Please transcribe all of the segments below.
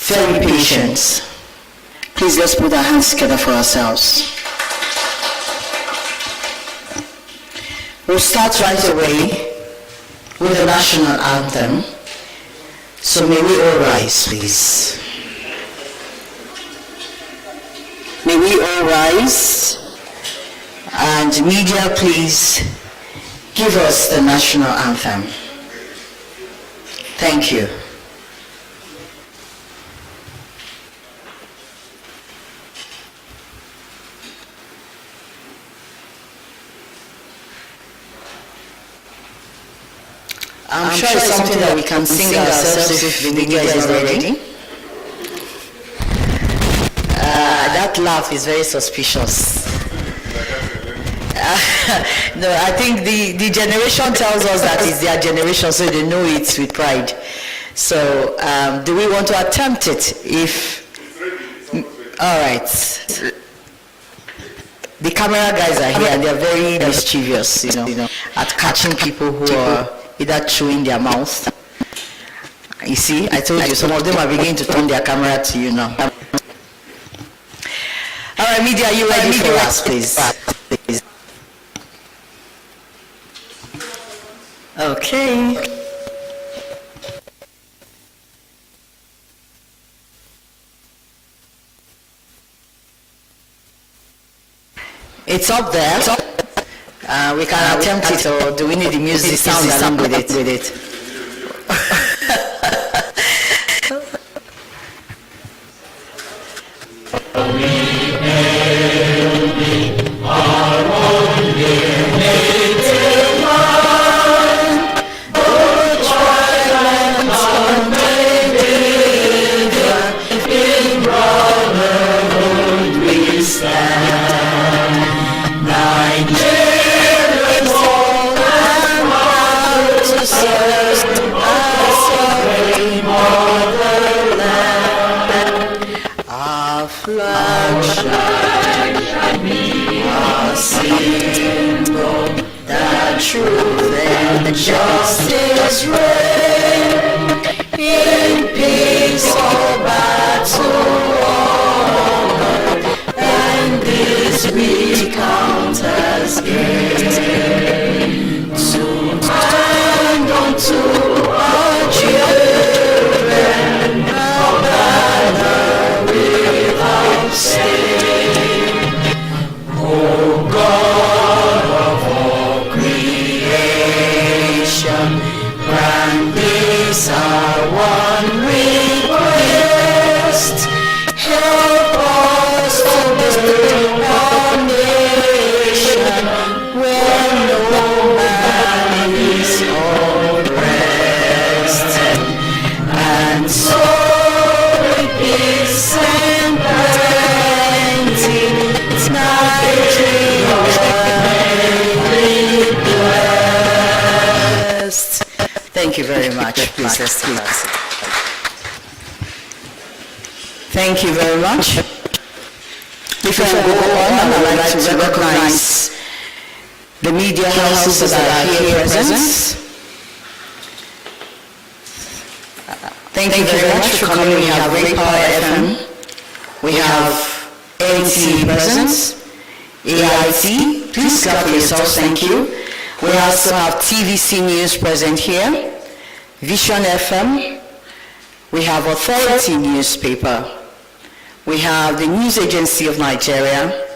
very patient. Please let's put our hands together for ourselves. We'll start right away with the national anthem. So may we all rise, please. May we all rise, and media, please give us the national anthem. Thank you. I'm sure it's something that we can sing ourselves if the media is not ready. That laugh is very suspicious. No, I think the generation tells us that it's their generation, so they know it with pride. So, do we want to attempt it? All right. The camera guys are here, and they're very mischievous, at catching people who are either chewing their mouth. You see, I told you, some of them are beginning to turn their camera to you now. All right, media, are you ready for us, please? Okay. It's up there. We can attempt it, or do we need the music sound along with it? Truth and justice reign in peace or battle on, and this we count as gain. To stand unto our children, a banner without stain. Oh God of all creation, grant this our one request. Help us to build our nation where no man is oppressed, and so with peace and plenty Nigeria be blessed. Thank you very much. Please, let's keep us. Thank you very much. Before we go on, I would like to recognize the media houses that are here present. Thank you very much for coming. We have Great Power FM. We have ANC present. AIT, please clap for yourselves, thank you. We also have TVC News present here. Vision FM. We have Authority newspaper. We have the News Agency of Nigeria,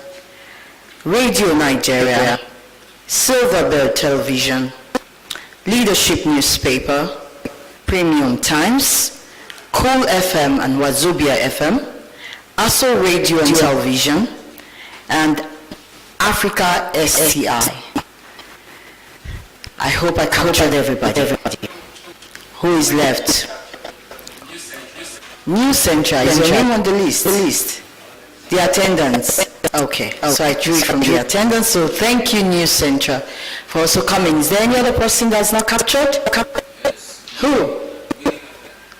Radio Nigeria, Silverbird Television, Leadership newspaper, Premium Times, Cool FM and Wazobia FM, ASO Radio and Television, and Africa STI. I hope I captured everybody. Who is left? New Central. Is your name on the list? The attendance. Okay. So I drew it from the attendance. So thank you, New Central, for also coming. Is there any other person that's not captured? Who?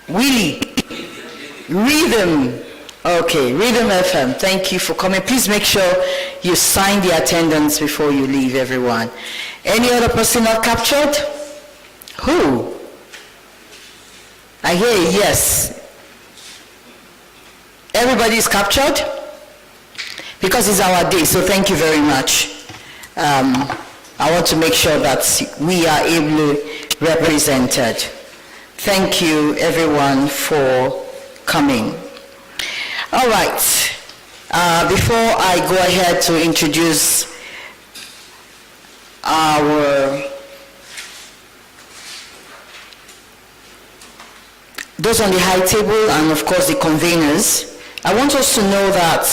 Willie. Rhythm. Okay, Rhythm FM. Thank you for coming. Please make sure you sign the attendance before you leave, everyone. Any other person not captured? Who? I hear a yes. Everybody is captured? Because it's our day, so thank you very much. I want to make sure that we are ably represented. Thank you, everyone, for coming. All right. Before I go ahead to introduce those on the high table and, of course, the conveners, I want us to know that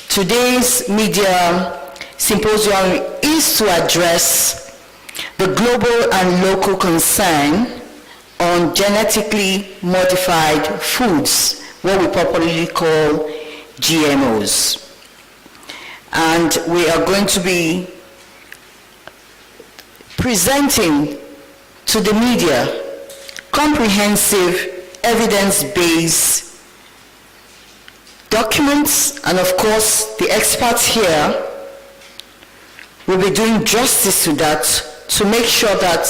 today's media symposium is to address the global and local concern on genetically modified foods, what we popularly call GMOs. And we are going to be presenting to the media comprehensive evidence-based documents, and of course the experts here will be doing justice to that to make sure that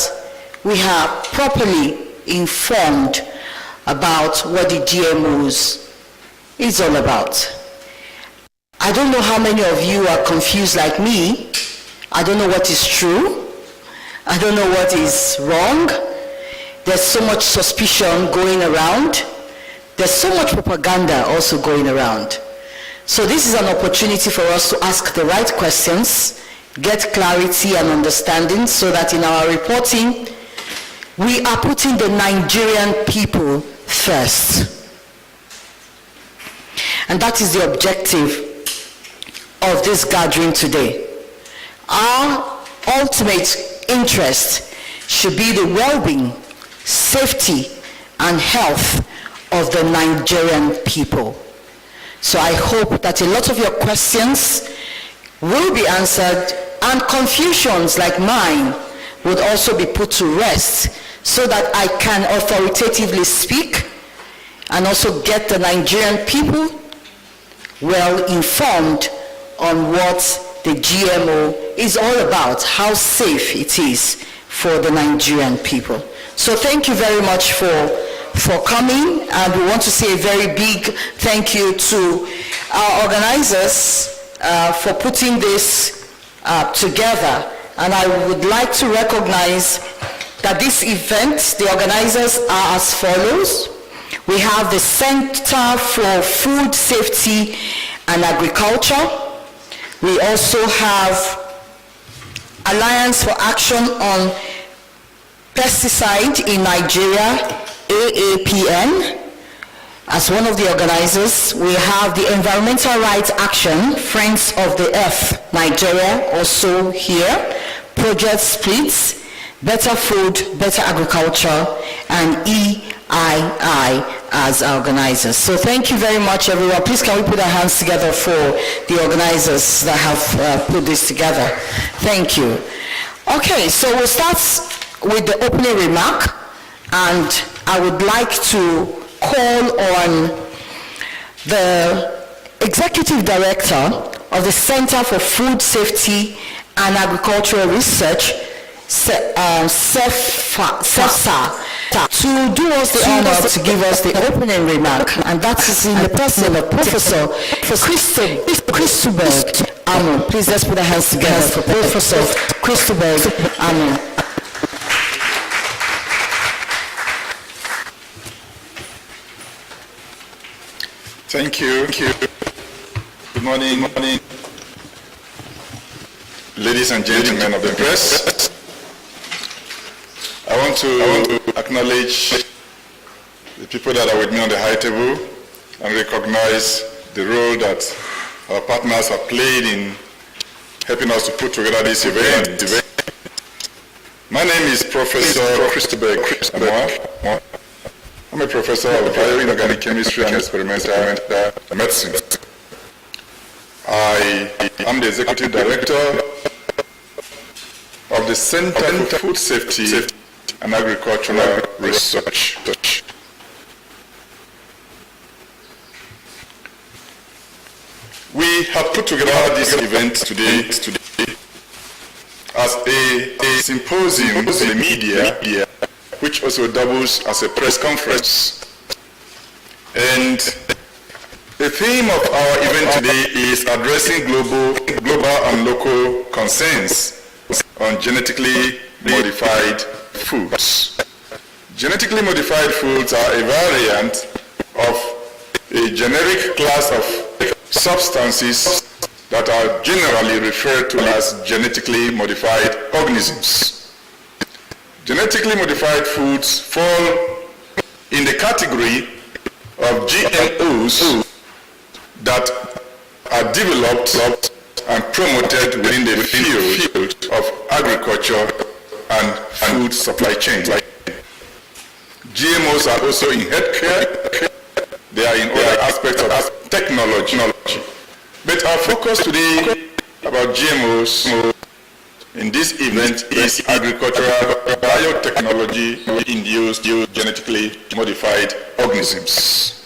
we are properly informed about what the GMOs is all about. I don't know how many of you are confused like me. I don't know what is true. I don't know what is wrong. There's so much suspicion going around. There's so much propaganda also going around. So this is an opportunity for us to ask the right questions, get clarity and understanding, so that in our reporting, we are putting the Nigerian people first. And that is the objective of this gathering today. Our ultimate interest should be the well-being, safety, and health of the Nigerian people. So I hope that a lot of your questions will be answered, and confusions like mine would also be put to rest, so that I can authoritatively speak and also get the Nigerian people well informed on what the GMO is all about, how safe it is for the Nigerian people. So thank you very much for coming, and we want to say a very big thank you to our organizers for putting this together. And I would like to recognize that this event, the organizers are as follows. We have the Center for Food Safety and Agriculture. We also have Alliance for Action on Pesticide in Nigeria, AAPN. As one of the organizers, we have the Environmental Rights Action, Friends of the Earth, Nigeria, also here. Project Splits, Better Food, Better Agriculture, and EII as our organizers. So thank you very much, everyone. Please can we put our hands together for the organizers that have put this together. Thank you. Okay, so we'll start with the opening remark, and I would like to call on the Executive Director of the Center for Food Safety and Agricultural Research, CEFSA, to do us the honor to give us the opening remark, and that is in the person of Professor Christobel Amu. Please let's put our hands together for Professor Christobel Amu. Thank you. Good morning, ladies and gentlemen of the press. I want to acknowledge the people that are with me on the high table and recognize the role that our partners have played in helping us to put together this event. My name is Professor Christobel Amu. I'm a professor of bioinorganic chemistry and experimental medicine. I am the executive director of the Center for Food Safety and Agricultural Research. We have put together this event today as a symposium to the media, which also doubles as a press conference. And The theme of our event today is addressing global and local concerns on genetically modified foods. Genetically modified foods are a variant of a generic class of substances that are generally referred to as genetically modified organisms. Genetically modified foods fall in the category of GMOs that are developed and promoted within the field of agriculture and food supply chain. GMOs are also in healthcare, they are in other aspects of technology. But our focus today about GMOs in this event is agricultural biotechnology-induced genetically modified organisms.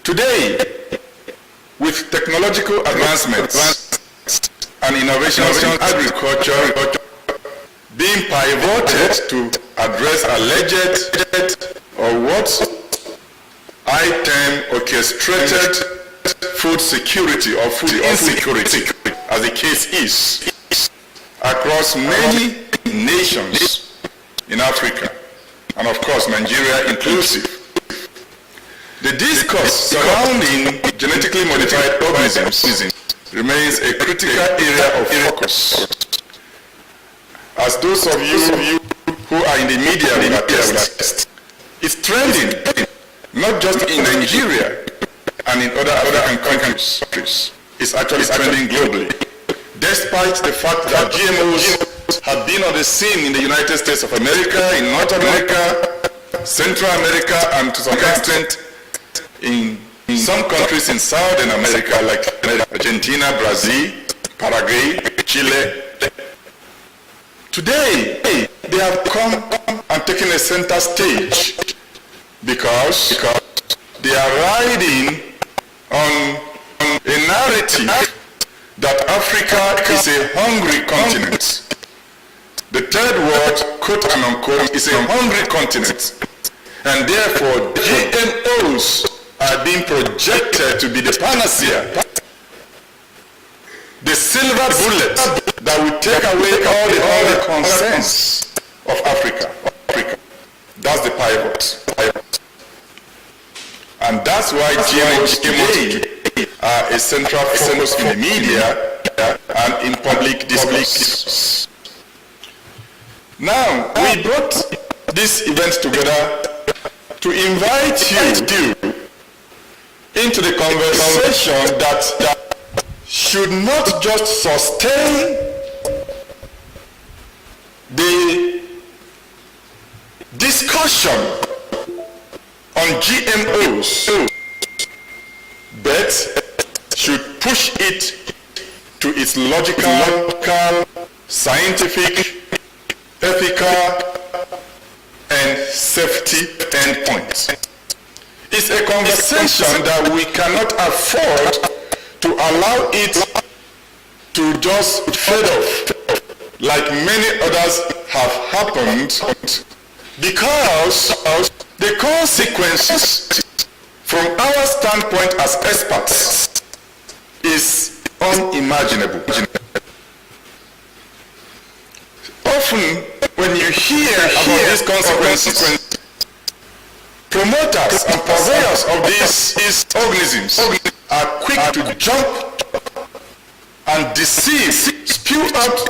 Today, with technological advancements and innovations in agriculture being pivoted to address alleged or what I term orchestrated food security or food insecurity, as the case is, across many nations in Africa, and of course Nigeria inclusive. The discourse surrounding genetically modified organisms remains a critical area of focus. As those of you who are in the media will attest, it's trending, not just in Nigeria and in other African countries. It's actually trending globally. Despite the fact that GMOs have been on the scene in the United States of America, in North America, Central America, and to some extent in some countries in Southern America like Argentina, Brazil, Paraguay, Chile. Today, they have come and taken a center stage because they are riding on a narrative that Africa is a hungry continent. The third world, quote and unquote, is a hungry continent. And therefore, GMOs are being projected to be the panacea, the silver bullet that will take away all the other concerns of Africa. That's the pivot. And that's why GMOs today are a central focus in the media and in public discourse. Now, we brought this event together to invite you into the conversation that should not just sustain the discussion on GMOs, but should push it to its logical, scientific, ethical, and safety endpoints. It's a conversation that we cannot afford to allow it to just fade off like many others have happened, because of the consequences from our standpoint as experts is unimaginable. Often when you hear about these consequences, promoters and purveyors of these organisms are quick to jump and deceive, spew out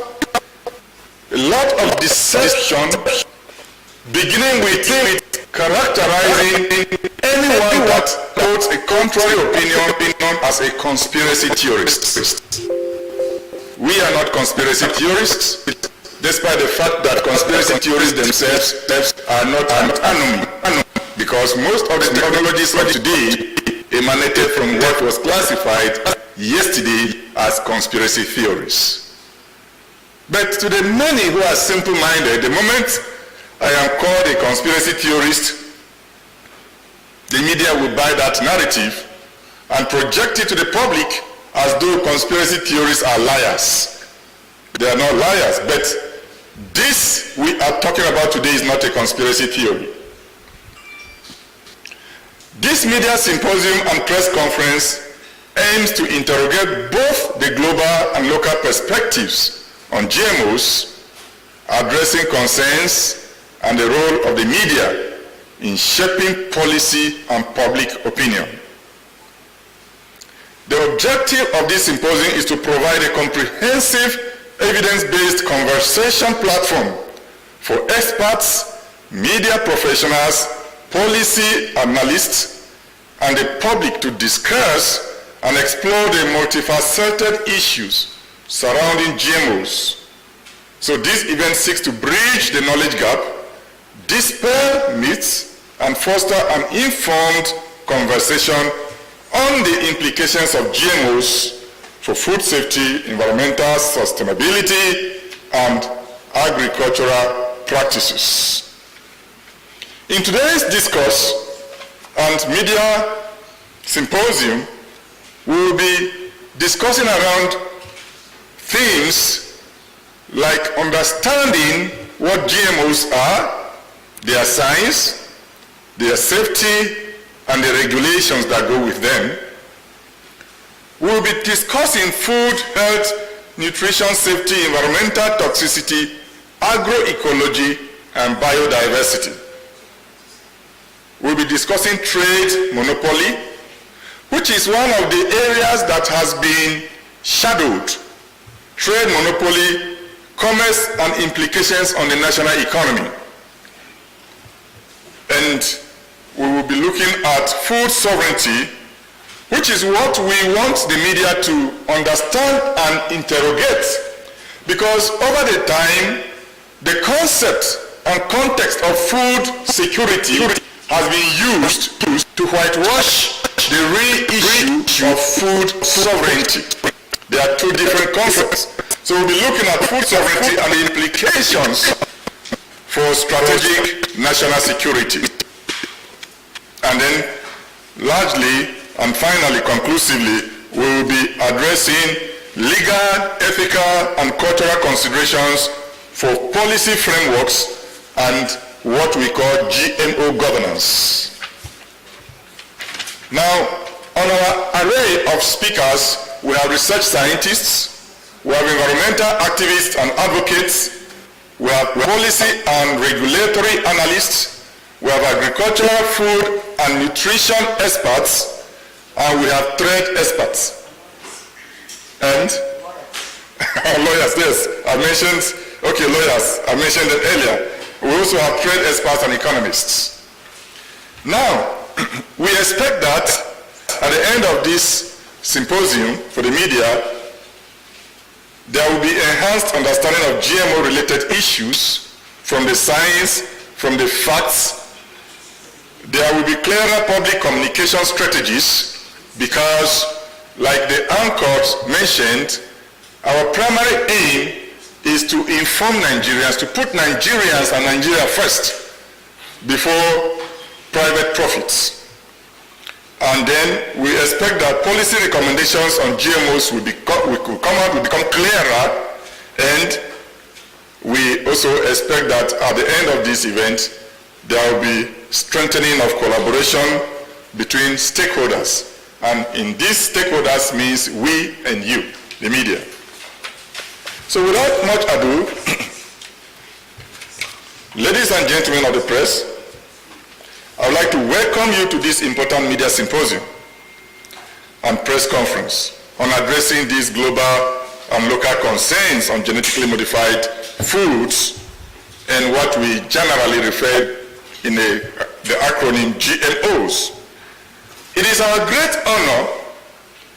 a lot of deception, beginning with characterizing anyone that holds a contrary opinion as a conspiracy theorist. We are not conspiracy theorists, despite the fact that conspiracy theorists themselves are not an anomaly, because most of the technologies of today emanated from what was classified yesterday as conspiracy theories. But to the many who are simple-minded, the moment I am called a conspiracy theorist, the media will buy that narrative and project it to the public as though conspiracy theorists are liars. They are not liars, but this we are talking about today is not a conspiracy theory. This media symposium and press conference aims to interrogate both the global and local perspectives on GMOs, addressing concerns and the role of the media in shaping policy and public opinion. The objective of this symposium is to provide a comprehensive, evidence-based conversation platform for experts, media professionals, policy analysts, and the public to discuss and explore the multifaceted issues surrounding GMOs. So this event seeks to bridge the knowledge gap, dispel myths, and foster an informed conversation on the implications of GMOs for food safety, environmental sustainability, and agricultural practices. In today's discourse and media symposium, we will be discussing around themes like understanding what GMOs are, their science, their safety, and the regulations that go with them. We will be discussing food, health, nutrition, safety, environmental toxicity, agroecology, and biodiversity. We'll be discussing trade monopoly, which is one of the areas that has been shadowed. Trade monopoly, commerce, and implications on the national economy. And we will be looking at food sovereignty, which is what we want the media to understand and interrogate. Because over the time, the concept and context of food security has been used to whitewash the real issue of food sovereignty. There are two different concepts. So we'll be looking at food sovereignty and the implications for strategic national security. And then, largely and finally, conclusively, we will be addressing legal, ethical, and cultural considerations for policy frameworks and what we call GMO governance. Now, on our array of speakers, we have research scientists, we have environmental activists and advocates, we have policy and regulatory analysts, we have agricultural, food, and nutrition experts, and we have trade experts. And lawyers, yes, I mentioned it earlier. We also have trade experts and economists. Now, we expect that at the end of this symposium for the media, there will be enhanced understanding of GMO-related issues from the science, from the facts. There will be clearer public communication strategies because, like the anchors mentioned, our primary aim is to inform Nigerians, to put Nigerians and Nigeria first before private profits. And then we expect that policy recommendations on GMOs will become clearer, and we also expect that at the end of this event, there will be strengthening of collaboration between stakeholders. And in these stakeholders means we and you, the media. So without much ado, ladies and gentlemen of the press, I would like to welcome you to this important media symposium and press conference on addressing these global and local concerns on genetically modified foods and what we generally refer in the acronym GMOs. It is our great honor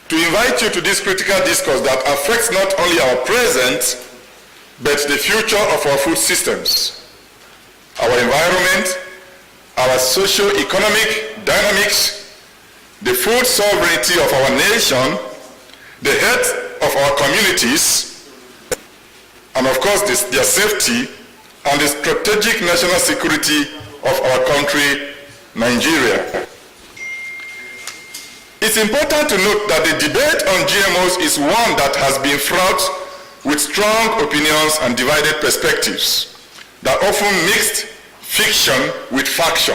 to invite you to this critical discourse that affects not only our present, but the future of our food systems, our environment, our socio-economic dynamics, the food sovereignty of our nation, the health of our communities, and of course their safety, and the strategic national security of our country, Nigeria. It's important to note that the debate on GMOs is one that has been fraught with strong opinions and divided perspectives that often mixed fiction with faction.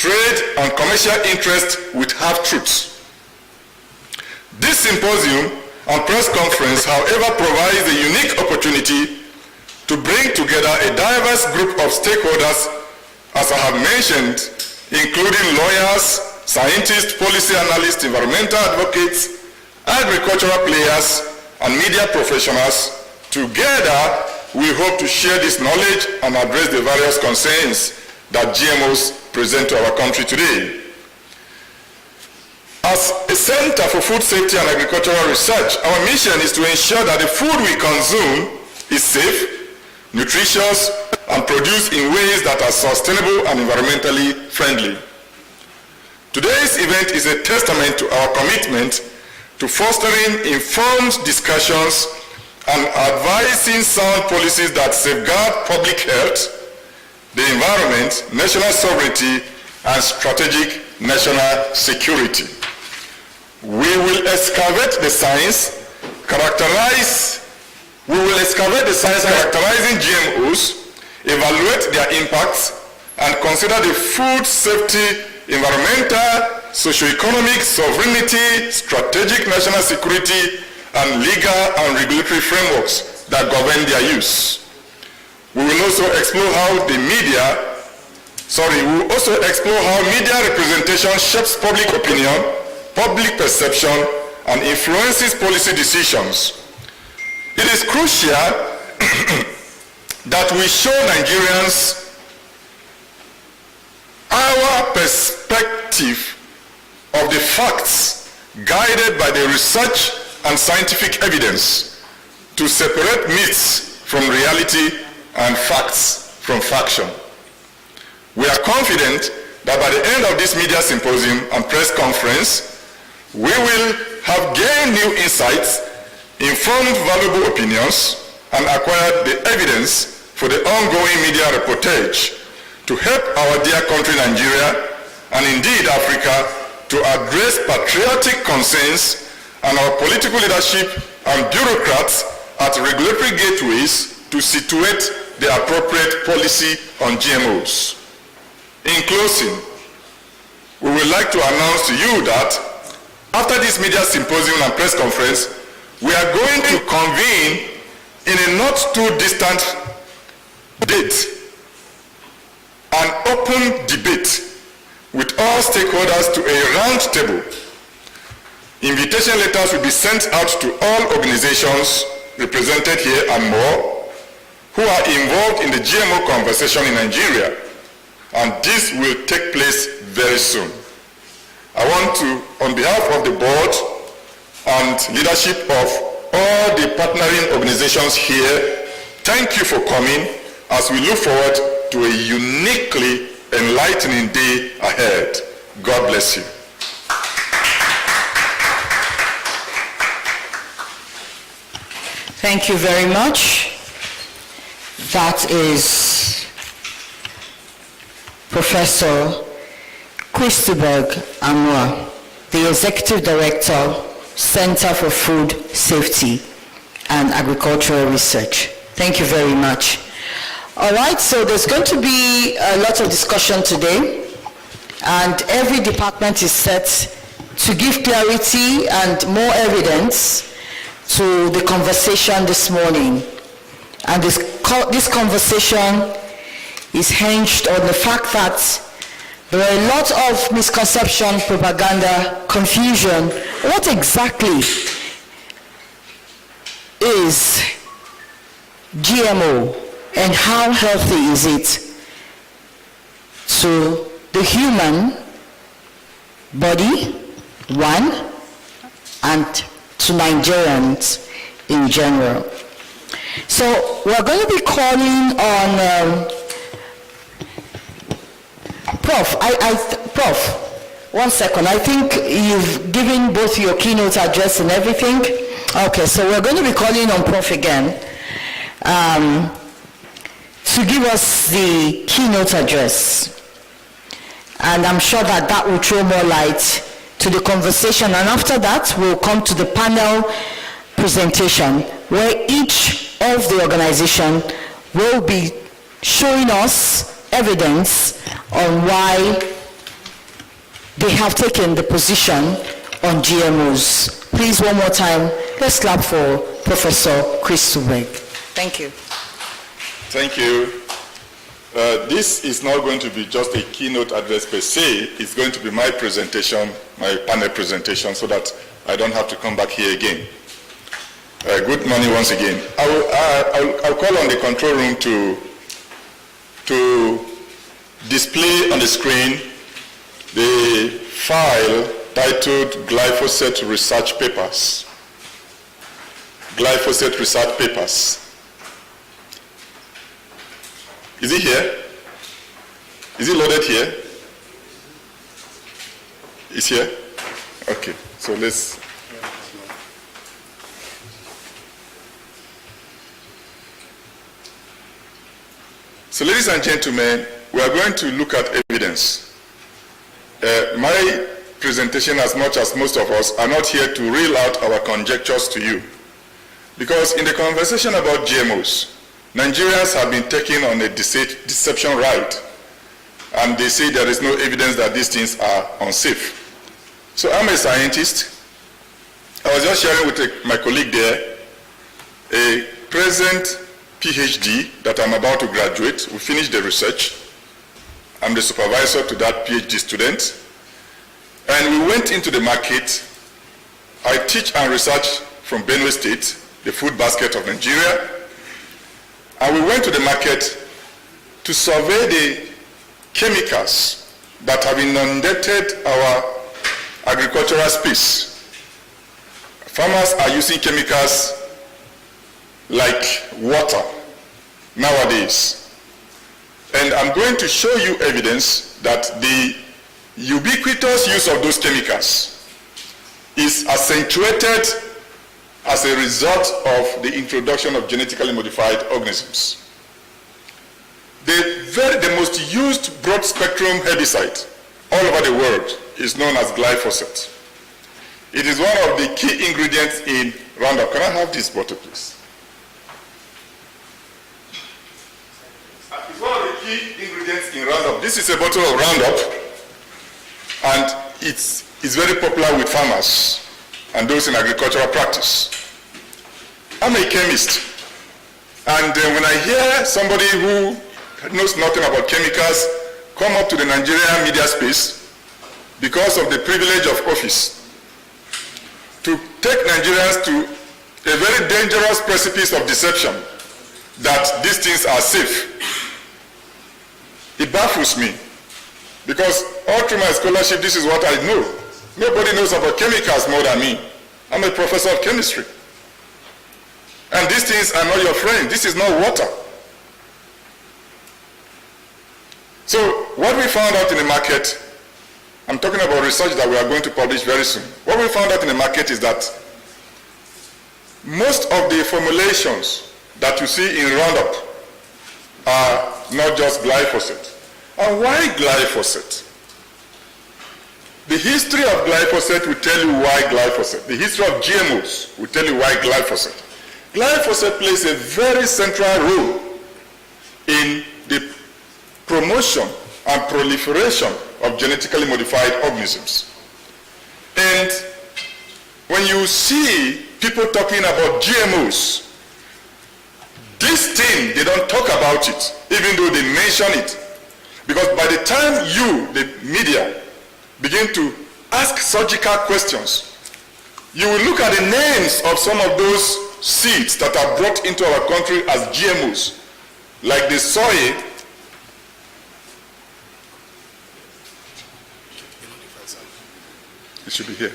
trade and commercial interests with half-truths. This symposium and press conference, however, provides a unique opportunity to bring together a diverse group of stakeholders, as I have mentioned, including lawyers, scientists, policy analysts, environmental advocates, agricultural players, and media professionals. Together, we hope to share this knowledge and address the various concerns that GMOs present to our country today. As a Center for Food Safety and Agricultural Research, our mission is to ensure that the food we consume is safe, nutritious, and produced in ways that are sustainable and environmentally friendly. Today's event is a testament to our commitment to fostering informed discussions and advising sound policies that safeguard public health, the environment, national sovereignty, and strategic national security. We will excavate the science characterizing GMOs, evaluate their impacts, and consider the food safety, environmental, socio-economic, sovereignty, strategic national security, and legal and regulatory frameworks that govern their use. We will also explore how media representation shapes public opinion, public perception, and influences policy decisions. It is crucial that we show Nigerians our perspective of the facts, guided by the research and scientific evidence, to separate myths from reality and facts from faction. We are confident that by the end of this media symposium and press conference, we will have gained new insights, informed valuable opinions, and acquired the evidence for the ongoing media reportage to help our dear country Nigeria, and indeed Africa, to address patriotic concerns and our political leadership and bureaucrats at regulatory gateways to situate the appropriate policy on GMOs. In closing, we would like to announce to you that after this media symposium and press conference, we are going to convene in a not too distant date an open debate with all stakeholders to a round table. Invitation letters will be sent out to all organizations represented here and more who are involved in the GMO conversation in Nigeria, and this will take place very soon. I want to, on behalf of the board and leadership of all the partnering organizations here, thank you for coming as we look forward to a uniquely enlightening day ahead. God bless you. Thank you very much. That is Professor Christobal Amwa, the Executive Director, Center for Food Safety and Agricultural Research. Thank you very much. All right, so there's going to be a lot of discussion today, and every department is set to give clarity and more evidence to the conversation this morning. And this conversation is hinged on the fact that there are a lot of misconception, propaganda, confusion. What exactly is GMO and how healthy is it to the human body, one, and to Nigerians in general? So we're going to be calling on Prof. Prof, 1 second. I think you've given both your keynote address and everything. Okay, so we're going to be calling on Prof again to give us the keynote address. And I'm sure that that will throw more light to the conversation. And after that, we'll come to the panel presentation, where each of the organization will be showing us evidence on why they have taken the position on GMOs. Please, one more time, let's clap for Professor Chris Subeg. Thank you. Thank you. This is not going to be just a keynote address per se. It's going to be my presentation, my panel presentation, so that I don't have to come back here again. Good morning once again. I'll call on the control room to display on the screen the file titled Glyphosate Research Papers. Glyphosate Research Papers. Is it here? Is it loaded here? It's here? Okay, so let's... So ladies and gentlemen, we are going to look at evidence. My presentation, as much as most of us, are not here to reel out our conjectures to you. Because in the conversation about GMOs, Nigerians have been taken on a deception ride, and they say there is no evidence that these things are unsafe. So I'm a scientist. I was just sharing with my colleague there, a present PhD that I'm about to graduate. We finished the research. I'm the supervisor to that PhD student. And we went into the market. I teach and research from Benue State, the food basket of Nigeria. And we went to the market to survey the chemicals that have inundated our agricultural space. Farmers are using chemicals like water nowadays. And I'm going to show you evidence that the ubiquitous use of those chemicals is accentuated as a result of the introduction of genetically modified organisms. The most used broad-spectrum herbicide all over the world is known as glyphosate. It is one of the key ingredients in Roundup. Can I have this bottle, please? It's one of the key ingredients in Roundup. This is a bottle of Roundup, and it's very popular with farmers and those in agricultural practice. I'm a chemist, and when I hear somebody who knows nothing about chemicals come up to the Nigerian media space because of the privilege of office to take Nigerians to a very dangerous precipice of deception that these things are safe, it baffles me, because all through my scholarship this is what I know. Nobody knows about chemicals more than me. I'm a professor of chemistry. And these things are not your friend. This is not water. So what we found out in the market, I'm talking about research that we are going to publish very soon. What we found out in the market is that most of the formulations that you see in Roundup are not just glyphosate. And why glyphosate? The history of glyphosate will tell you why glyphosate. The history of GMOs will tell you why glyphosate. Glyphosate plays a very central role in the promotion and proliferation of genetically modified organisms. And when you see people talking about GMOs, this thing, they don't talk about it, even though they mention it. Because by the time you, the media, begin to ask surgical questions, you will look at the names of some of those seeds that are brought into our country as GMOs, like the soy. It should be here.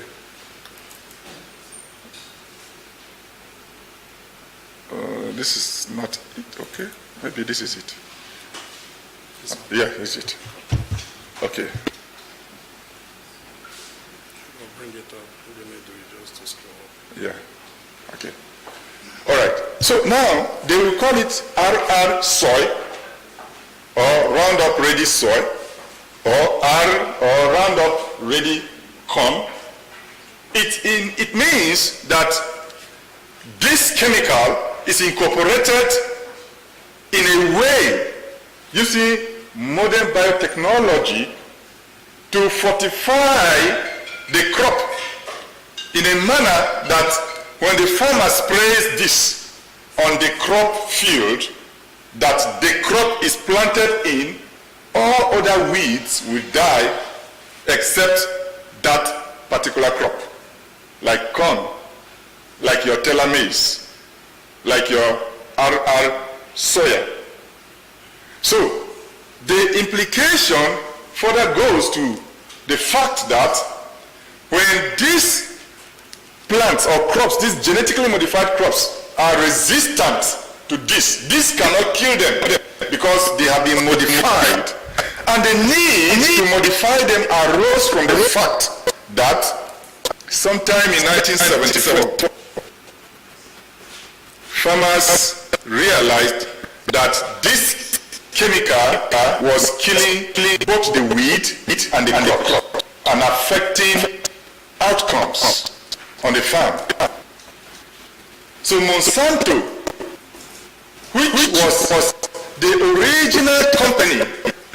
This is not it, okay? Maybe this is it. Yeah, this is it. Okay. Bring it up. We're going to do it just to scroll up. Yeah. Okay. All right. So now they will call it RR soy or Roundup Ready soy or Roundup Ready corn. It means that this chemical is incorporated in a way. You see, modern biotechnology to fortify the crop in a manner that when the farmer sprays this on the crop field, that the crop is planted in, all other weeds will die except that particular crop, like corn, like your teller maize, like your RR soya. So the implication further goes to the fact that when these plants or crops, these genetically modified crops, are resistant to this cannot kill them because they have been modified. And the need to modify them arose from the fact that sometime in 1974, farmers realized that this chemical was killing both the weed and the crop and affecting outcomes on the farm. So Monsanto, which was the original company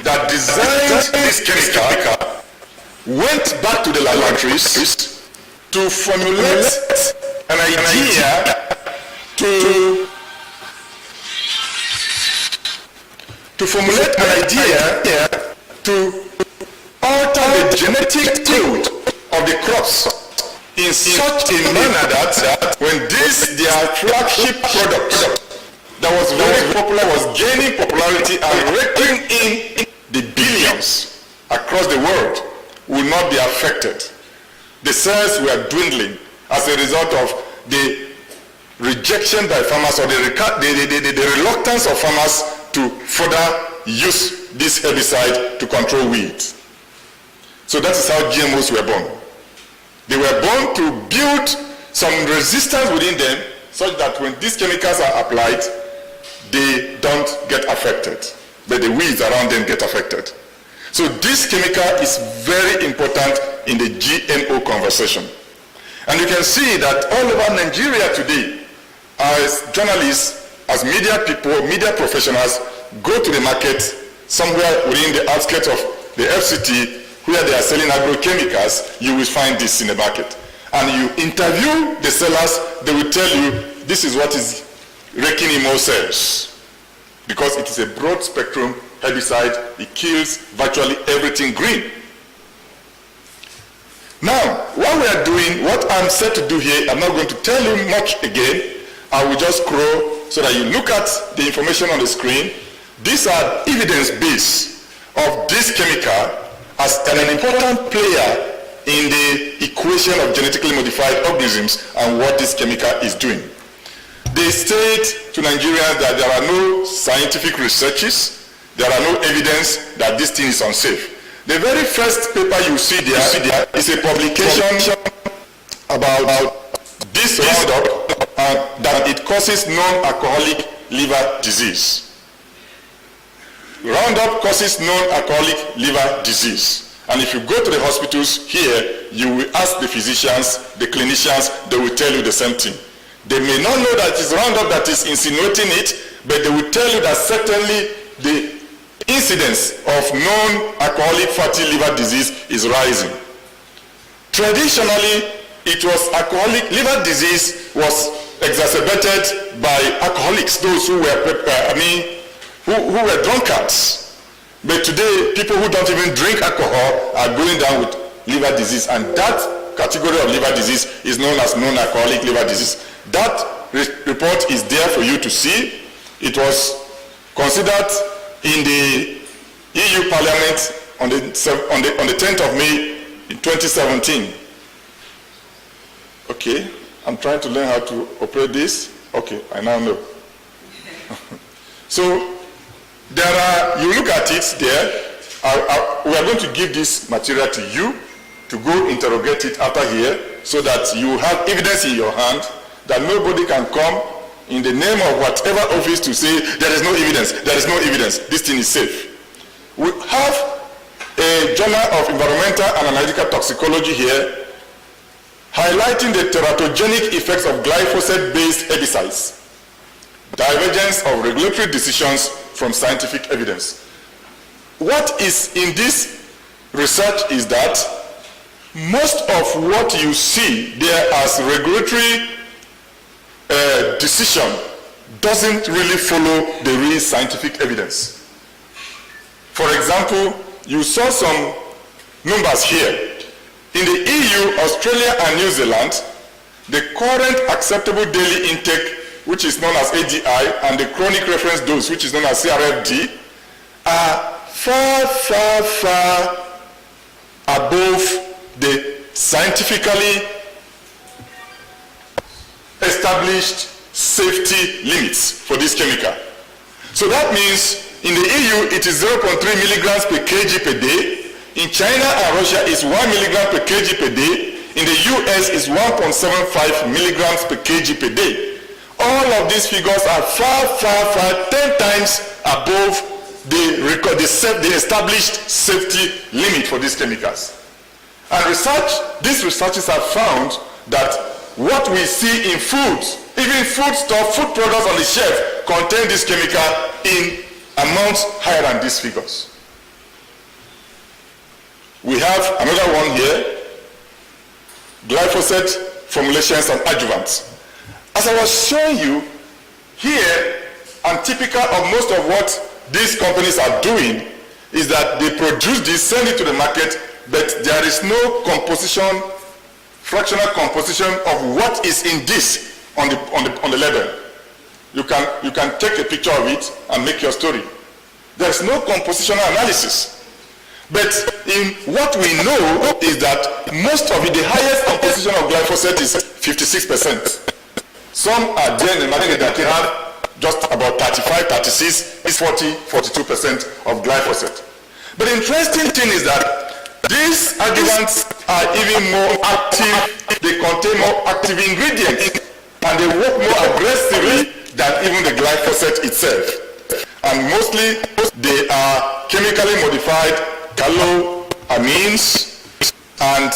that designed this chemical, went back to the laboratories to formulate an idea to alter the genetic code of the crops in such a manner that when their flagship product that was very popular was gaining popularity and raking in the billions across the world will not be affected. The sales were dwindling as a result of the rejection by farmers or the reluctance of farmers to further use this herbicide to control weeds. So that is how GMOs were born. They were born to build some resistance within them such that when these chemicals are applied, they don't get affected, but the weeds around them get affected. So this chemical is very important in the GMO conversation. And you can see that all over Nigeria today, as journalists, as media people, media professionals, go to the market somewhere within the outskirts of the FCT where they are selling agrochemicals, you will find this in the market. And you interview the sellers, they will tell you this is what is raking in more cells. Because it is a broad spectrum herbicide, it kills virtually everything green. Now, what we are doing, what I'm set to do here, I'm not going to tell you much again. I will just scroll so that you look at the information on the screen. These are evidence-based of this chemical as an important player in the equation of genetically modified organisms and what this chemical is doing. They state to Nigerians that there are no scientific researches, there are no evidence that this thing is unsafe. The very first paper you see there is a publication about this Roundup that it causes non-alcoholic liver disease. Roundup causes non-alcoholic liver disease. And if you go to the hospitals here, you will ask the physicians, the clinicians, they will tell you the same thing. They may not know that it's Roundup that is insinuating it, but they will tell you that certainly the incidence of non-alcoholic fatty liver disease is rising. Traditionally, it was alcoholic liver disease was exacerbated by alcoholics, those who were who were drunkards. But today, people who don't even drink alcohol are going down with liver disease, and that category of liver disease is known as non-alcoholic liver disease. That report is there for you to see. It was considered in the EU Parliament on the 10th of May in 2017. Okay, I'm trying to learn how to operate this. Okay, I now know. So, there are, you look at it there, we are going to give this material to you to go interrogate it after here so that you have evidence in your hand that nobody can come in the name of whatever office to say there is no evidence, this thing is safe. We have a Journal of Environmental and Analytical Toxicology here highlighting the teratogenic effects of glyphosate-based herbicides, divergence of regulatory decisions from scientific evidence. What is in this research is that most of what you see there as regulatory decision doesn't really follow the real scientific evidence. For example, you saw some numbers here. In the EU, Australia and New Zealand, the current acceptable daily intake, which is known as AGI, and the chronic reference dose, which is known as CRFD, are far, far, far above the scientifically established safety limits for this chemical. So that means in the EU it is 0.3 milligrams per kg per day. In China and Russia it's 1 milligram per kg per day. In the US it's 1.75 milligrams per kg per day. All of these figures are far, far, far 10 times above the established safety limit for these chemicals. And these researchers have found that what we see in foods, even food products on the shelf, contain this chemical in amounts higher than these figures. We have another one here, glyphosate formulations and adjuvants. As I was showing you here, and typical of most of what these companies are doing is that they produce this, send it to the market, but there is no composition, fractional composition of what is in this on the label. You can take a picture of it and make your story. There's no compositional analysis. But in what we know is that most of it, the highest composition of glyphosate is 56%. Some are there in the market that have just about 35, 36, is 40, 42% of glyphosate. But the interesting thing is that these adjuvants are even more active, they contain more active ingredients, and they work more aggressively than even the glyphosate itself. And mostly they are chemically modified amines, and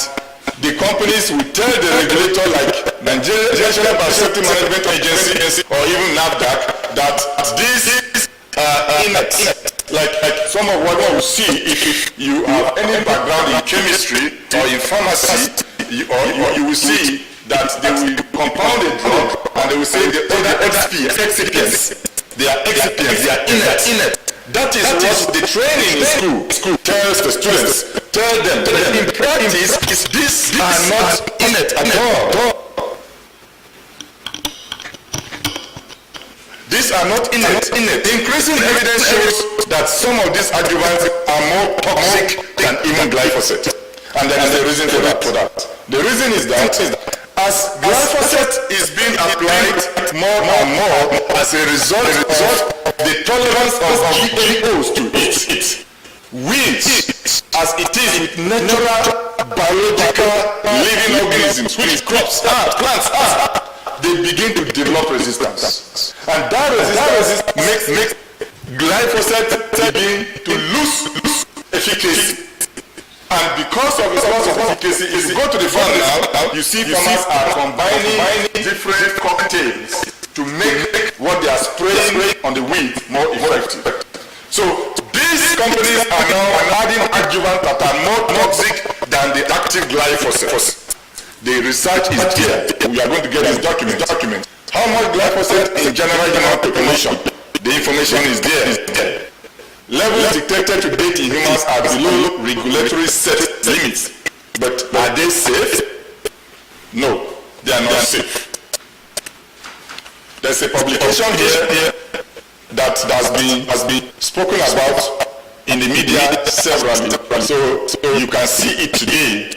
the companies will tell the regulator like Nigeria National Biosafety Management Agency or even NAFDAC that these like some of what you see if you have any background in chemistry or in pharmacy, you will see that they will compound a drug and they will say the excipients, they are inert. That is what the training in school tells the students. Tell them in practice, these are not inert at all. These are not inert. Increasing evidence shows that some of these adjuvants are more toxic than even glyphosate. And there is a reason for that. The reason is that as glyphosate is being applied more and more as a result of the tolerance of GMOs to it, which, as it is with natural biological living organisms, which crops are, plants are, they begin to develop resistance. And that resistance makes glyphosate begin to lose efficacy. And because of its loss of efficacy, if you go to the farm now, you see farmers are combining different cocktails to make what they are spraying on the weed more effective. So these companies are now adding adjuvants that are more toxic than the active glyphosate. The research is there. We are going to get this document. How much glyphosate in general human population? The information is there. Levels detected to date in humans are below regulatory set limits. But are they safe? No, they are not safe. There's a publication here that has been spoken about in the media severally. So you can see it today.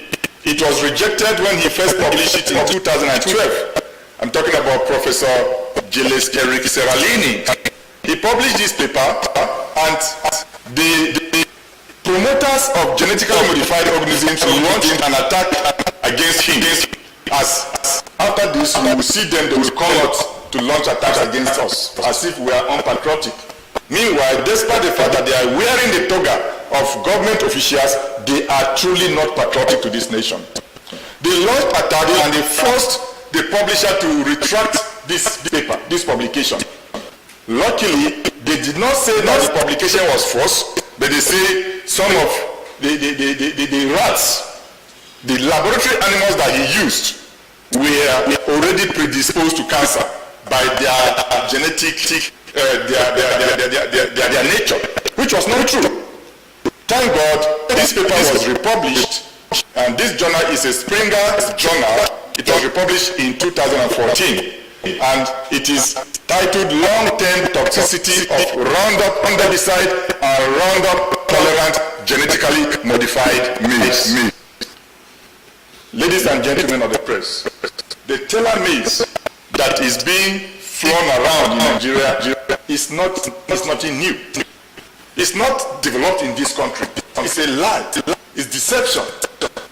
It was rejected when he first published it in 2012. I'm talking about Professor Eric Seralini. He published this paper, and the promoters of genetically modified organisms launched an attack against him. As after this, you will see them, they will come out to launch attacks against us, as if we are unpatriotic. Meanwhile, despite the fact that they are wearing the toga of government officials, they are truly not patriotic to this nation. They launched attack and they forced the publisher to retract this paper, this publication. Luckily, they did not say that the publication was forced, but they say some of the rats, the laboratory animals that he used were already predisposed to cancer by their genetic, their nature, which was not true. Thank God this paper was republished, and this journal is a Springer journal. It was republished in 2014, and it is titled Long-Term Toxicity of Roundup Fungicide and Roundup Tolerant Genetically Modified Maize. Ladies and gentlemen of the press, the Taylor maize that is being flown around in Nigeria is nothing new. It's not developed in this country. It's a lie. It's deception.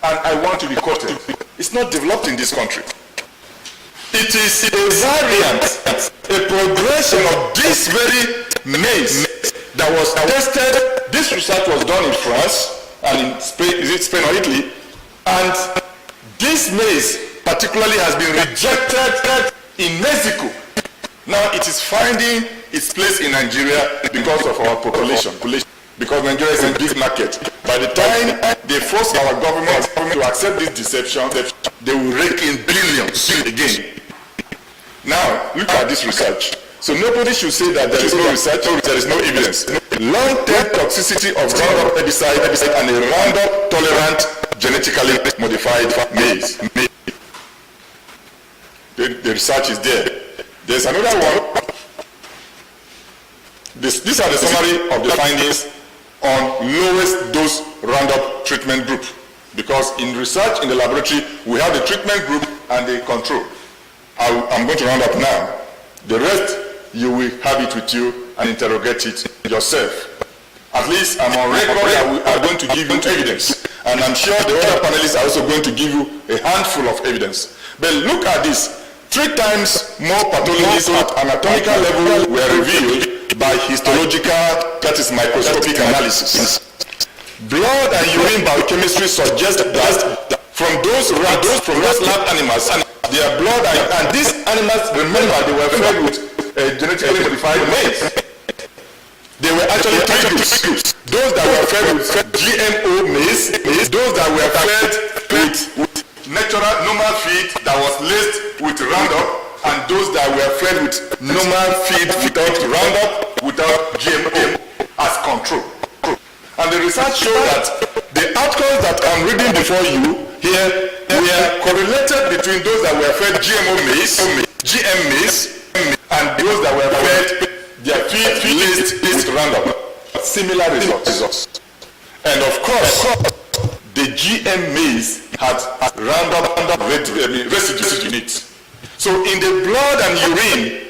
And I want to be quoted. It's not developed in this country. It is a variant, a progression of this very maize that was tested. This research was done in France and in Spain, is it Spain or Italy? And this maize particularly has been rejected in Mexico. Now it is finding its place in Nigeria because of our population. Because Nigeria is a big market. By the time they force our government to accept this deception, they will rake in billions again. Now, look at this research. So nobody should say that there is no research, there is no evidence. Long-term toxicity of Roundup herbicide and a Roundup tolerant genetically modified maize. The research is there. There's another one. These are the summary of the findings on lowest dose Roundup treatment group. Because in research in the laboratory, we have the treatment group and the control. I'm going to round up now. The rest, you will have it with you and interrogate it yourself. At least I'm on record that we are going to give you evidence. And I'm sure the other panelists are also going to give you a handful of evidence. But look at this. 3 times more pathologies at anatomical level were revealed by histological, that is microscopic analysis. Blood and urine biochemistry suggest that from those lab animals, their blood and these animals, remember, they were fed with genetically modified maize. They were actually 3 groups. Those that were fed with GMO maize, those that were fed with natural normal feed that was laced with Roundup, and those that were fed with normal feed without Roundup, without GMO as control. And the research showed that the outcomes that I'm reading before you here were correlated between those that were fed GMO maize, GM maize, and those that were fed their feed laced with Roundup. Similar results. And of course, the GM maize had Roundup residues in it. So in the blood and urine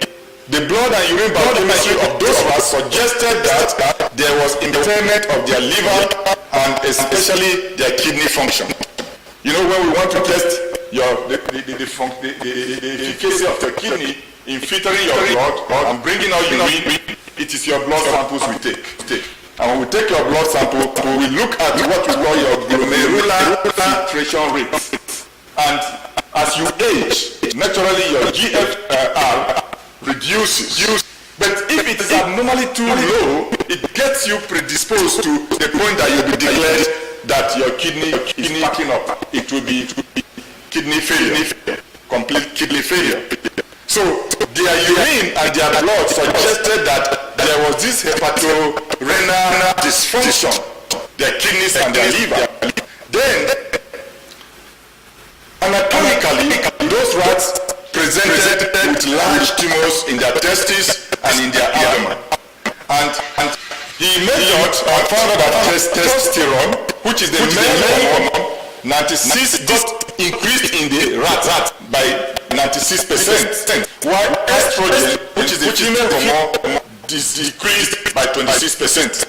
biochemistry of those rats suggested that there was impairment of their liver and especially their kidney function. You know, when we want to test the efficacy of your kidney in filtering your blood and bringing out urine, it is your blood samples we take. And when we take your blood sample, we look at what we call your glomerular filtration rate. And as you age, naturally your GFR reduces. But if it is abnormally too low, it gets you predisposed to the point that you'll be declared that your kidney is packing up. It will be kidney failure, complete kidney failure. So their urine and their blood suggested that there was this hepatorenal dysfunction, their kidneys and their liver. Then, anatomically, those rats presented with large tumors in their testes and in their abdomen. And he measured and found out that testosterone, which is the male hormone, 96 got increased in the rat by 96%, while estrogen, which is the female hormone, decreased by 26%.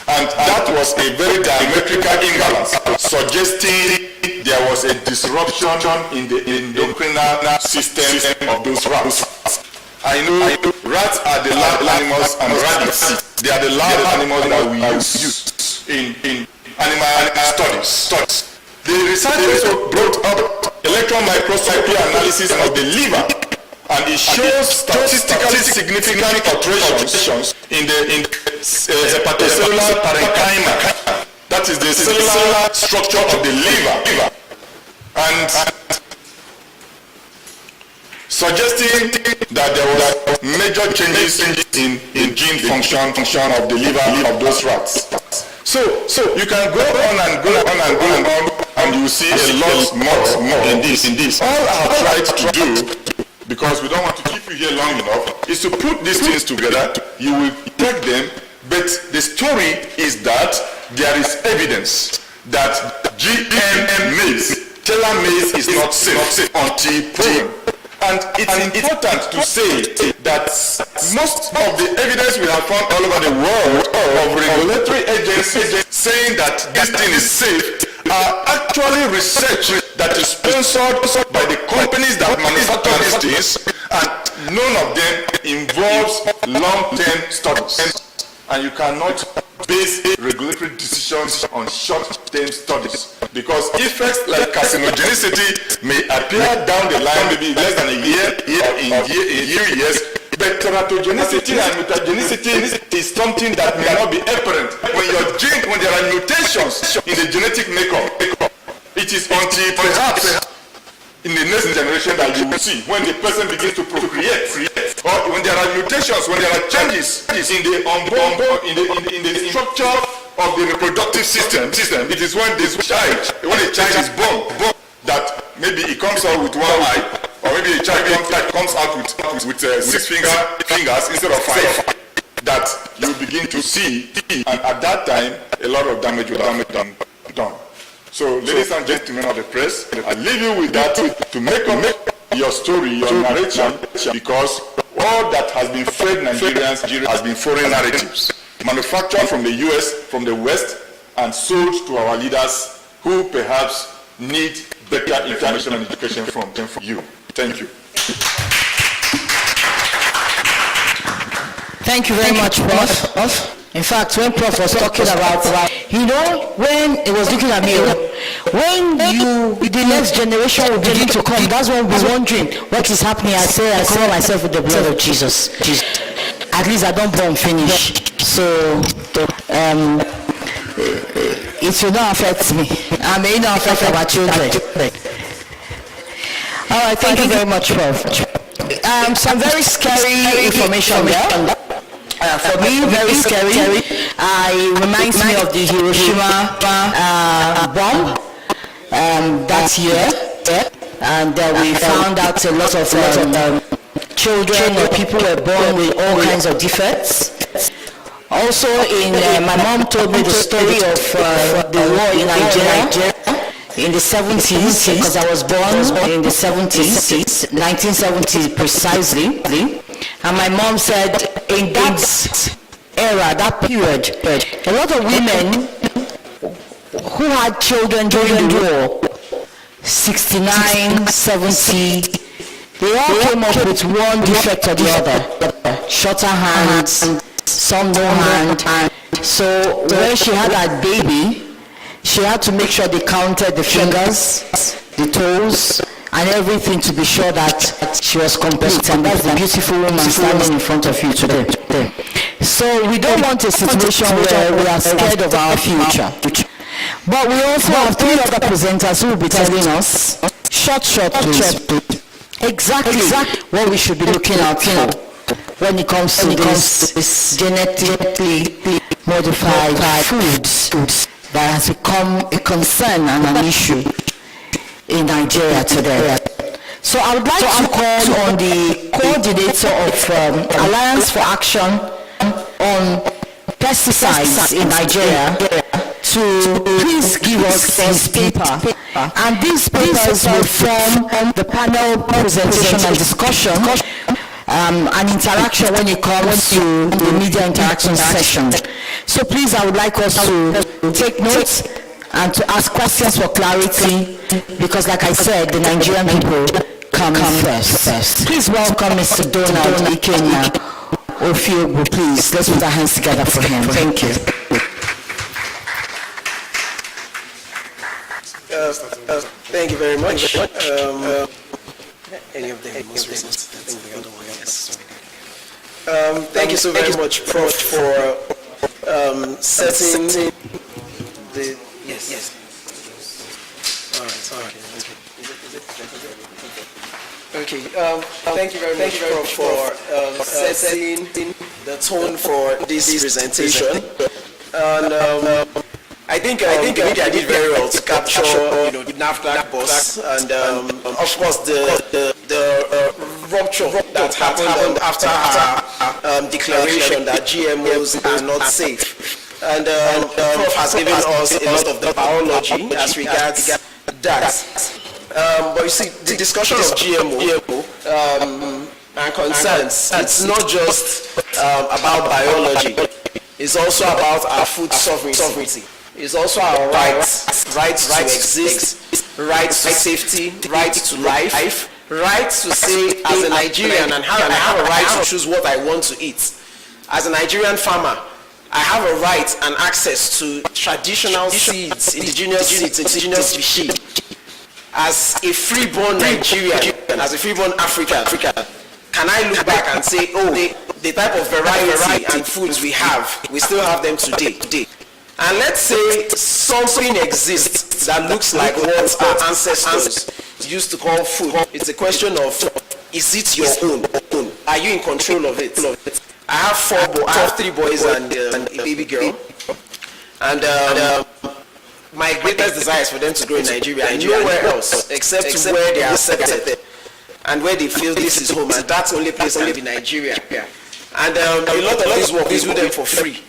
And that was a very diametrical imbalance, suggesting there was a disruption in the endocrinal system of those rats. I know rats are the lab animals and rabbits. They are the lab animals that we use in animal studies. The research also brought up electron microscopy analysis of the liver, and it shows statistically significant alterations in the hepatocellular parenchyma, That is the cellular structure of the liver. And suggesting that there were major changes in gene function of the liver of those rats. So you can go on and go on, and you see a lot more in this. All I have tried to do, because we don't want to keep you here long enough, is to put these things together. You will take them, but the story is that there is evidence that GM maize, Taylor maize, is not safe until proven. And it's important to say that most of the evidence we have found all over the world of regulatory agencies saying that this thing is safe are actually research that is sponsored by the companies that manufacture these things, and none of them involves long-term studies. And you cannot base regulatory decisions on short-term studies, because effects like carcinogenicity may appear down the line, maybe less than a year or in a few years, but teratogenicity and mutagenicity is something that may not be apparent when there are mutations in the genetic makeup. It is until perhaps in the next generation that you will see, when the person begins to procreate, or when there are mutations, when there are changes in the in the structure of the reproductive system. It is when a child is born, that maybe it comes out with one eye, or maybe a child comes out with 6 fingers instead of 5, that you begin to see, and at that time a lot of damage will have been done. So, ladies and gentlemen of the press, I leave you with that to make your story, your narration, because all that has been fed Nigerians has been foreign narratives, manufactured from the US, from the West, and sold to our leaders who perhaps need better information and education from you. Thank you. Thank you very much, Prof. In fact, when Prof was talking about, when he was looking at me, when the next generation will begin to come, that's when we'll be wondering what is happening. I cover myself with the blood of Jesus. At least I don't burn finish. So, it will not affect me. I may not affect our children. All right, thank you very much, Prof. Some very scary information there. For me, very scary. It reminds me of the Hiroshima bomb that year, and we found out a lot of children or people were born with all kinds of defects. Also, my mom told me the story of the war in Nigeria in the 70s, because I was born in the 70s, 1970 precisely. And my mom said in that era, that period, a lot of women who had children during the war, 69, 70, they all came up with one defect or the other. Shorter hands, some no hand. So when she had that baby, she had to make sure they counted the fingers, the toes, and everything to be sure that she was complete. And that's the beautiful woman standing in front of you today. So we don't want a situation where we are scared of our future. But we also have 3 other presenters who will be telling us, short please, exactly what we should be looking out for when it comes to this genetically modified foods that has become a concern and an issue in Nigeria today. So I would like to call on the coordinator of Alliance for Action on Pesticides in Nigeria to please give us his paper. And these papers will form the panel presentation and discussion and interaction when it comes to the media interaction session. So please, I would like us to take notes and to ask questions for clarity, because like I said, the Nigerian people come first. Please welcome Mr. Donald Ikenya Ofiogu, please. Let's put our hands together for him. Thank you. Thank you very much. Any of them most recent? I think the other one, yes. Thank you so very much, Prof, for setting Yes. All right. Okay. Thank you very much for setting the tone for this presentation. And I think the media did very well to capture, the NAFDAC boss and of course the rupture that happened after our declaration that GMOs are not safe. And Prof has given us a lot of the biology as regards that. But you see, the discussion of GMO and concerns, it's not just about biology. It's also about our food sovereignty. It's also our rights to exist, rights to safety, rights to life, rights to say as a Nigerian and I have a right to choose what I want to eat. As a Nigerian farmer, I have a right and access to traditional seeds, indigenous species. As a freeborn Nigerian, as a freeborn African, can I look back and say, the type of variety and foods we still have them today. And let's say something exists that looks like what our ancestors used to call food. It's a question of, is it your own? Are you in control of it? I have 3 boys and a baby girl. And my greatest desire is for them to grow in Nigeria and nowhere else except where they are accepted and where they feel this is home, and that's the only place I live in Nigeria. And a lot of this work is with them for free,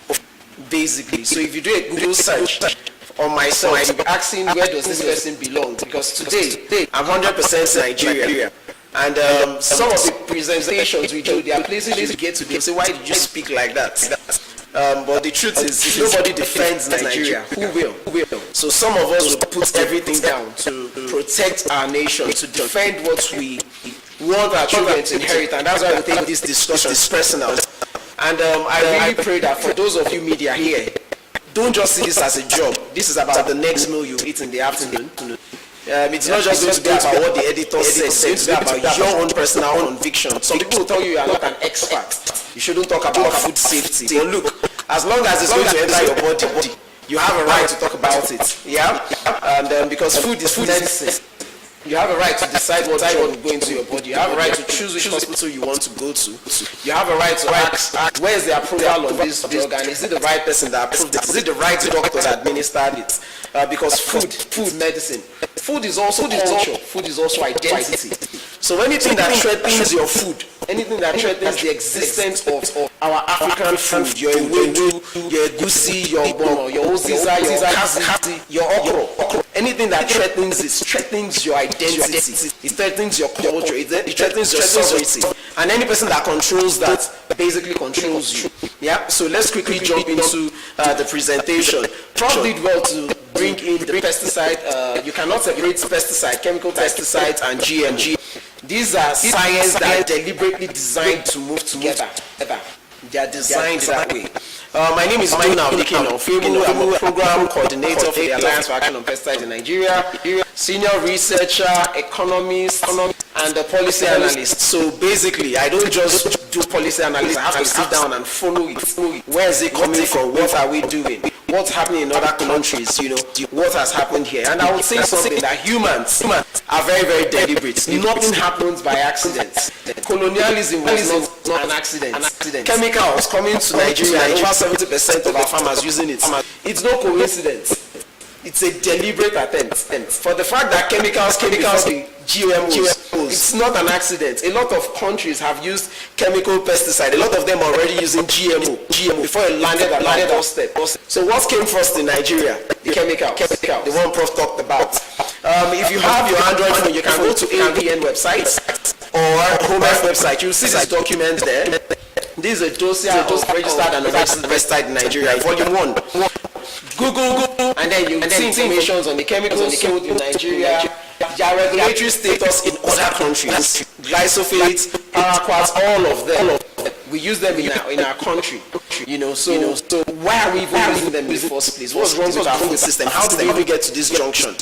basically. So if you do a Google search on myself, you'll be asking where does this person belong, because today I'm 100% Nigeria. And some of the presentations we do, they are places you get to say, why did you speak like that? But the truth is, if nobody defends Nigeria, who will? So some of us will put everything down to protect our nation, to defend what we want our children to inherit, and that's why we take this discussion personal. And I really pray that for those of you media here, don't just see this as a job. This is about the next meal you eat in the afternoon. It's not just going to be about what the editor says, it's going to be about your own personal conviction. Some people will tell you are not an expert. You shouldn't talk about food safety. But look, as long as it's going to enter your body, you have a right to talk about it. Yeah? And because food is medicine. You have a right to decide what you want to go into your body. You have a right to choose which hospital you want to go to. You have a right to ask, where is the approval of this drug, and is it the right person that approved it? Is it the right doctor that administered it? Because food, medicine. Food is also culture. Food is also identity. So anything that threatens your food, anything that threatens the existence of our African food, your ewedu, your egusi, your bono, your oziza, your kazi, your okro, anything that threatens your identity, it threatens your culture, it threatens your sovereignty, and any person that controls that basically controls you. Yeah. So let's quickly jump into the presentation. Prof did well to bring in the pesticide. You cannot separate pesticide, chemical pesticides, and GMO. These are science that are deliberately designed to move together. They are designed that way. My name is Duna Odikino. I'm a program coordinator for the Alliance for Action on Pesticides in Nigeria, senior researcher, economist, and a policy analyst. So basically, I don't just do policy analysis. I have to sit down and follow it. Where is it coming from? What are we doing? What's happening in other countries? What has happened here? And I would say something that humans are very, very deliberate. Nothing happens by accident. Colonialism was not an accident. Chemicals coming to Nigeria, and over 70% of our farmers using it. It's no coincidence. It's a deliberate attempt. For the fact that chemicals, the GMOs, it's not an accident. A lot of countries have used chemical pesticide. A lot of them are already using GMO before it landed at our doorstep. So what came first in Nigeria? The chemicals, the one Prof talked about. If you have your Android phone, you can go to ABN website or Home Health website. You'll see this document there. This is a dossier of registered and unregistered pesticide in Nigeria, volume 1. Google, and then you see information on the chemicals sold in Nigeria, their regulatory status in other countries, glyphosate, paraquat, all of them. We use them in our country, So why are we even using them in the first place? What's wrong with our food system? How did we even get to this junction?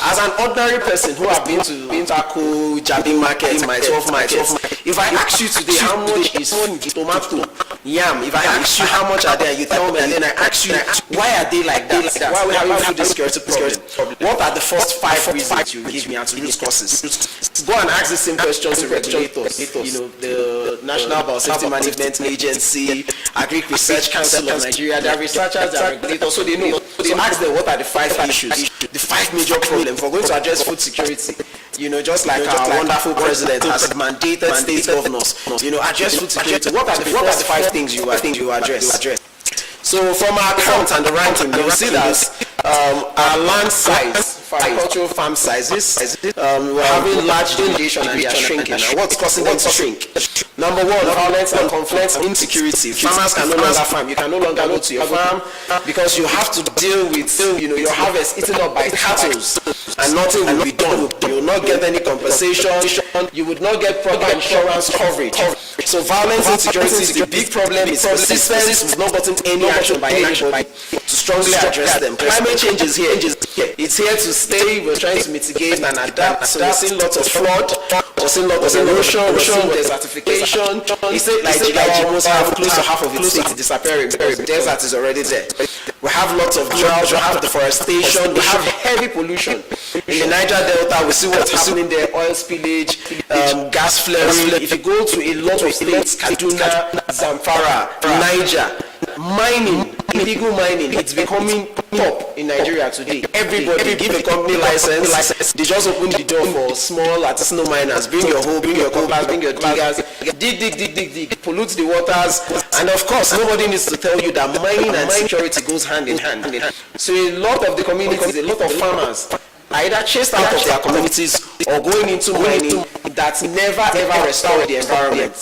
As an ordinary person who have been to Intako, Jabi Market, my 12 markets, if I ask you today how much is food, tomato, yam, if I ask you how much are there, you tell me, and then I ask you why are they like that? Why are we having food insecurity problem? What are the first 5 reasons you give me to root causes? Go and ask the same question to regulators. The National Biosafety Management Agency, Agri Research Council of Nigeria, they are researchers, they are regulators, so they know. So ask them what are the 5 issues, the 5 major problems. For going to address food security, just like our wonderful president has mandated state governors, address food security. What are the first 5 things you address? So from our count and the ranking, you will see that our land size, for agricultural farm sizes, we're having large deviation and they are shrinking. And what's causing them to shrink? Number 1, violence and conflict, insecurity. Farmers can no longer farm. You can no longer go to your farm because you have to deal with your harvest eaten up by cattle, and nothing will be done. You will not get any compensation. You would not get proper insurance coverage. So violence and insecurity is a big problem. It's persistent. We've not gotten any action by anybody to strongly address them. Climate change is here. It's here to stay. We're trying to mitigate and adapt. So we're seeing lots of flood. We're seeing lots of erosion. We're seeing desertification. A state like Jigawa almost have close to half of its state disappearing. The desert is already there. We have lots of drought. We have deforestation. We have heavy pollution. In the Niger Delta, we see what's happening there: oil spillage, gas flaring. If you go to a lot of states, Kaduna, Zamfara, Niger, mining, illegal mining, it's becoming top in Nigeria today. Everybody give a company license. They just open the door for small artisanal miners. Bring your hoe, bring your cobras, bring your diggers. Dig, pollute the waters. And of course, nobody needs to tell you that mining and security goes hand in hand. So a lot of the communities, a lot of farmers are either chased out of their communities or going into mining that never ever restore the environment.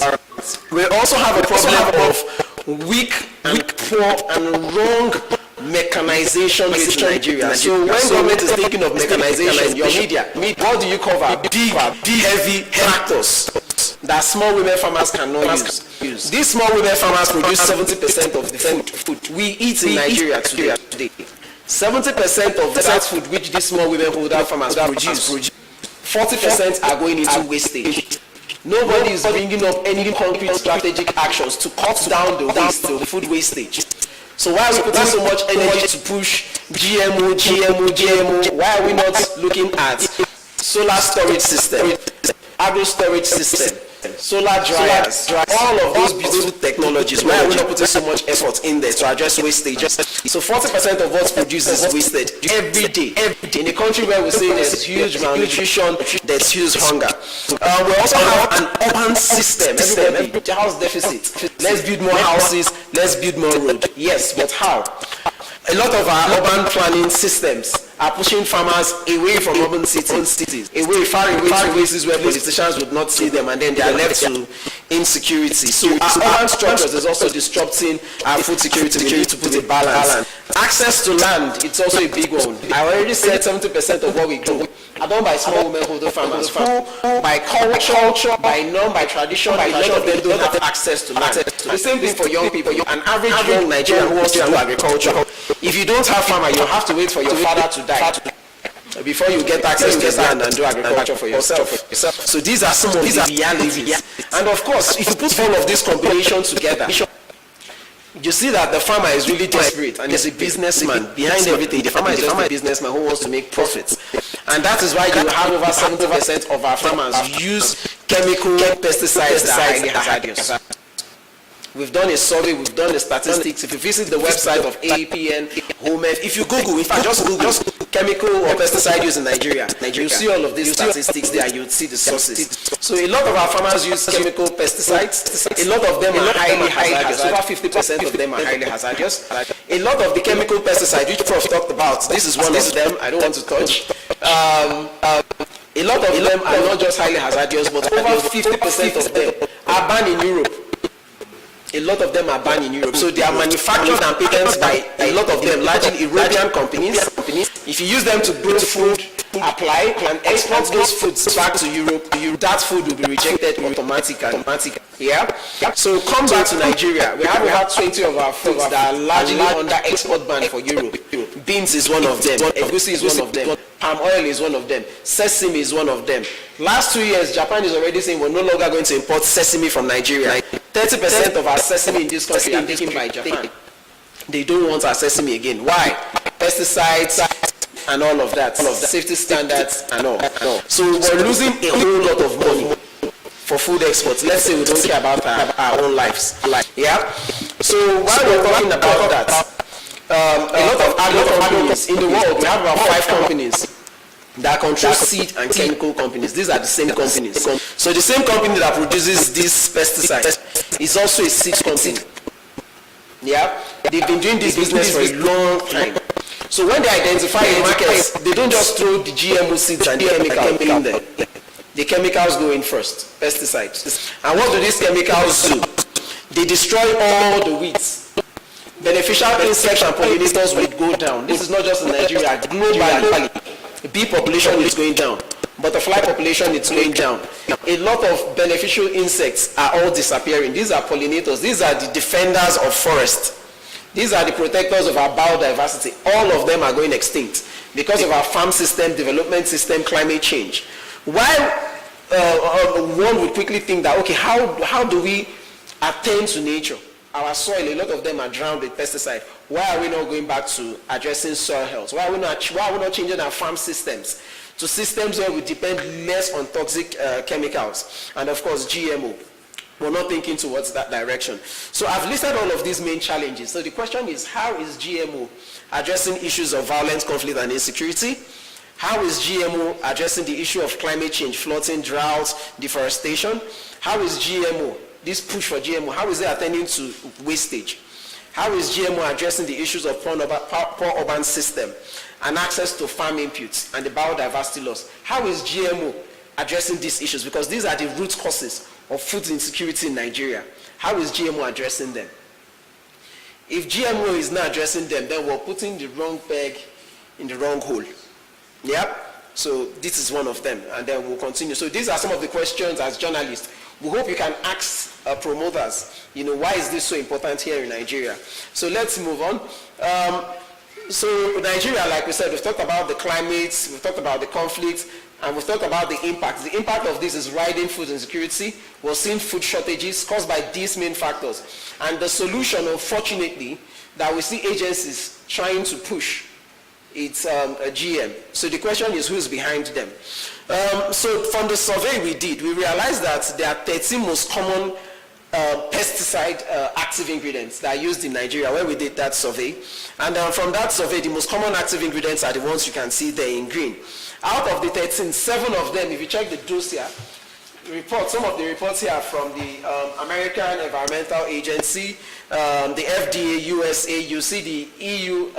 We also have a problem of weak and poor and wrong mechanization rate in Nigeria. So when government is thinking of mechanization, your media, what do you cover? Big, heavy tractors that small women farmers cannot use. These small women farmers produce 70% of the food we eat in Nigeria today. 70% of that food which these small women holder farmers produce, 40% are going into wastage. Nobody is bringing up any concrete strategic actions to cut down the waste, the food wastage. So why are we putting so much energy to push GMO? Why are we not looking at solar storage system, agro storage system, solar dryers, all of those beautiful technologies? Why are we not putting so much effort in there to address wastage? So 40% of what's produced is wasted every day. In a country where we say there's huge malnutrition, there's huge hunger. We also have an urban system. Everybody, house deficit. Let's build more houses, let's build more roads. Yes, but how? A lot of our urban planning systems are pushing farmers away from urban cities, far away to places where politicians would not see them, and then they are left to insecurity. So our urban structures is also disrupting our food security. We need to put a balance. Access to land, it's also a big one. I already said 70% of what we grow are done by small women holder farmers who, by culture, by norm, by tradition, a lot of them don't have access to land. The same thing for young people. An average young Nigerian who wants to do agriculture, if you don't have farmer, you have to wait for your father to die before you get access to land and do agriculture for yourself. So these are some of the realities. And of course, if you put all of this combination together, you see that the farmer is really desperate and is a businessman behind everything. The farmer is just a businessman who wants to make profits. And that is why you have over 70% of our farmers use chemical pesticides that are highly hazardous. We've done a survey, we've done the statistics. If you visit the website of APN, HOMEF, if you Google, in fact, just Google chemical or pesticide use in Nigeria, you'll see all of these statistics there, you'll see the sources. So a lot of our farmers use chemical pesticides. A lot of them are highly hazardous. Over 50% of them are highly hazardous. A lot of the chemical pesticides, which Prof talked about, this is one of them, I don't want to touch. A lot of them are not just highly hazardous, but over 50% of them are banned in Europe. A lot of them are banned in Europe. So they are manufactured and patented by a lot of them, largely European companies. If you use them to grow food apply and export those foods back to Europe, that food will be rejected automatically. Yeah? So come back to Nigeria. We have about 20 of our foods that are largely under export ban for Europe. Beans is one of them. Advocacy is one of them. Palm oil is one of them. Sesame is one of them. Last 2 years, Japan is already saying we're no longer going to import sesame from Nigeria. 30% of our sesame in this country are taken by Japan. They don't want our sesame again. Why? Pesticides and all of that. Safety standards and all. So we're losing a whole lot of money for food exports. Let's say we don't care about our own lives. Yeah? So while we're talking about that, a lot of agro companies in the world, we have about 5 companies that control seed and chemical companies. These are the same companies. So the same company that produces these pesticides is also a seed company. Yeah? They've been doing this business for a long time. So when they identify a market, they don't just throw the GMO seeds and the chemicals in there. The chemicals go in first, pesticides. And what do these chemicals do? They destroy all the weeds. Beneficial insects and pollinators will go down. This is not just in Nigeria, globally. The bee population is going down. Butterfly population is going down. A lot of beneficial insects are all disappearing. These are pollinators. These are the defenders of forest. These are the protectors of our biodiversity. All of them are going extinct because of our farm system, development system, climate change. While one would quickly think that, okay, how do we attend to nature? Our soil, a lot of them are drowned with pesticide. Why are we not going back to addressing soil health? Why are we not changing our farm systems to systems where we depend less on toxic chemicals and, of course, GMO? We're not thinking towards that direction. So I've listed all of these main challenges. So the question is, how is GMO addressing issues of violence, conflict, and insecurity? How is GMO addressing the issue of climate change, flooding, droughts, deforestation? How is GMO, this push for GMO, how is it attending to wastage? How is GMO addressing the issues of poor urban system and access to farm inputs and the biodiversity loss? How is GMO addressing these issues? Because these are the root causes of food insecurity in Nigeria. How is GMO addressing them? If GMO is not addressing them, then we're putting the wrong peg in the wrong hole. Yeah? So this is one of them, and then we'll continue. So these are some of the questions as journalists. We hope you can ask promoters, why is this so important here in Nigeria? So let's move on. So Nigeria, like we said, we've talked about the climate, we've talked about the conflict, and we've talked about the impact. The impact of this is riding food insecurity. We're seeing food shortages caused by these main factors. And the solution, unfortunately, that we see agencies trying to push, it's a GM. So the question is, who's behind them? So from the survey we did, we realized that there are 13 most common pesticide active ingredients that are used in Nigeria when we did that survey. And from that survey, the most common active ingredients are the ones you can see there in green. Out of the 13, 7 of them, if you check the dossier, some of the reports here are from the American Environmental Agency, the FDA, USA, you see the EU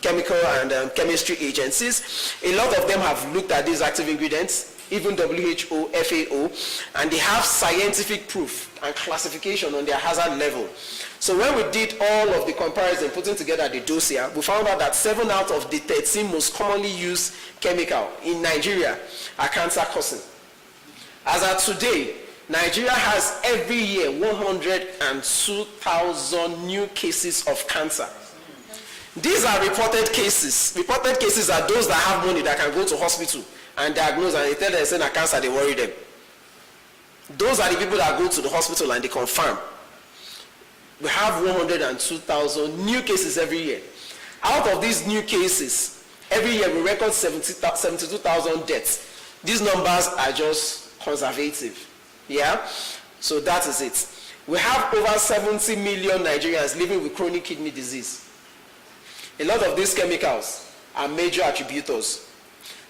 chemical and chemistry agencies. A lot of them have looked at these active ingredients, even WHO, FAO, and they have scientific proof and classification on their hazard level. So when we did all of the comparison, putting together the dossier, we found out that 7 out of the 13 most commonly used chemical in Nigeria are cancer causing. As of today, Nigeria has every year 102,000 new cases of cancer. These are reported cases. Reported cases are those that have money that can go to hospital and diagnose, and they tell them they say na cancer, they worry them. Those are the people that go to the hospital and they confirm. We have 102,000 new cases every year. Out of these new cases, every year we record 72,000 deaths. These numbers are just conservative. Yeah? So that is it. We have over 70 million Nigerians living with chronic kidney disease. A lot of these chemicals are major attributors.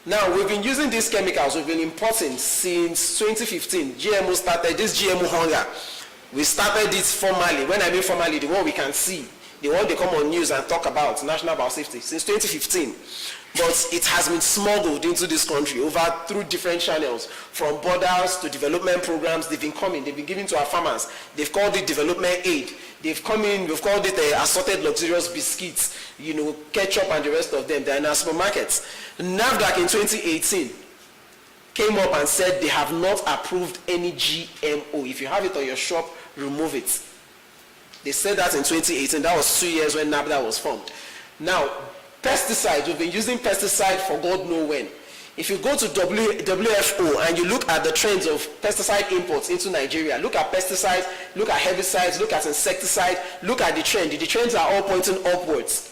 Now, we've been using these chemicals, we've been importing since 2015. GMO started, this GMO hunger. We started it formally. When I mean formally, the one we can see, the one they come on news and talk about, national biosafety, since 2015. but it has been smuggled into this country through different channels, from borders to development programs. They've been given to our farmers. They've called it development aid. We've called it assorted luxurious biscuits, ketchup and the rest of them. They're in our supermarkets. NAFDAC in 2018 came up and said they have not approved any GMO. If you have it on your shop, remove it. They said that in 2018. That was 2 years when NAFDAC was formed. Now, pesticides, we've been using pesticides for God knows when. If you go to WFO and you look at the trends of pesticide imports into Nigeria, look at pesticides, look at herbicides, look at insecticides, look at the trend. The trends are all pointing upwards.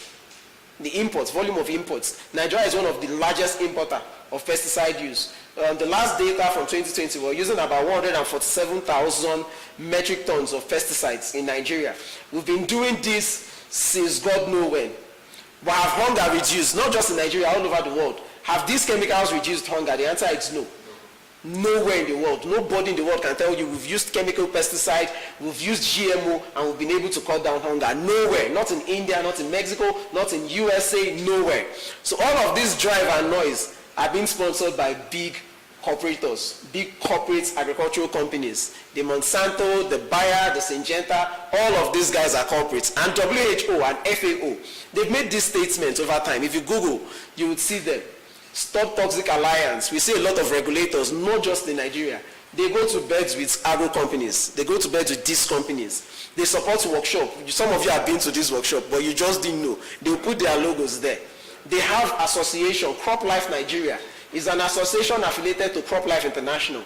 The imports, volume of imports. Nigeria is one of the largest importer of pesticide use. The last data from 2020, we're using about 147,000 metric tons of pesticides in Nigeria. We've been doing this since God knows when. But have hunger reduced, not just in Nigeria, all over the world? Have these chemicals reduced hunger? The answer is no. Nowhere in the world. Nobody in the world can tell you we've used chemical pesticide, we've used GMO, and we've been able to cut down hunger. Nowhere. Not in India, not in Mexico, not in USA, nowhere. So all of this drive and noise are being sponsored by big corporators, big corporate agricultural companies. The Monsanto, the Bayer, the Syngenta, all of these guys are corporates. And WHO and FAO, they've made these statements over time. If you Google, you would see them. Stop Toxic Alliance. We see a lot of regulators, not just in Nigeria. They go to bed with agro companies. They go to bed with these companies. They support workshop. Some of you have been to this workshop, but you just didn't know. They'll put their logos there. They have association. Crop Life Nigeria is an association affiliated to Crop Life International.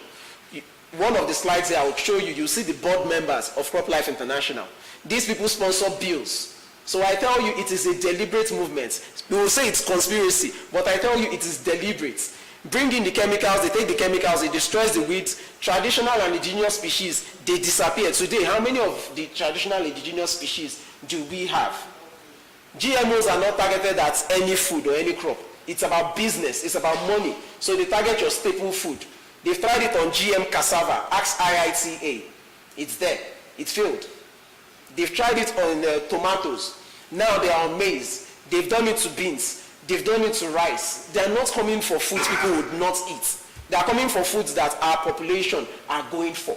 One of the slides here I will show you, you'll see the board members of Crop Life International. These people sponsor bills. So I tell you, it is a deliberate movement. We will say it's conspiracy, but I tell you, it is deliberate. Bring in the chemicals, they take the chemicals, it destroys the weeds. Traditional and indigenous species, they disappear. Today, how many of the traditional indigenous species do we have? GMOs are not targeted at any food or any crop. It's about business, it's about money. So they target your staple food. They've tried it on GM cassava, ask IITA. It's there, it failed. They've tried it on tomatoes. Now they are on maize. They've done it to beans. They've done it to rice. They're not coming for foods people would not eat. They are coming for foods that our population are going for.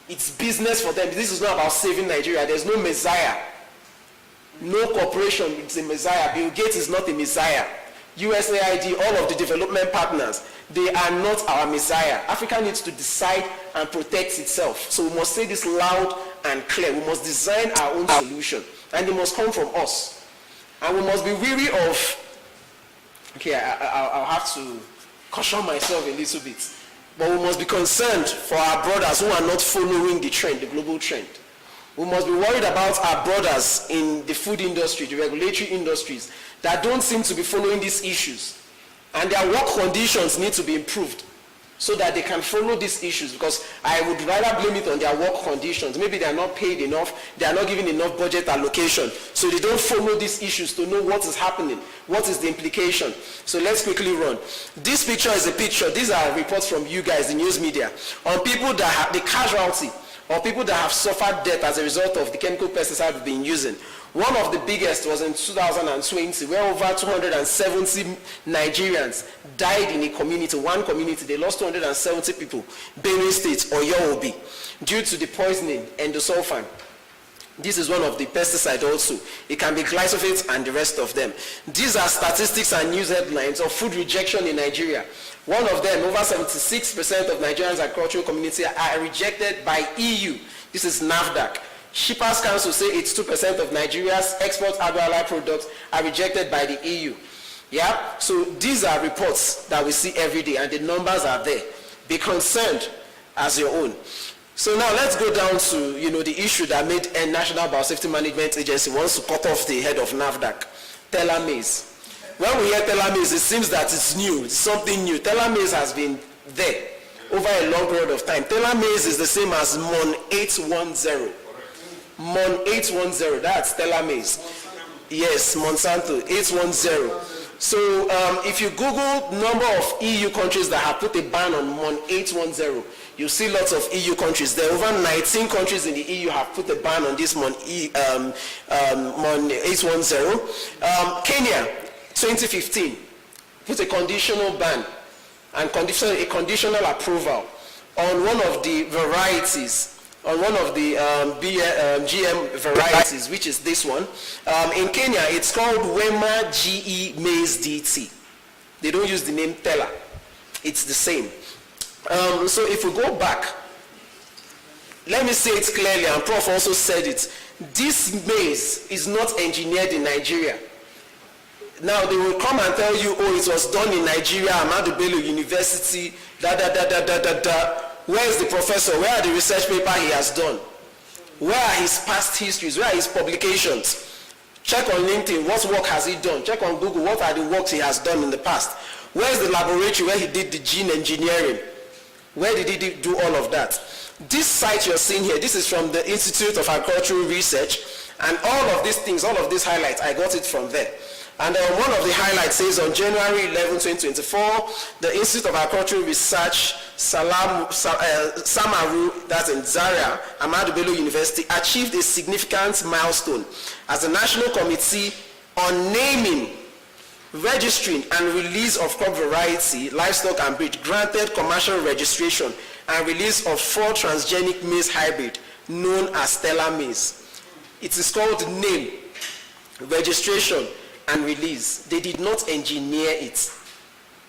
It's business for them. This is not about saving Nigeria. There's no messiah. No corporation is a messiah. Bill Gates is not a messiah. USAID, all of the development partners, they are not our messiah. Africa needs to decide and protect itself. So we must say this loud and clear. We must design our own solution. And it must come from us. And we must be weary of, okay, I'll have to caution myself a little bit. But we must be concerned for our brothers who are not following the trend, the global trend. We must be worried about our brothers in the food industry, the regulatory industries, that don't seem to be following these issues. And their work conditions need to be improved so that they can follow these issues, because I would rather blame it on their work conditions. Maybe they are not paid enough, they are not given enough budget allocation, so they don't follow these issues to know what is happening, what is the implication. So let's quickly run. This picture is a picture, these are reports from you guys, the news media, on people that have the casualty, or people that have suffered death as a result of the chemical pesticide we've been using. One of the biggest was in 2020, where over 270 Nigerians died in a community, one community. They lost 270 people, Benue State or Yoruba, due to the poisoning endosulfan. This is one of the pesticides also. It can be glyphosate and the rest of them. These are statistics and news headlines of food rejection in Nigeria. One of them, over 76% of Nigerians agricultural community are rejected by EU. This is NAFDAC. Shippers Council say 82% of Nigeria's export agro-allied products are rejected by the EU. Yeah, so these are reports that we see every day, and the numbers are there. Be concerned as your own. So now let's go down to the issue that made a National Biosafety Management Agency wants to cut off the head of NAFDAC, telomerase. When we hear telomerase, it seems that it's new, it's something new. Telomerase has been there over a long period of time. Telomerase is the same as MON 810. MON 810, that's telomerase. Yes, Monsanto 810. So if you Google number of EU countries that have put a ban on MON 810, you see lots of EU countries. There are over 19 countries in the EU have put a ban on this MON 810. Kenya, 2015, put a conditional ban and a conditional approval on one of the varieties, on one of the GM varieties, which is this one. In Kenya, it's called Wema GE Maize DT. They don't use the name Teller. It's the same. So if we go back, let me say it clearly, and Prof also said it. This maize is not engineered in Nigeria. Now they will come and tell you, oh, it was done in Nigeria, Ahmadu Bello University, Where is the professor? Where are the research papers he has done? Where are his past histories? Where are his publications? Check on LinkedIn, what work has he done? Check on Google, what are the works he has done in the past? Where is the laboratory where he did the gene engineering? Where did he do all of that? This site you're seeing here, this is from the Institute of Agricultural Research, and all of these things, all of these highlights, I got it from there. And one of the highlights says on January 11, 2024, the Institute of Agricultural Research, Samaru, that's in Zaria, Ahmadu Bello University, achieved a significant milestone as the National Committee on Naming, Registering and Release of Crop Variety, Livestock and Breed granted commercial registration and release of 4 transgenic maize hybrid known as Stella maize. It is called name, registration, and release. They did not engineer it.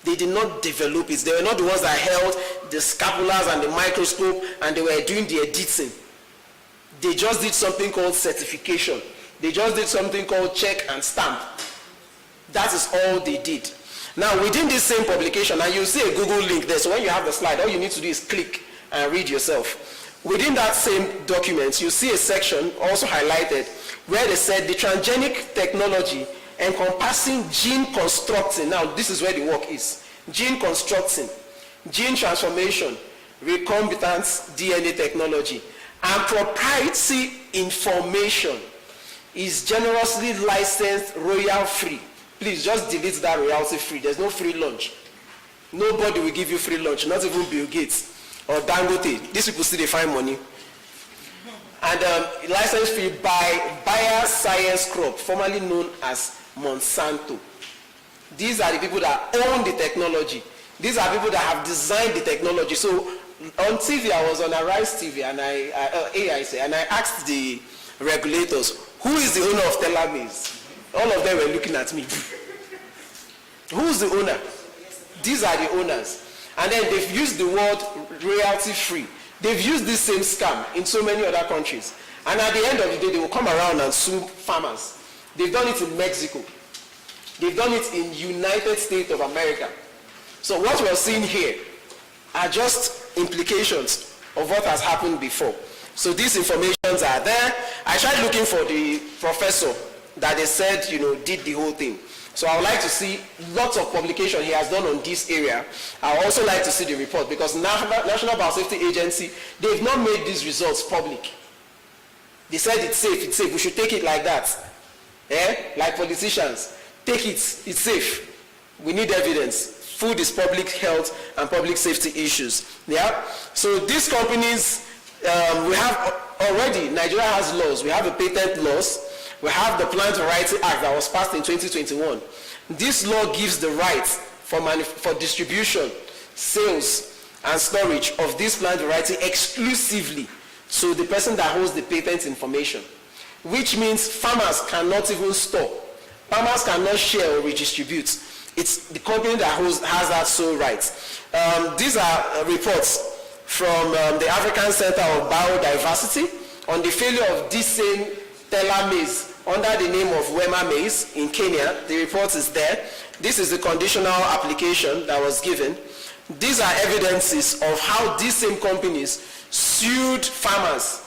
They did not develop it. They were not the ones that held the scapulars and the microscope and they were doing the editing. They just did something called certification. They just did something called check and stamp. That is all they did. Now within this same publication, and you'll see a Google link there, so when you have the slide, all you need to do is click and read yourself. Within that same document, you see a section also highlighted where they said the transgenic technology encompassing gene constructing, now this is where the work is, gene constructing, gene transformation, recombinant DNA technology, and proprietary information is generously licensed royalty-free. Please just delete that royalty-free. There's no free lunch. Nobody will give you free lunch, not even Bill Gates or Dangote. These people still they find money. And license free by Bayer Science Crop, formerly known as Monsanto. These are the people that own the technology. These are people that have designed the technology. So on TV, I was on Arise TV and I asked the regulators, who is the owner of Teller Maize? All of them were looking at me. Who's the owner? These are the owners. And then they've used the word royalty free. They've used this same scam in so many other countries. And at the end of the day, they will come around and sue farmers. They've done it in Mexico. They've done it in United States of America. So what we're seeing here are just implications of what has happened before. So these informations are there. I tried looking for the professor that they said, did the whole thing. So I would like to see lots of publication he has done on this area. I would also like to see the report because National Biosafety Agency, they've not made these results public. They said it's safe, we should take it like that. Like politicians, take it, it's safe. We need evidence. Food is public health and public safety issues. Yeah. So these companies, we have already, Nigeria has laws. We have a patent laws. We have the Plant Variety Act that was passed in 2021. This law gives the right for distribution, sales, and storage of this plant variety exclusively to the person that holds the patent information, which means farmers cannot even store. Farmers cannot share or redistribute. It's the company that has that sole right. These are reports from the African Center of Biodiversity on the failure of this same Teller maize under the name of Wema maize in Kenya. The report is there. This is the conditional application that was given. These are evidences of how these same companies sued farmers.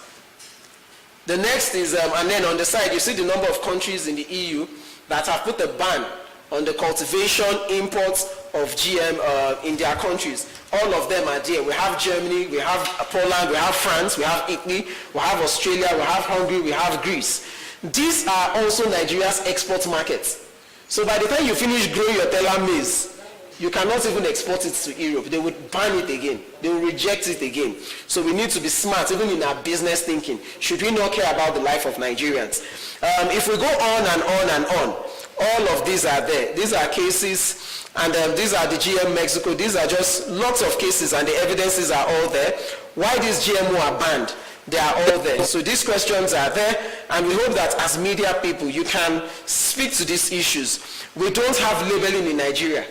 The next is, and then on the side, you see the number of countries in the EU that have put a ban on the cultivation, imports of GM in their countries. All of them are there. We have Germany, we have Poland, we have France, we have Italy, we have Australia, we have Hungary, we have Greece. These are also Nigeria's export markets. So by the time you finish growing your Teller maize, you cannot even export it to Europe. They would ban it again. They will reject it again. So we need to be smart, even in our business thinking. Should we not care about the life of Nigerians? If we go on and on and on, all of these are there. These are cases and these are the GM Mexico. These are just lots of cases, and the evidences are all there. Why these GMO are banned? They are all there. So these questions are there, and we hope that as media people, you can speak to these issues. We don't have labeling in Nigeria.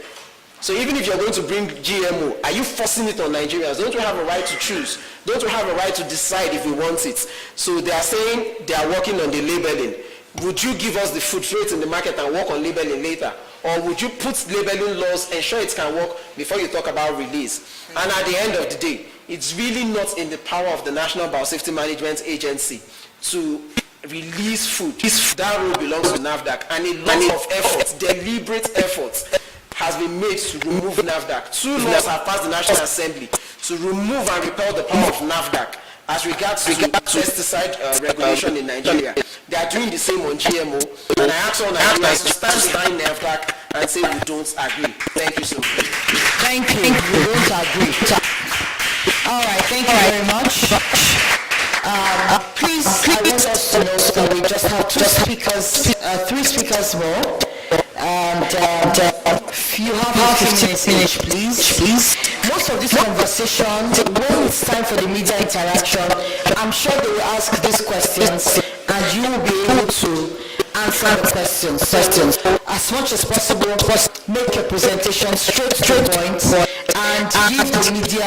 So even if you're going to bring GMO, are you forcing it on Nigerians? Don't we have a right to choose? Don't we have a right to decide if we want it? So they are saying they are working on the labeling. Would you give us the food rate in the market and work on labeling later? Or would you put labeling laws, ensure it can work before you talk about release? And at the end of the day, it's really not in the power of the National Biosafety Management Agency to release food. That role belongs to NAFDAC, and a lot of efforts, deliberate efforts, has been made to remove NAFDAC. 2 laws have passed the National Assembly to remove and repel the power of NAFDAC as regards to pesticide regulation in Nigeria. They are doing the same on GMO, and I ask all Nigerians to stand behind NAFDAC and say we don't agree. Thank you so much. Thank you. We don't agree. All right, thank you very much. Please, I want us to know that we just have 3 speakers more. And you have 15 minutes each, please. Most of this conversation, when it's time for the media interaction, I'm sure they will ask these questions, and you will be able to answer the questions. As much as possible, make your presentation straight to the point, and give the media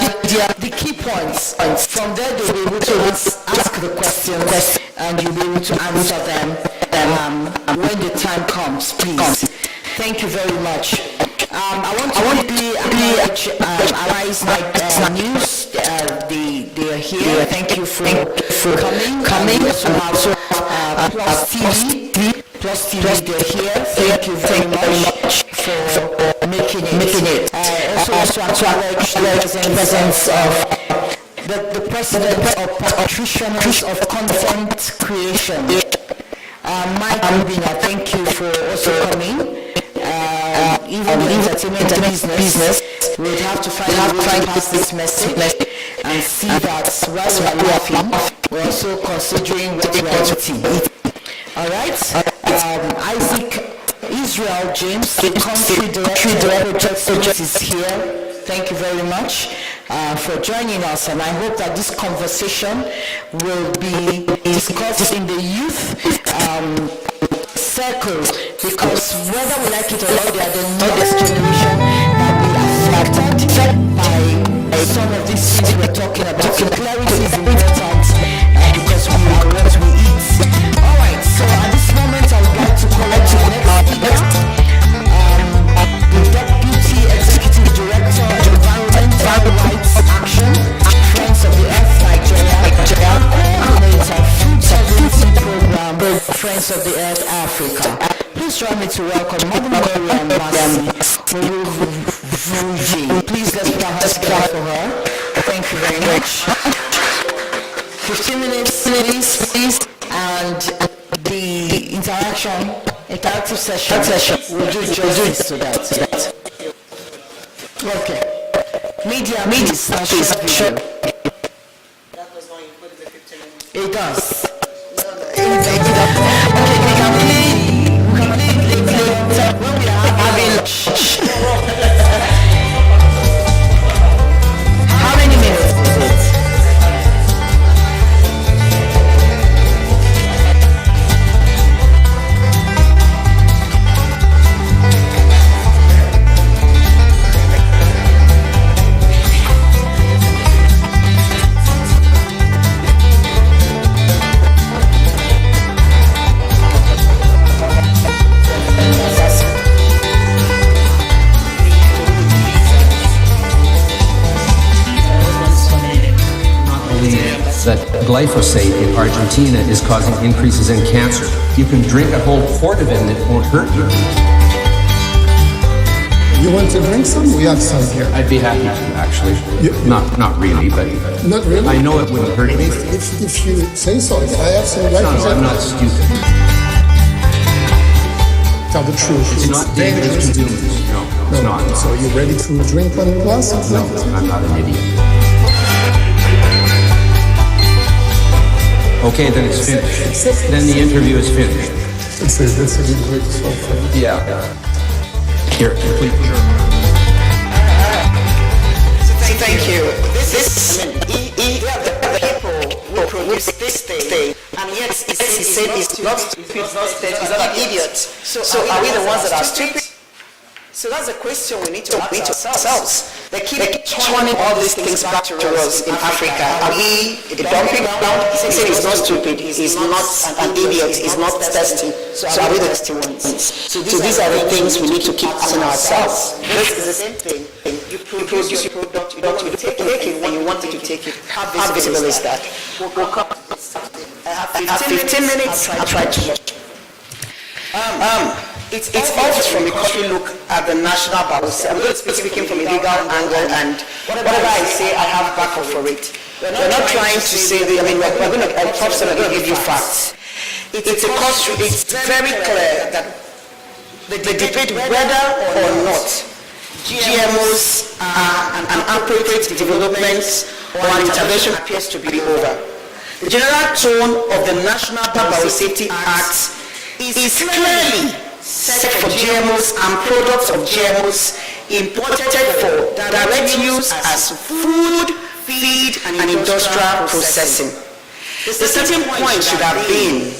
the key points. From there, they'll be able to ask the questions, and you'll be able to answer them when the time comes, please. Thank you very much. I want to acknowledge Arise News. They are here. Thank you for coming. We also have Plus TV, they're here. Thank you very much for making it. Also want to acknowledge the presence of the president of Practitioners of Content Creation, Mike Rubina. Thank you for also coming. Even the entertainment business, we would have to find a way to pass this message and see that while we are laughing, we're also considering what we are eating. All right? Isaac Israel James, the country director is here. Thank you very much for joining us, and I hope that this conversation will be discussed in the youth circle, because whether we like it or not, they are the next generation that will be affected by some of these things we're talking about. So clarity is important because we are what we eat. Alright, so at this moment I would like to call out to the next speaker, the Deputy Executive Director of Environmental Rights Action, Friends of the Earth Nigeria, coordinator Food Sovereignty Program, Friends of the Earth Africa. Please join me to welcome Mother Mary and Mercy. Please let's put our hands together for her. Thank you very much. 15 minutes, please, and the interactive session will do justice to that. Okay. Media, please. Sure. That does not include the 15 minutes. It does. Okay, we can play later when we are having lunch. How many minutes is it? That glyphosate in Argentina is causing increases in cancer. You can drink a whole quart of it and it won't hurt you. You want to drink some? We have some here. I'd be happy to, actually. Not really, but Not really? I know it wouldn't hurt me. If you say so, I have some No, glyphosate. I'm not stupid. Tell the truth. It's not dangerous to do this. No, it's not. So you ready to drink one glass? No, I'm not an idiot. Okay, then it's finished. Then the interview is finished. That's a good way to solve it. Yeah. Here, complete. he said he's not stupid, he's not an idiot. So are we the ones that are stupid? So that's a question we need to ask ourselves. They keep turning all these things back to us in Africa. Are we a dumping ground? He said he's not stupid, he's not an idiot, he's not thirsty. So are we the thirsty ones? So these are the things we need to keep asking ourselves. This is the same thing. You produce your product, you don't take it when you want to take it. How visible is that? I have 15 minutes, I'll try to. It's obvious from a country look at the national policy. I'm going to be speaking from a legal angle, and whatever I say, I have backup for it. We're not trying to say, we're going to give you facts. It's very clear that the debate whether or not GMOs are an appropriate development or an intervention appears to be over. The general tone of the National Biosafety Act is clearly set for GMOs and products of GMOs imported for direct use as food, feed, and industrial processing. The starting point should have been,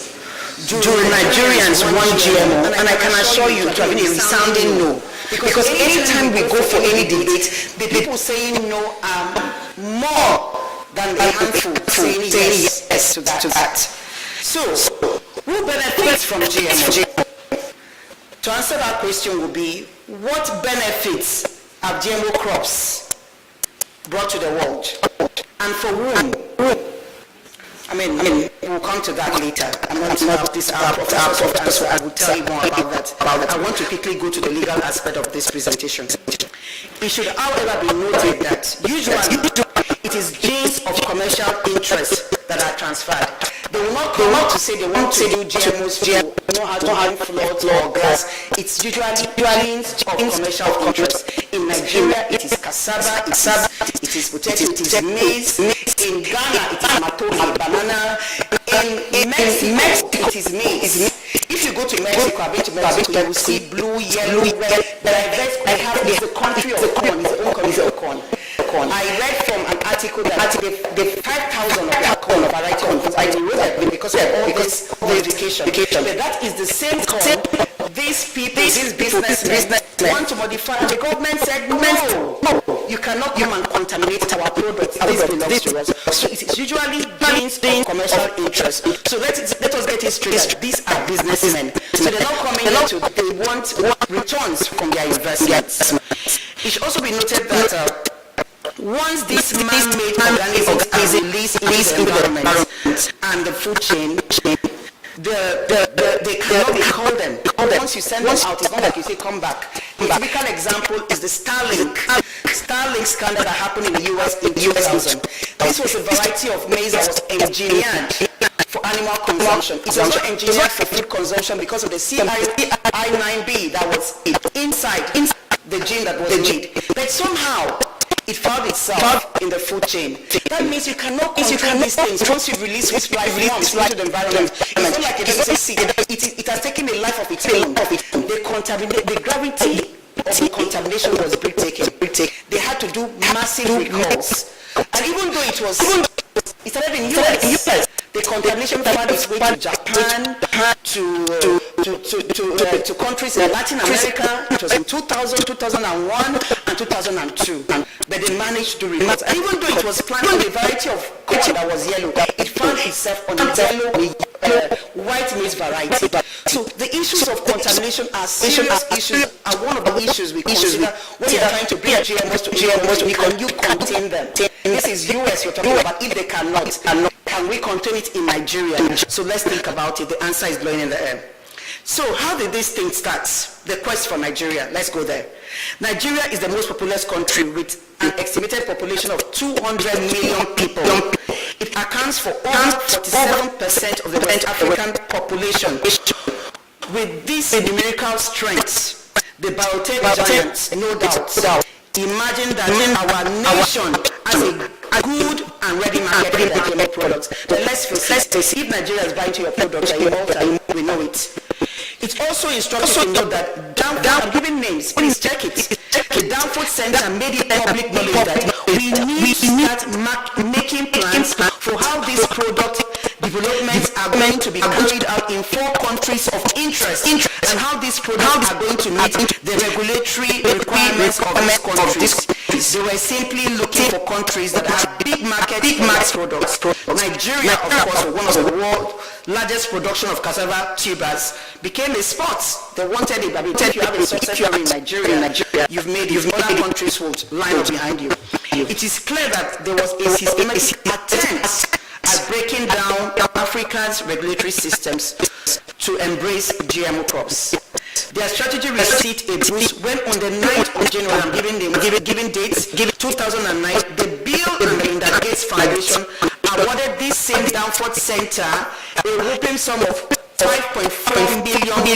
do Nigerians want GMO? And I can assure you it would have been a resounding no. Because anytime we go for any debate, the people saying no are more than the handful saying yes to that. So, who benefits from GMO? To answer that question would be, what benefits have GMO crops brought to the world? And for whom? I mean, we'll come to that later. I'm not this professor, so I will tell you more about that. I want to quickly go to the legal aspect of this presentation. It should, however, be noted that usually it is gains of commercial interest that are transferred. They will not come out to say they want to do GMOs to know how to have flood or grass. It's usually gains of commercial interest. In Nigeria, it is cassava, it is potato, it is maize. In Ghana, it is matoke, banana. In Mexico, it is maize. If you go to Mexico, I've been to Mexico, you will see blue, yellow, red. It's the country of corn, it's the own country of corn. I read from an article that the 5,000 of their corn variety of foods, I wrote that because of all this education. But that is the same corn these businessmen want to modify. The government said, no, you cannot come and contaminate our products. This belongs to us. So it is usually gains of commercial interest. So let us get it straight that these are businessmen. So they're not coming into, they want returns from their investments. It should also be noted that once this man-made organisms are released into the environment and the food chain, they cannot recall them. Once you send them out, it's not like you say come back. A typical example is the Starlink scandal that happened in the US in 2000. This was a variety of maize that was engineered for animal consumption. It was not engineered for food consumption because of the CI9B that was inside the gene that was made. But somehow, it found itself in the food chain. That means you cannot control these things once you release life into the environment. It's not like a seed. It has taken a life of its own. The gravity of the contamination was breathtaking. They had to do massive recalls. And even though it started in US, the contamination found its way to Japan, to countries in Latin America. It was in 2000, 2001, and 2002. But they managed to remove. And even though it was planted on a variety of corn that was yellow, it found itself on a yellow, white maize variety. So the issues of contamination are serious issues, are one of the issues we consider when you're trying to bring GMOs to can you contain them? This is US you're talking about. If they cannot, can we contain it in Nigeria? So let's think about it. The answer is blowing in the air. So how did this thing start? The quest for Nigeria. Let's go there. Nigeria is the most populous country with an estimated population of 200 million people. It accounts for over 47% of the West African population. With these numerical strengths, the biotech giants, no doubt, imagine that our nation has a good and ready market for their GMO products. But let's face it, if Nigeria is buying to your products, we know it. It's also instructive to note that I'm giving names, please check it. The Down Food Center made it public knowledge that we need to start making plans for how this product developments are going to be carried out in 4 countries of interest, and how these products are going to meet the regulatory requirements of these countries. They were simply looking for countries that have big market products. Nigeria, of course, one of the world's largest production of cassava tubers, became a spot. They wanted it. I mean, if you have a success story in Nigeria, you've made it. Other countries will line up behind you. It is clear that there was a systematic attempt at breaking down Africa's regulatory systems to embrace GMO crops. Their strategy received a boost when on the 9th of January, I'm giving dates, 2009, the Bill and Melinda Gates Foundation awarded this same Danforth Center a whopping sum of $5.4 billion.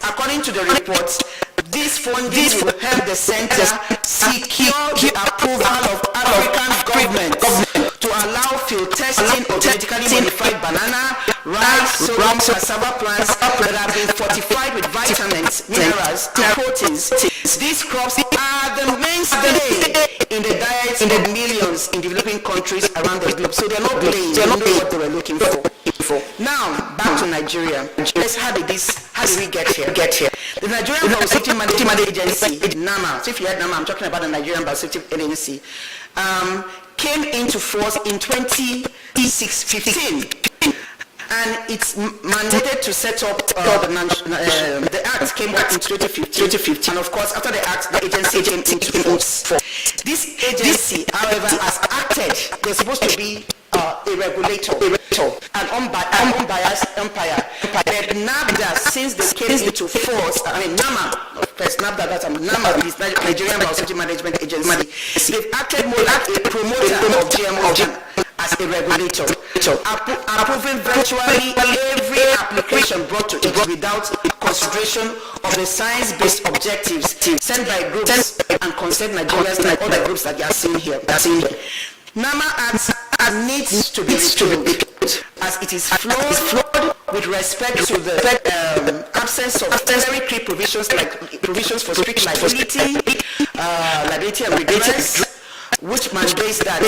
According to the report, this funding will help the center secure the approval of African governments to allow field testing of genetically modified banana, rice, sorghum, cassava plants that have been fortified with vitamins, minerals, and proteins. These crops are the mainstay in the diets of millions in developing countries around the globe. So they're not playing. They know what they were looking for. Now, back to Nigeria. How did we get here? The Nigerian Biosafety Management Agency, NAMA, so if you heard NAMA, I'm talking about the Nigerian Biosafety Agency, came into force in 2015. And it's mandated to set up the act came out in 2015. And of course, after the act, the agency came into force. This agency, however, has acted. They're supposed to be a regulator, an unbiased umpire. But NABDA, since they came into force, NAMA, first NABDA, that's NAMA, is Nigerian Biosafety Management Agency. They've acted more like a promoter of GMO as a regulator, approving virtually every application brought to it without consideration of the science-based objectives set by groups and concerned Nigerians like other groups that you are seeing here. NAMA Act needs to be repealed as it is flawed with respect to the absence of very key provisions like provisions for strict liability and redress, which mandates that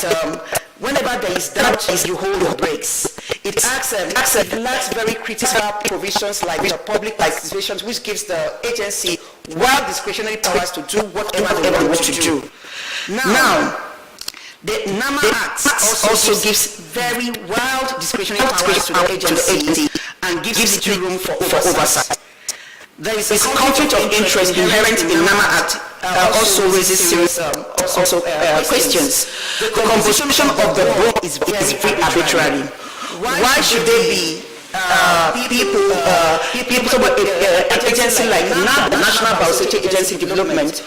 whenever there is doubt, you hold your brakes. It lacks very critical provisions like the public participations, which gives the agency wild discretionary powers to do whatever they want to do. Now, the NAMA Act also gives very wild discretionary powers to the agency and gives it room for oversight. There is a conflict of interest inherent in NAMA Act also raises serious questions. The composition of the board is very arbitrary. Why should there be people from an agency like NABDA, National Biosafety Agency Development,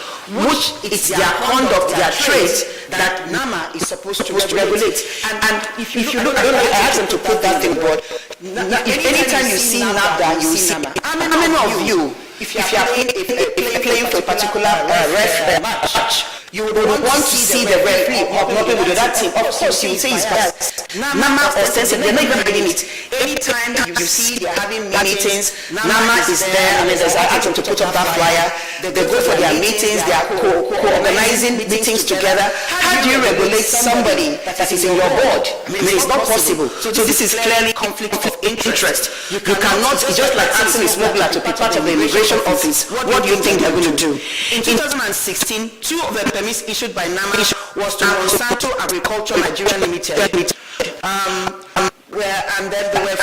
which is their conduct, their trade, that NAMA is supposed to regulate. And if you look, I asked them to put that thing board. Anytime you see NABDA, you see NAMA. How many of you, if you are playing for a particular ref match, you would want to see the referee of not with that team? Of course, you say it's biased. NAMA ostensibly, they're not even hiding it. Anytime you see they're having meetings, NAMA is there, and there's an action to put up that flyer. They go for their meetings, they are co-organizing meetings together. How do you regulate somebody that is in your board? I mean, it's not possible. So this is clearly conflict of interest. You cannot, it's just like asking a smuggler to be part of the immigration office. What do you think they're going to do? In 2016, 2 of the permits issued by NAMA was to Monsanto Agriculture Nigeria Limited, and then they were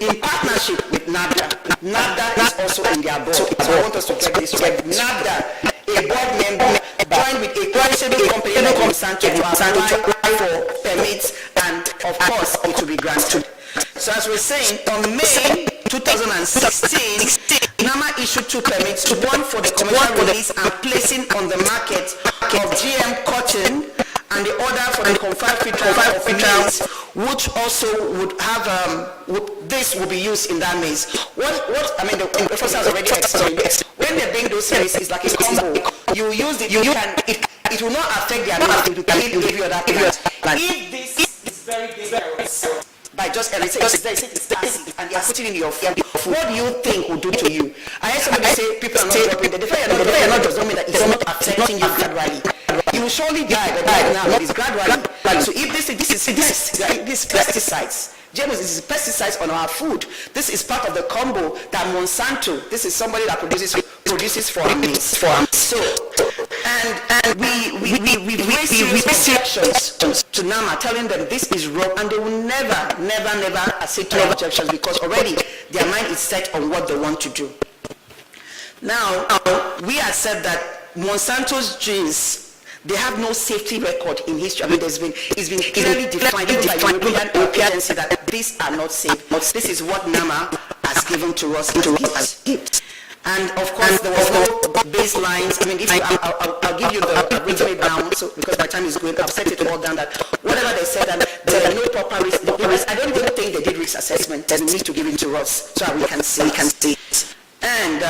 in partnership with NABDA. NABDA is also in their board. So I want us to get this right. NABDA, a board member, joined with a questionable company like Monsanto to apply for permits, and of course it will be granted. So as we're saying, on May 2016, NAMA issued 2 permits, one for the commercial release and placing on the market of GM cotton, and the other for the confined filter of maize, which also would have, this will be used in that maize. The professor has already explained. When they bring those maize, it's like a combo. You use it, it will not affect their maize, it will give you that plant. If this is very dangerous, by just everything, it's acid, and they are putting in your food. What do you think will do to you? I heard somebody say people are not dropping. The fact you're not does not mean that it's not affecting you gradually. he will surely die, but right now it is gradually. So if this is pesticides, GMOs is pesticides on our food. This is part of the combo that Monsanto, this is somebody that produces for our needs. So, and we raise serious objections to NAMA, telling them this is wrong, and they will never accept our objections because already their mind is set on what they want to do. Now, we accept that Monsanto's genes, they have no safety record in history. I mean, it's been clearly defined by the European agency that these are not safe. This is what NAMA has given to us as gifts. And of course, there was no baselines. I mean, I'll give you the written it down, so because my time is going, I've set it all down that whatever they said, and there are no proper risk. I don't even think they did risk assessment. They need to give it to us so we can see. And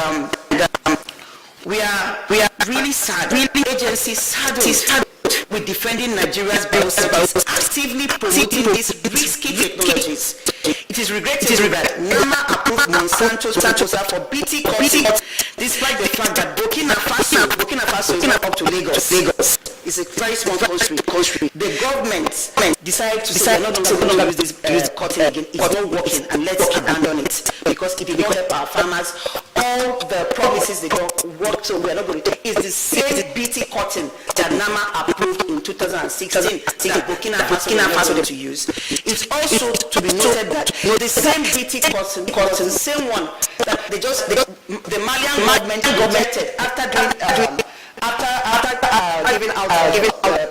we are really sad. Agencies saddled with defending Nigeria's biosecurity, actively promoting these risky technologies. It is regrettable that NAMA approved Monsanto's proposal for BT cotton, despite the fact that Burkina Faso is not up to Lagos. It's a very small country. The government decided to say we're not going to use this cotton again. It's not working, and let's abandon it because it did not help our farmers. All the promises they don't work, so we are not going to take. It's the same BT cotton that NAMA approved in 2016 that Burkina Faso to use. It's also to be noted that the same BT cotton, the same one that the Malian government rejected after giving out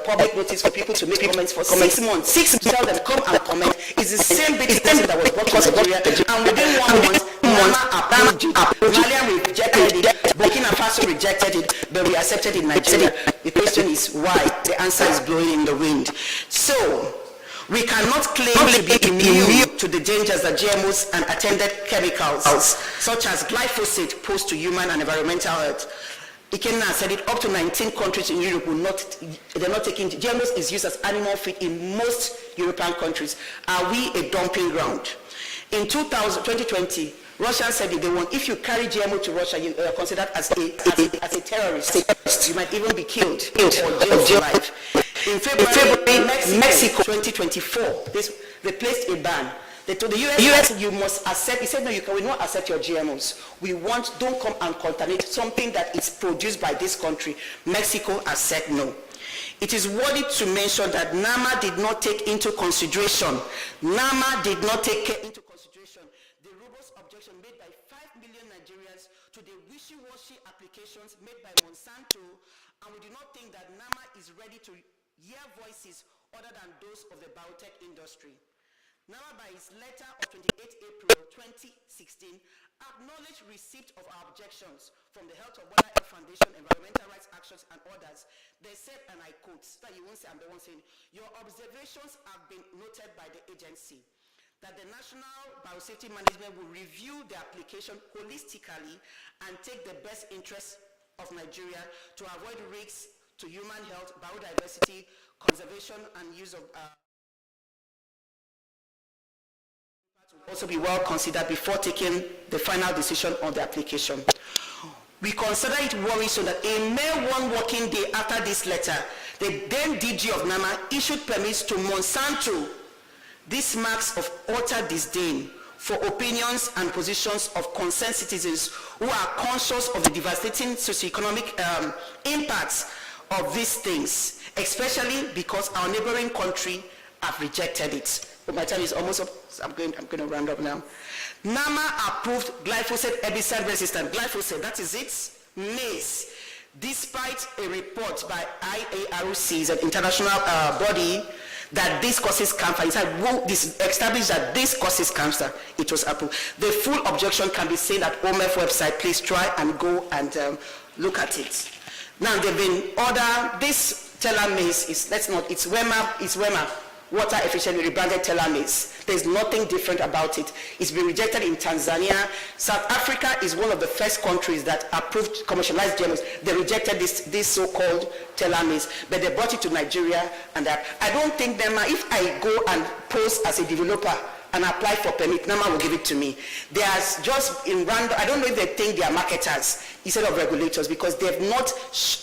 public notice for people to make comments for 6 months. 6 months, tell them come and comment. It's the same BT cotton that was brought to Nigeria, and within 1 month, NAMA approved it. Malian rejected it, Burkina Faso rejected it, but we accepted it in Nigeria. The question is why? The answer is blowing in the wind. So, we cannot claim to be immune to the dangers that GMOs and attended chemicals, such as glyphosate, pose to human and environmental health. Ikenna said it, up to 19 countries in Europe they're not taking, GMOs is used as animal feed in most European countries. Are we a dumping ground? In 2020, Russia said that they want, if you carry GMO to Russia, you are considered as a terrorist. You might even be killed or jailed for life. In February, Mexico 2024, they placed a ban. They told the US, you must accept. He said, no, we will not accept your GMOs. Don't come and contaminate something that is produced by this country. Mexico has said no. It is worthy to mention that NAMA did not take into consideration the robust objection made by 5 million Nigerians to the wishy-washy applications made by Monsanto, and we do not think that NAMA is ready to hear voices other than those of the biotech industry. NAMA, by its letter of 28 April 2016, acknowledged receipt of our objections from the Health of Water Health Foundation, Environmental Rights Actions, and others. They said, and I quote, that you won't say I'm the one saying, your observations have been noted by the agency, that the National Biosafety Management will review the application holistically and take the best interests of Nigeria to avoid risks to human health, biodiversity, conservation, and use of also be well considered before taking the final decision on the application. We consider it worrisome that a mere 1 working day after this letter, the then DG of NAMA issued permits to Monsanto. This marks of utter disdain for opinions and positions of concerned citizens who are conscious of the devastating socioeconomic impacts of these things, especially because our neighboring country have rejected it. But my time is almost up, so I'm going to round up now. NAMA approved glyphosate herbicide resistant. Glyphosate, that is it, maize, despite a report by IARC, an international body, that this causes cancer. This established that this causes cancer. It was approved. The full objection can be seen at OMF website. Please try and go and look at it. Now there have been this telomerase it's WEMA, water efficiently rebranded telomerase. There's nothing different about it. It's been rejected in Tanzania. South Africa is one of the first countries that approved commercialized GMOs. They rejected this so-called telomerase, but they brought it to Nigeria, and that I don't think NAMA, if I go and pose as a developer and apply for permit, NAMA will give it to me. There's just in random, I don't know if they think they are marketers instead of regulators, because they have not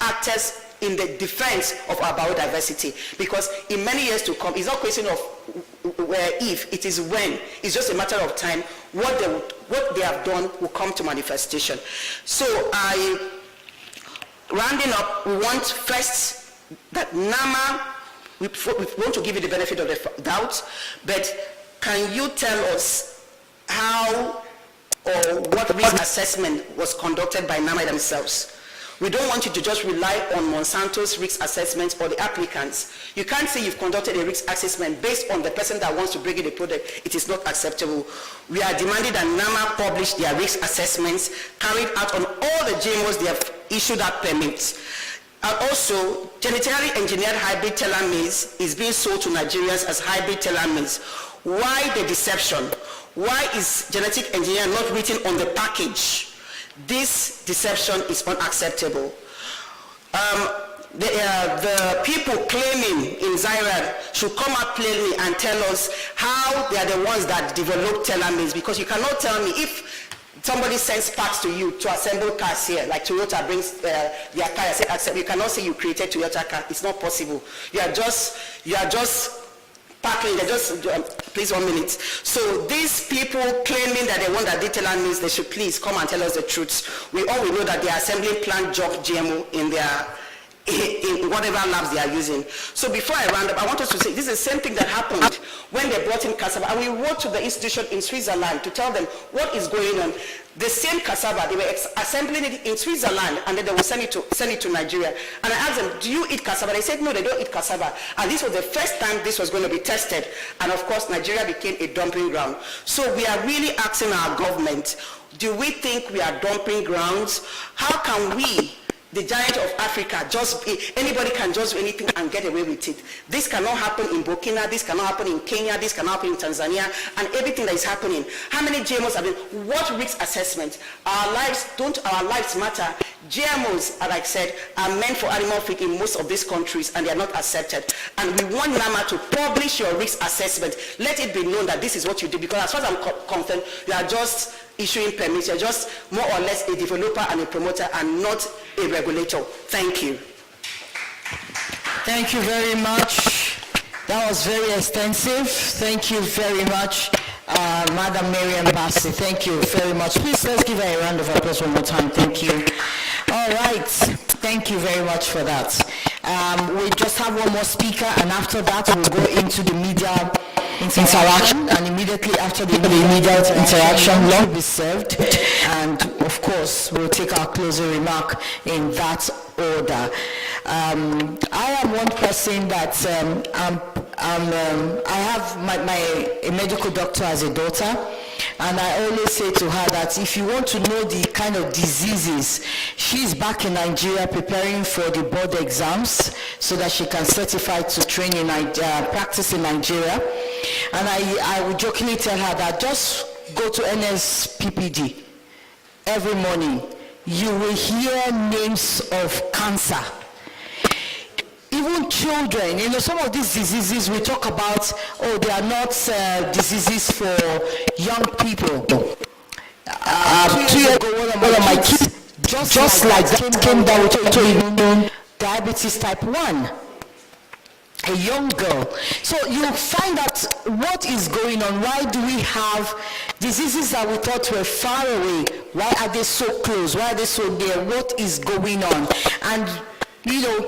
acted in the defense of our biodiversity, because in many years to come, it's not a question of where if, it is when. It's just a matter of time. What they have done will come to manifestation. So rounding up, we want first that NAMA, we want to give you the benefit of the doubt, but can you tell us how or what risk assessment was conducted by NAMA themselves? We don't want you to just rely on Monsanto's risk assessments or the applicants. You can't say you've conducted a risk assessment based on the person that wants to bring in the product. It is not acceptable. We are demanding that NAMA publish their risk assessments carried out on all the GMOs they have issued out permits. And also, genetically engineered hybrid teller maize is being sold to Nigerians as hybrid teller maize. Why the deception? Why is genetic engineering not written on the package? This deception is unacceptable. The people claiming in Zaire should come out plainly and tell us how they are the ones that developed teller maize, because you cannot tell me if somebody sends parts to you to assemble cars here, like Toyota brings their car, you cannot say you created Toyota car. It's not possible. You are just packing. Please 1 minute. So these people claiming that they want that teller maize, they should please come and tell us the truth. We know that they are assembling plant junk GMO in whatever labs they are using. So before I round up, I want us to say this is the same thing that happened when they brought in cassava. And we wrote to the institution in Switzerland to tell them what is going on. The same cassava, they were assembling it in Switzerland, and then they will send it to Nigeria. And I asked them, do you eat cassava? They said, no, they don't eat cassava. And this was the first time this was going to be tested. And of course, Nigeria became a dumping ground. So we are really asking our government, do we think we are dumping grounds? How can we, the giant of Africa, anybody can just do anything and get away with it? This cannot happen in Burkina, this cannot happen in Kenya, this cannot happen in Tanzania, and everything that is happening. How many GMOs have been? What risk assessment? Our lives matter? GMOs, as I said, are meant for animal feed in most of these countries, and they are not accepted. And we want NAMA to publish your risk assessment. Let it be known that this is what you do, because as far as I'm concerned, you are just issuing permits. You're just more or less a developer and a promoter and not a regulator. Thank you. Thank you very much. That was very extensive. Thank you very much, Madam Miriam Bassi. Thank you very much. Please, let's give her a round of applause one more time. Thank you. All right. Thank you very much for that. We just have one more speaker, and after that, we'll go into the media interaction, and immediately after the media interaction, lunch will be served, and of course, we'll take our closing remark in that order. I am one person that I have a medical doctor as a daughter, and I always say to her that if you want to know the kind of diseases, she's back in Nigeria preparing for the board exams so that she can certify to train in practice in Nigeria. And I would jokingly tell her that just go to NSPPD every morning. You will hear names of cancer. Even children, some of these diseases we talk about, they are not diseases for young people. 2 years ago, one of my kids, just like that, came down with autoimmune diabetes type 1. A young girl. So you find out what is going on. Why do we have diseases that we thought were far away? Why are they so close? Why are they so near? What is going on? And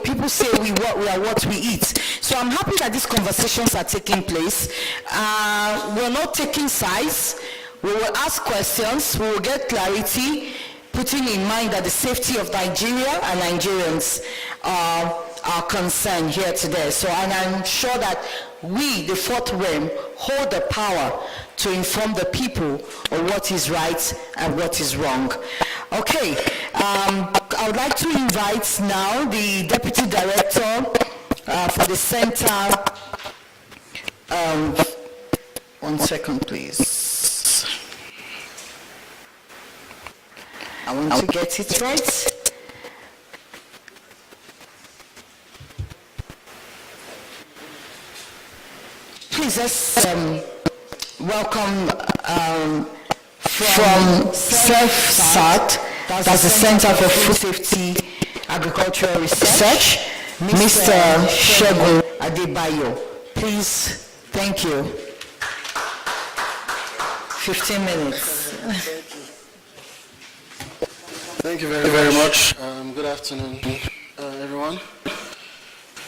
people say we are what we eat. So I'm happy that these conversations are taking place. We're not taking sides. We will ask questions. We will get clarity, putting in mind that the safety of Nigeria and Nigerians are concerned here today. So, and I'm sure that we, the fourth realm, hold the power to inform the people of what is right and what is wrong. Okay, I would like to invite now the Deputy Director for the Center. 1 second, please. I want to get it right. Please, let's welcome from CEFSAT, that's the Center for Food Safety Agricultural Research, Mr. Segun Adebayo. Please, thank you. 15 minutes. Thank you very much. Good afternoon, everyone.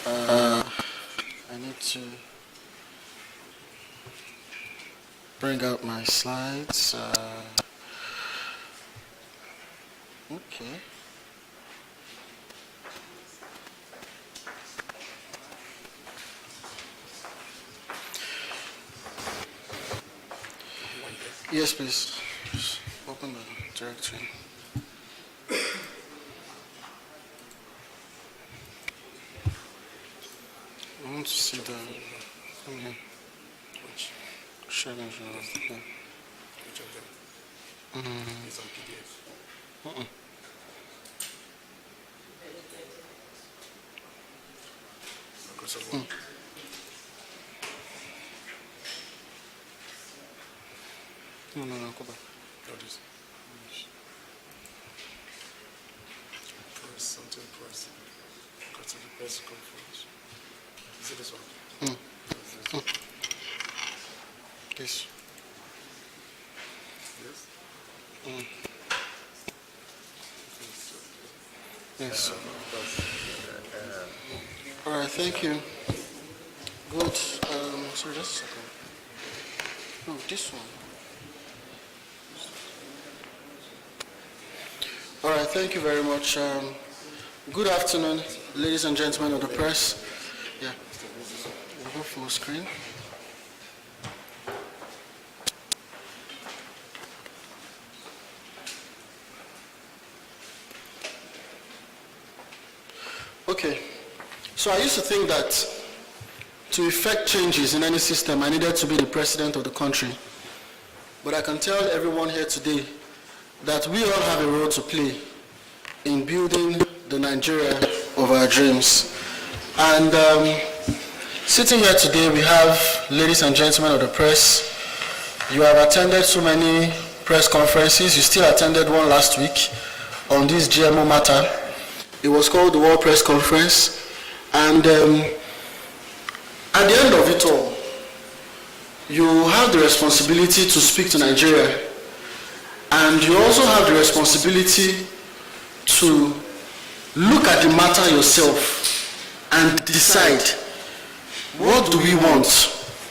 I need to bring out my slides. Okay. Yes, please. Just open the directory. I want to see the. Share the journal. Yeah. Which of them? It's on PDF. Microsoft Word. No, go back. Oh, this. Press, something press. Go to the press conference. Is it this one? This. Yes? Yes. All right, thank you. Good. Sorry, just a second. No, this one. All right, thank you very much. Good afternoon, ladies and gentlemen of the press. Yeah, we'll go full screen. Okay, so I used to think that to effect changes in any system, I needed to be the president of the country. But I can tell everyone here today that we all have a role to play in building the Nigeria of our dreams. And sitting here today, we have ladies and gentlemen of the press. You have attended so many press conferences. You still attended one last week on this GMO matter. It was called the World Press Conference. And at the end of it all, you have the responsibility to speak to Nigeria. And you also have the responsibility to look at the matter yourself and decide, what do we want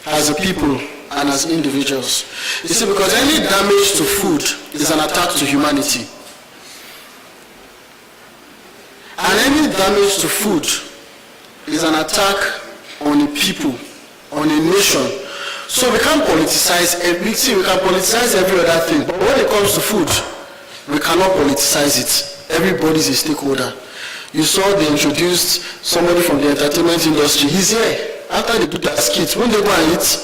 as a people and as individuals? You see, because any damage to food is an attack to humanity. And any damage to food is an attack on a people, on a nation. So we can't politicize everything, we can politicize every other thing. But when it comes to food, we cannot politicize it. Everybody's a stakeholder. You saw they introduced somebody from the entertainment industry. He's here. After they do their skits, when they go and eat,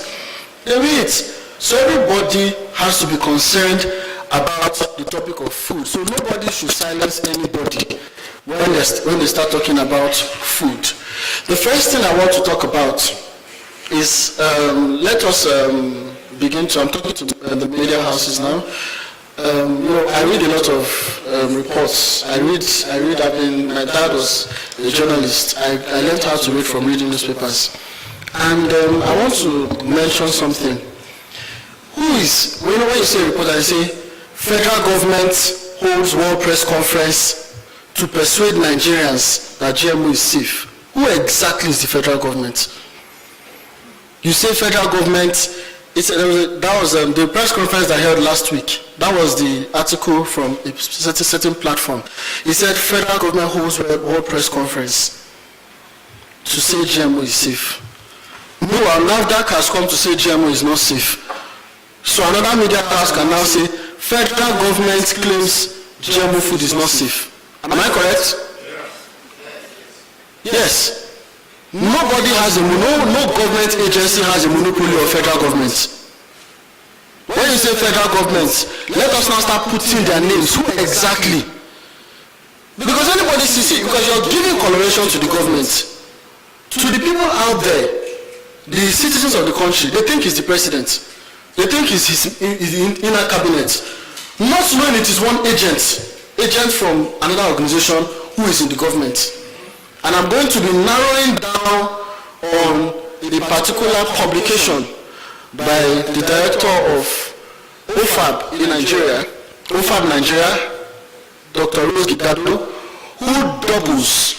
they will eat. So everybody has to be concerned about the topic of food. So nobody should silence anybody when they start talking about food. The first thing I want to talk about is, let us begin to, I'm talking to the media houses now. I read a lot of reports. I read, my dad was a journalist. I learned how to read from reading newspapers. And I want to mention something. When you say report, I say, federal government holds World Press Conference to persuade Nigerians that GMO is safe. Who exactly is the federal government? You say federal government, that was the press conference that I held last week. That was the article from a certain platform. It said federal government holds World Press Conference to say GMO is safe. Meanwhile, NAFDAC has come to say GMO is not safe. So another media house can now say federal government claims GMO food is not safe. Am I correct? Yes. Nobody has no government agency has a monopoly of federal government. When you say federal government, let us now start putting their names. Who exactly? Because anybody sees it, because you're giving coloration to the government. To the people out there, the citizens of the country, they think he's the president. They think he's his inner cabinet. Not knowing it is one agent from another organization who is in the government. And I'm going to be narrowing down on a particular publication by the director of OFAB in Nigeria, OFAB Nigeria, Dr. Rose Gidado, who doubles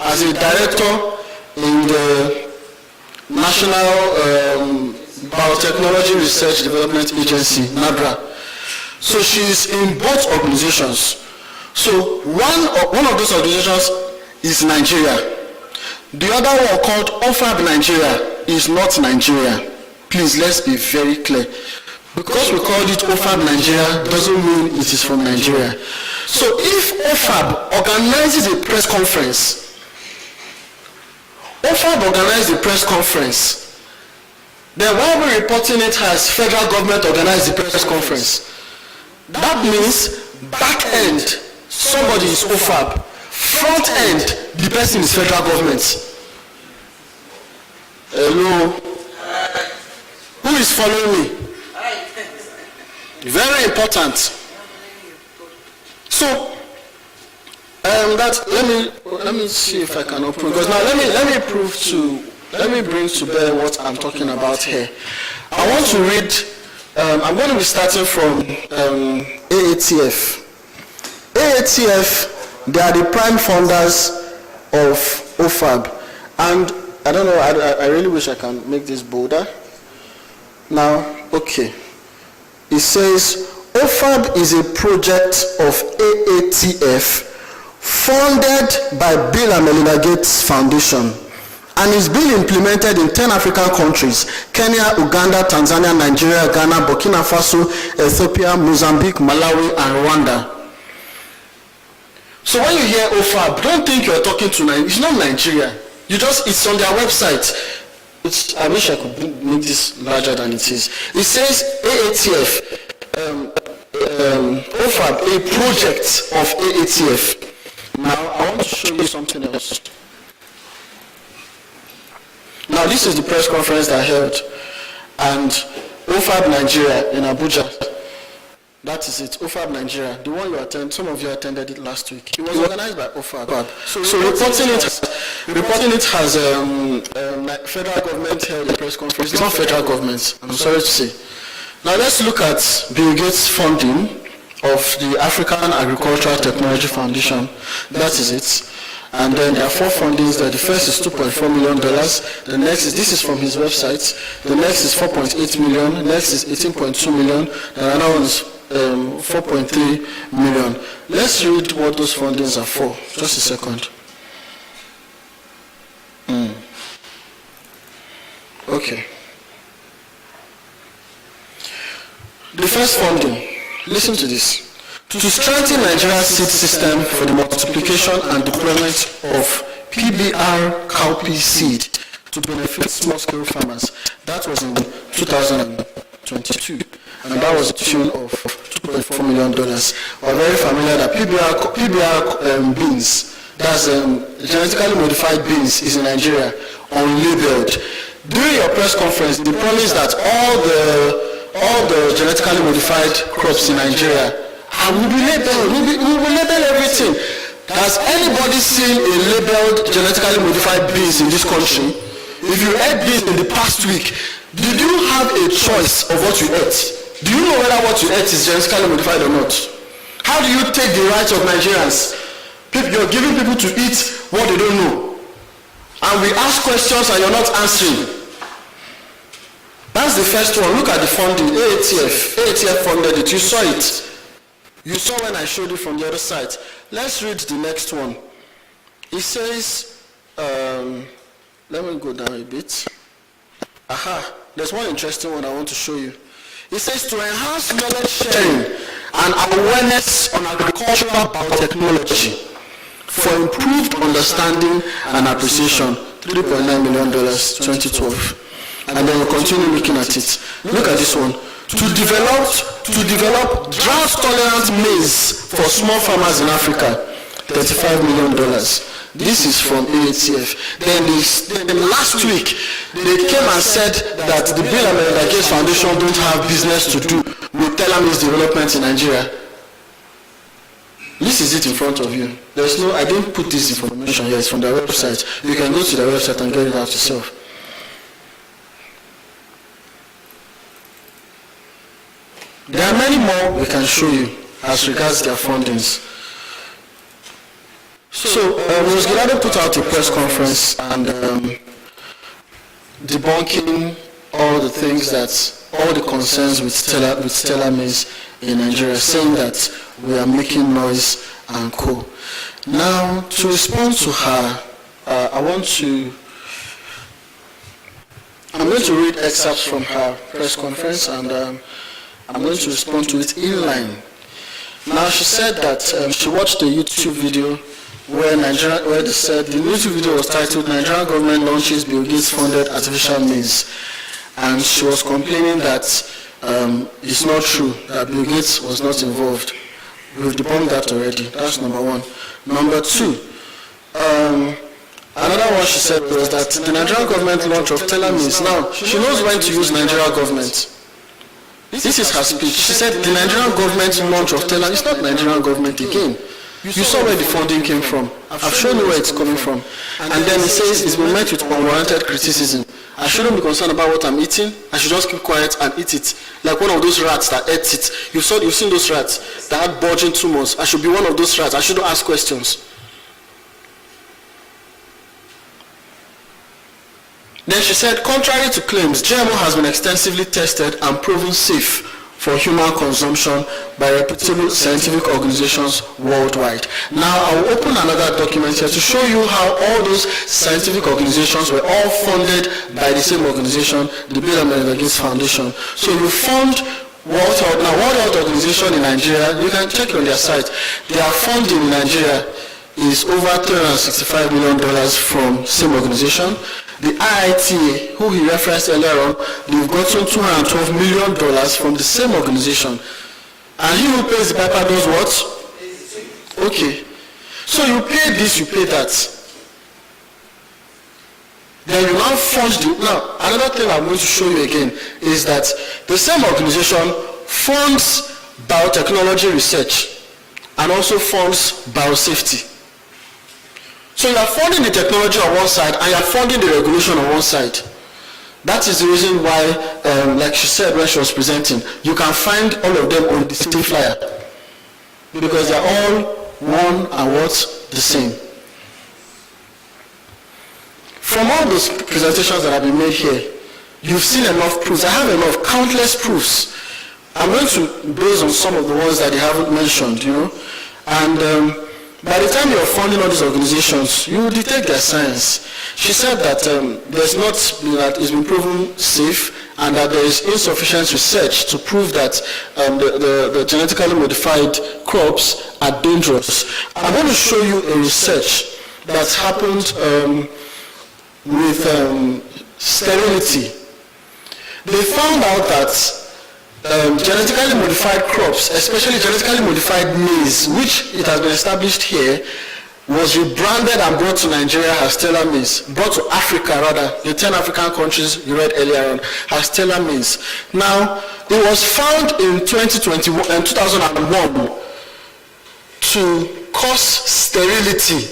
as a director in the National Biotechnology Research Development Agency, NABRA. So she's in both organizations. So one of those organizations is Nigeria. The other one called OFAB Nigeria is not Nigeria. Please, let's be very clear. Because we called it OFAB Nigeria doesn't mean it is from Nigeria. So if OFAB organizes a press conference, then why are we reporting it as federal government organized the press conference? That means back end, somebody is OFAB. Front end, the person is federal government. Hello? Who is following me? Very important. So, let me see if I can open, because now let me bring to bear what I'm talking about here. I want to read, I'm going to be starting from AATF. AATF, they are the prime funders of OFAB. And I don't know, I really wish I can make this bolder. Now, okay. It says, OFAB is a project of AATF funded by Bill and Melinda Gates Foundation and is being implemented in 10 African countries: Kenya, Uganda, Tanzania, Nigeria, Ghana, Burkina Faso, Ethiopia, Mozambique, Malawi, and Rwanda. So when you hear OFAB, don't think you're talking to Nigeria. It's not Nigeria. It's on their website. I wish I could make this larger than it is. It says AATF, OFAB, a project of AATF. Now, I want to show you something else. Now, this is the press conference that I held, and OFAB Nigeria in Abuja. That is it, OFAB Nigeria. The one you attended, some of you attended it last week. It was organized by OFAB. So reporting it has federal government held a press conference. It's not federal government, I'm sorry to say. Now let's look at Bill Gates' funding of the African Agricultural Technology Foundation. That is it. And then there are 4 fundings there. The first is $2.4 million. The next is, this is from his website. The next is 4.8 million. The next is 18.2 million. And another one is 4.3 million. Let's read what those fundings are for. Just a second. Okay. The first funding, listen to this. To strengthen Nigeria's seed system for the multiplication and deployment of PBR cowpea seed to benefit small-scale farmers. That was in 2022, and that was a tune of $2.4 million. We're very familiar that PBR beans, that's genetically modified beans, is in Nigeria, unlabeled. During your press conference, they promised that all the genetically modified crops in Nigeria will be labeled. We will label everything. Has anybody seen a labeled genetically modified beans in this country? If you ate beans in the past week, did you have a choice of what you ate? Do you know whether what you ate is genetically modified or not? How do you take the rights of Nigerians? You're giving people to eat what they don't know. And we ask questions and you're not answering. That's the first one. Look at the funding. AATF funded it. You saw it. You saw when I showed you from the other side. Let's read the next one. It says, let me go down a bit. There's one interesting one I want to show you. It says, to enhance knowledge sharing and awareness on agricultural biotechnology for improved understanding and appreciation, $3.9 million, 2012. And then we'll continue looking at it. Look at this one. To develop drought-tolerant maize for small farmers in Africa, $35 million. This is from AATF. Then last week, they came and said that the Bill and Melinda Gates Foundation don't have business to do with telemedicine development in Nigeria. This is it in front of you. There's no, I didn't put this information here, it's from their website. You can go to their website and get it out yourself. There are many more we can show you as regards their fundings. So, Rosgelado put out a press conference and debunking all the things all the concerns with Stella Maize in Nigeria, saying that we are making noise and co. Now, to respond to her, I'm going to read excerpts from her press conference, and I'm going to respond to it in line. Now, she said that she watched a YouTube video where they said the YouTube video was titled "Nigerian government launches Bill Gates funded artificial maize," and she was complaining that it's not true that Bill Gates was not involved. We've debunked that already. That's number one. Number two, another one she said was that the Nigerian government launch of Stella Maize. Now, she knows when to use Nigerian government. This is her speech. She said the Nigerian government launch of Stella, it's not Nigerian government again. You saw where the funding came from. I've shown you where it's coming from. And then he says it's been met with unwarranted criticism. I shouldn't be concerned about what I'm eating. I should just keep quiet and eat it. Like one of those rats that ate it. You've seen those rats that had bulging tumors. I should be one of those rats. I shouldn't ask questions. Then she said, contrary to claims, GMO has been extensively tested and proven safe for human consumption by reputable scientific organizations worldwide. Now, I will open another document here to show you how all those scientific organizations were all funded by the same organization, the Bill and Melinda Gates Foundation. So you fund World Health Organization in Nigeria, you can check on their site. Their funding in Nigeria is over $365 million from same organization. The IITA, who he referenced earlier on, they've gotten $212 million from the same organization. And he who pays the piper does what? Okay. So you pay this, you pay that. Then you now fund now, another thing I'm going to show you again is that the same organization funds biotechnology research and also funds biosafety. So you are funding the technology on one side and you are funding the regulation on one side. That is the reason why, like she said when she was presenting, you can find all of them on the same flyer. Because they are all one and the same. From all those presentations that have been made here, you've seen enough proofs. I have enough, countless proofs. I'm going to base on some of the ones that they haven't mentioned, and by the time you're funding all these organizations, you will detect their science. She said that it's been proven safe and that there is insufficient research to prove that the genetically modified crops are dangerous. I'm going to show you a research that's happened with sterility. They found out that genetically modified crops, especially genetically modified maize, which it has been established here, was rebranded and brought to Nigeria as Stella Maize, brought to Africa rather, the 10 African countries you read earlier on, as Stella Maize. Now, it was found in 2001 to cause sterility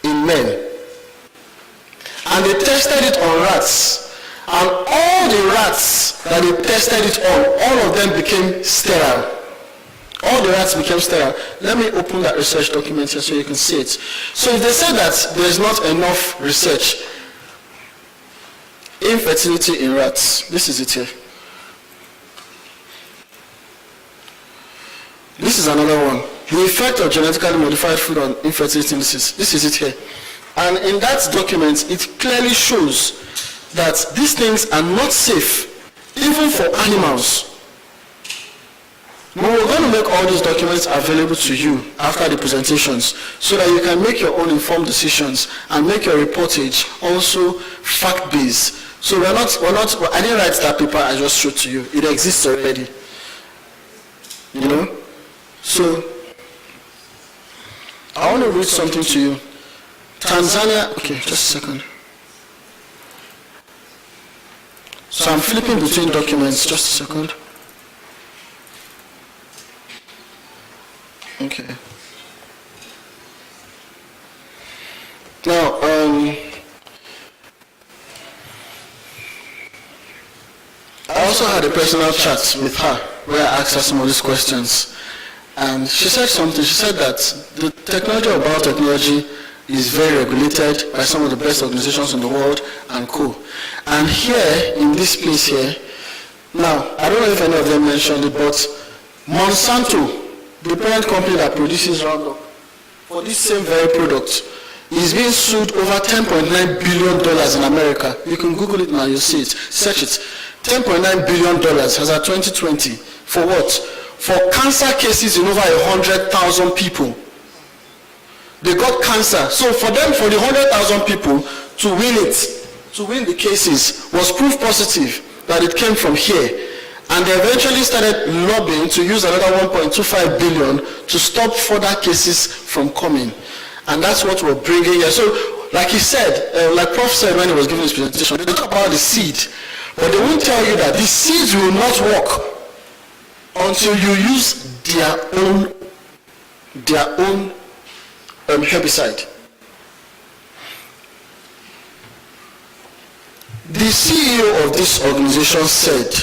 in men. And they tested it on rats. And all the rats that they tested it on, all of them became sterile. All the rats became sterile. Let me open that research document here so you can see it. So if they say that there's not enough research, infertility in rats, this is it here. This is another one. The effect of genetically modified food on infertility, this is it here. And in that document, it clearly shows that these things are not safe, even for animals. Now we're going to make all these documents available to you after the presentations so that you can make your own informed decisions and make your reportage also fact-based. So I didn't write that paper, I just showed to you. It exists already. So I want to read something to you. Tanzania, okay, just a second. So I'm flipping between documents, just a second. Okay. also had a personal chat with her where I asked her some of these questions. And she said something. She said that the technology of biotechnology is very regulated by some of the best organizations in the world and co. And here, in this place here, now, I don't know if any of them mentioned it, but Monsanto, the parent company that produces Roundup, for this same very product, is being sued over $10.9 billion in America. You can Google it now, you'll see it. Search it. $10.9 billion as of 2020. For what? For cancer cases in over 100,000 people. They got cancer. So for them, for the 100,000 people to win the cases, was proof positive that it came from here. And they eventually started lobbying to use another 1.25 billion to stop further cases from coming. And that's what we're bringing here. So, like he said, like Prof said when he was giving his presentation, they talk about the seed, but they won't tell you that the seeds will not work until you use their own herbicide. The CEO of this organization said,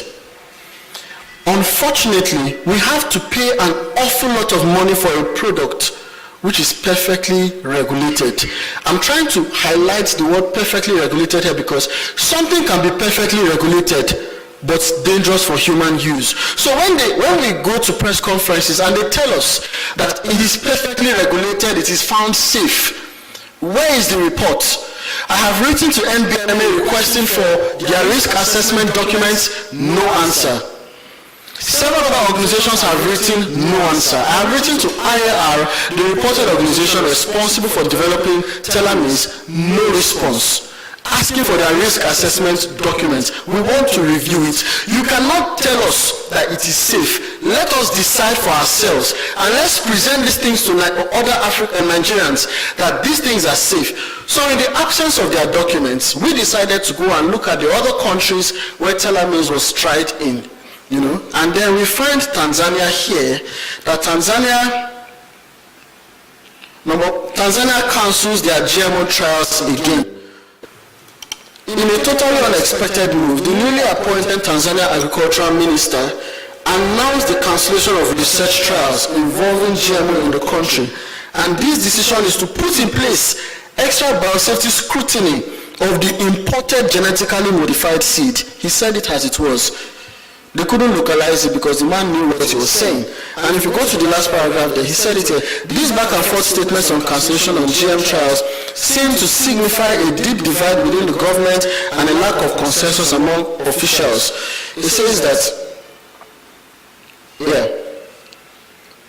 unfortunately, we have to pay an awful lot of money for a product which is perfectly regulated. I'm trying to highlight the word perfectly regulated here because something can be perfectly regulated but dangerous for human use. So when we go to press conferences and they tell us that it is perfectly regulated, it is found safe, where is the report? I have written to NBMA requesting for their risk assessment documents, no answer. Several other organizations have written no answer. I have written to IAR, the reported organization responsible for developing telomeres, no response. Asking for their risk assessment documents. We want to review it. You cannot tell us that it is safe. Let us decide for ourselves and let's present these things to other African Nigerians that these things are safe. So in the absence of their documents, we decided to go and look at the other countries where telomeres was tried in. And then we find Tanzania here, that Tanzania cancels their GMO trials again. In a totally unexpected move, the newly appointed Tanzania Agricultural Minister announced the cancellation of research trials involving GMO in the country. And this decision is to put in place extra biosafety scrutiny of the imported genetically modified seed. He said it as it was. They couldn't localize it because the man knew what he was saying. And if you go to the last paragraph there, he said it here. These back and forth statements on cancellation of GM trials seem to signify a deep divide within the government and a lack of consensus among officials. He says that,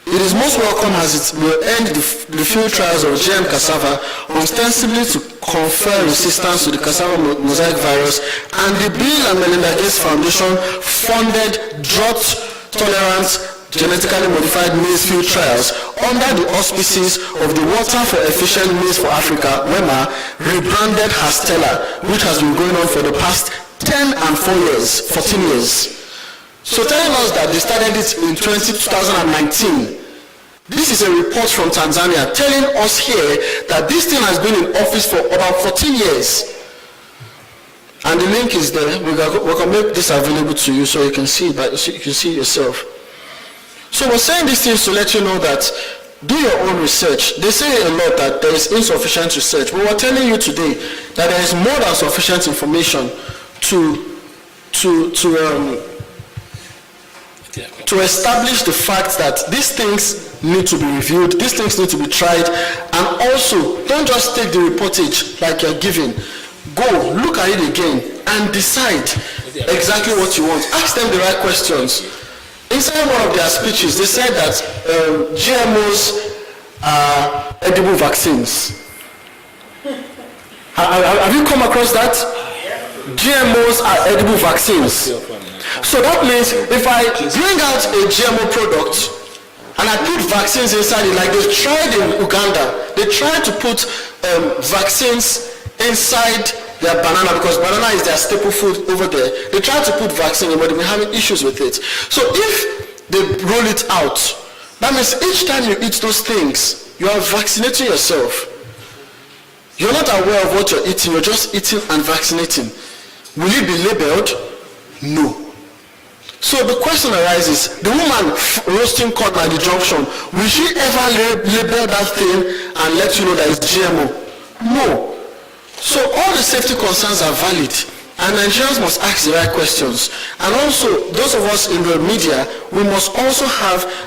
it is most welcome as it will end the field trials of GM cassava, ostensibly to confer resistance to the cassava mosaic virus, and the Bill and Melinda Gates Foundation funded drought-tolerant genetically modified maize field trials under the auspices of the Water for Efficient Maize for Africa, WEMA, rebranded as Stella, which has been going on for the past 10 and 14 years. So telling us that they started it in 2019. This is a report from Tanzania telling us here that this thing has been in office for about 14 years. And the link is there. We can make this available to you so you can see it, but you can see it yourself. So we're saying these things to let you know that do your own research. They say a lot that there is insufficient research, but we're telling you today that there is more than sufficient information to establish the fact that these things need to be reviewed, these things need to be tried, and also don't just take the reportage like you're giving. Go, look at it again, and decide exactly what you want. Ask them the right questions. Inside one of their speeches, they said that GMOs are edible vaccines. Have you come across that? GMOs are edible vaccines. So that means if I bring out a GMO product and I put vaccines inside it, like they tried in Uganda, they tried to put vaccines inside their banana because banana is their staple food over there. They tried to put vaccine in, but they've been having issues with it. So if they roll it out, that means each time you eat those things, you are vaccinating yourself. You're not aware of what you're eating, you're just eating and vaccinating. Will it be labeled? No. So the question arises, the woman roasting corn at the junction, will she ever label that thing and let you know that it's GMO? No. So all the safety concerns are valid, and Nigerians must ask the right questions. And also, those of us in the media, we must also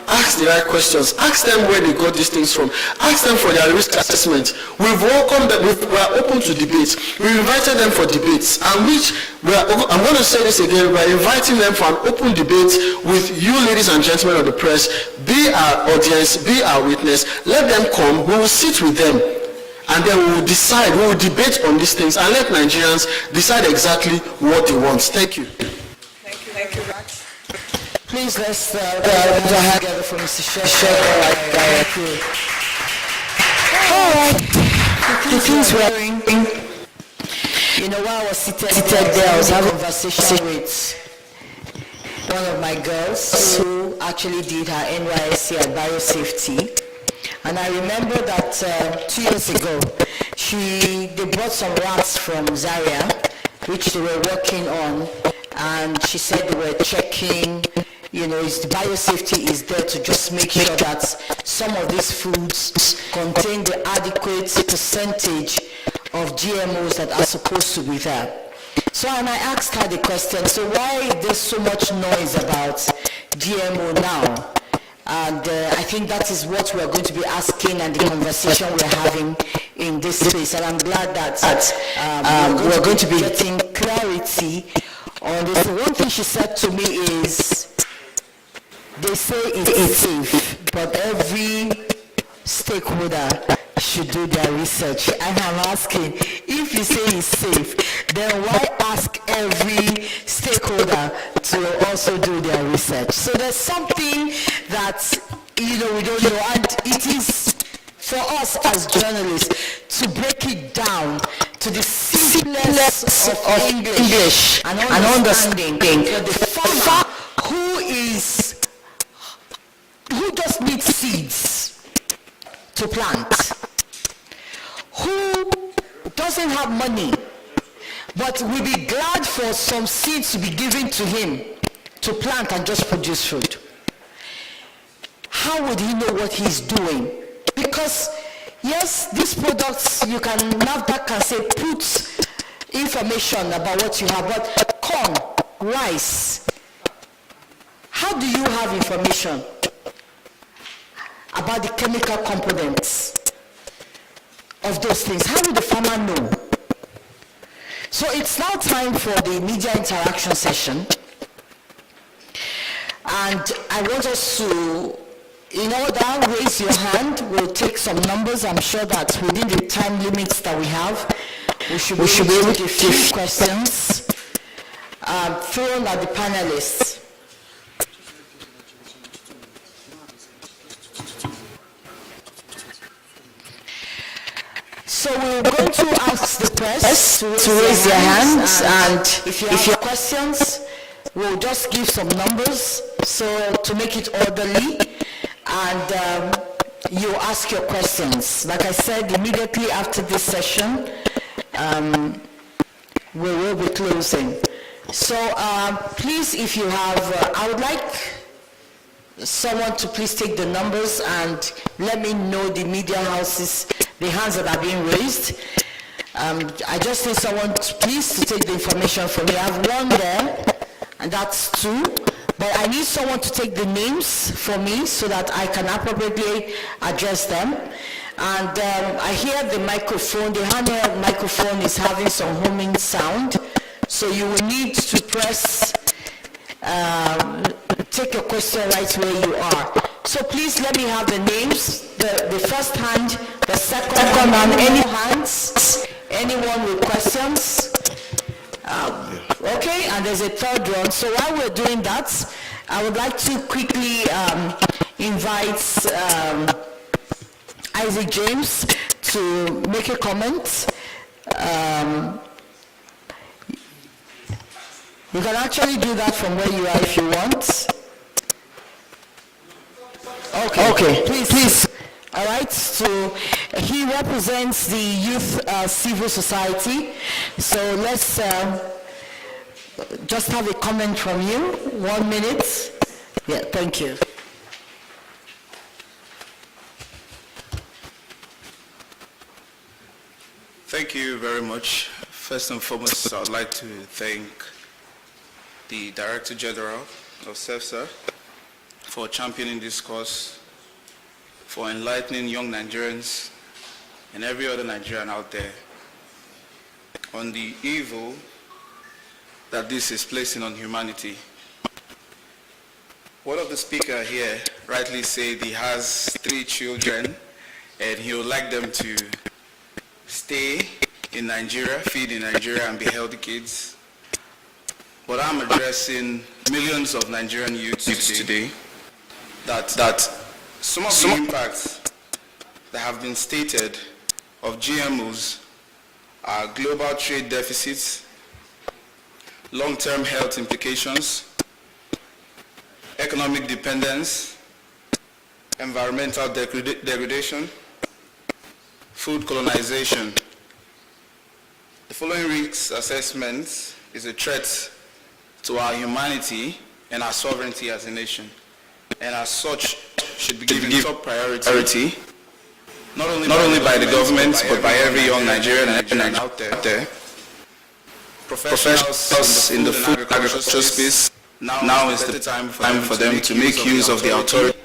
ask the right questions. Ask them where they got these things from. Ask them for their risk assessment. We've welcomed them. We are open to debates. We invited them for debates, and I'm going to say this again, we're inviting them for an open debate with you, ladies and gentlemen of the press. Be our audience, be our witness. Let them come. We will sit with them. And then we will decide, we will debate on these things and let Nigerians decide exactly what they want. Thank you. Thank you, Max. Please let's put our hand together for Mr. Shepherd. All right. The things we're doing. You know, while I was seated there, I was having a conversation with one of my girls who actually did her NYSC at biosafety. And I remember that 2 years ago, they brought some rats from Zaria, which they were working on, and she said they were checking, the biosafety is there to just make sure that some of these foods contain the adequate percentage of GMOs that are supposed to be there. So, and I asked her the question, so why is there so much noise about GMO now? And I think that is what we're going to be asking and the conversation we're having in this space. And I'm glad that we're going to be getting clarity on this. The one thing she said to me is, they say it's safe, but every stakeholder should do their research. And I'm asking, if you say it's safe, then why ask every stakeholder to also do their research? So there's something that, we don't know, and it is for us as journalists to break it down to the simplest of English and understanding for the farmer who just needs seeds to plant, who doesn't have money, but will be glad for some seeds to be given to him to plant and just produce food. How would he know what he's doing? Because yes, these products, you can NAFDAC can say put information about what you have, but corn, rice, how do you have information about the chemical components of those things? How will the farmer know? So it's now time for the media interaction session. And I want us to, in order, raise your hand. We'll take some numbers. I'm sure that within the time limits that we have, we should be able to give questions thrown at the panelists. So we're going to ask the press to raise their hands, and if you have questions, we'll just give some numbers so to make it orderly, and you ask your questions. Like I said, immediately after this session, we will be closing. So please, if you have, I would like someone to please take the numbers and let me know the media houses, the hands that are being raised. I just need someone please to take the information from me. I have one there, and that's two. But I need someone to take the names for me so that I can appropriately address them. And I hear the microphone, the handheld microphone is having some humming sound. So you will need to press, take your question right where you are. So please let me have the names, the first hand, the second hand, any hands, anyone with questions. Okay, and there's a third one. So while we're doing that, I would like to quickly invite Isaac James to make a comment. You can actually do that from where you are if you want. Okay. Please. All right, so he represents the Youth Civil Society. So let's just have a comment from you, 1 minute. Yeah, thank you. Thank you very much. First and foremost, I would like to thank the Director General of SEFSA for championing this cause, for enlightening young Nigerians and every other Nigerian out there on the evil that this is placing on humanity. One of the speakers here rightly said he has 3 children and he would like them to stay in Nigeria, feed in Nigeria and be healthy kids. But I'm addressing millions of Nigerian youths today that some of the impacts that have been stated of GMOs are global trade deficits, long-term health implications, economic dependence, environmental degradation, food colonization. The following risk assessment is a threat to our humanity and our sovereignty as a nation, and as such should be given top priority, not only by the government, but by every young Nigerian out there. Professionals in the food and agriculture space, now is the time for them to make use of the authority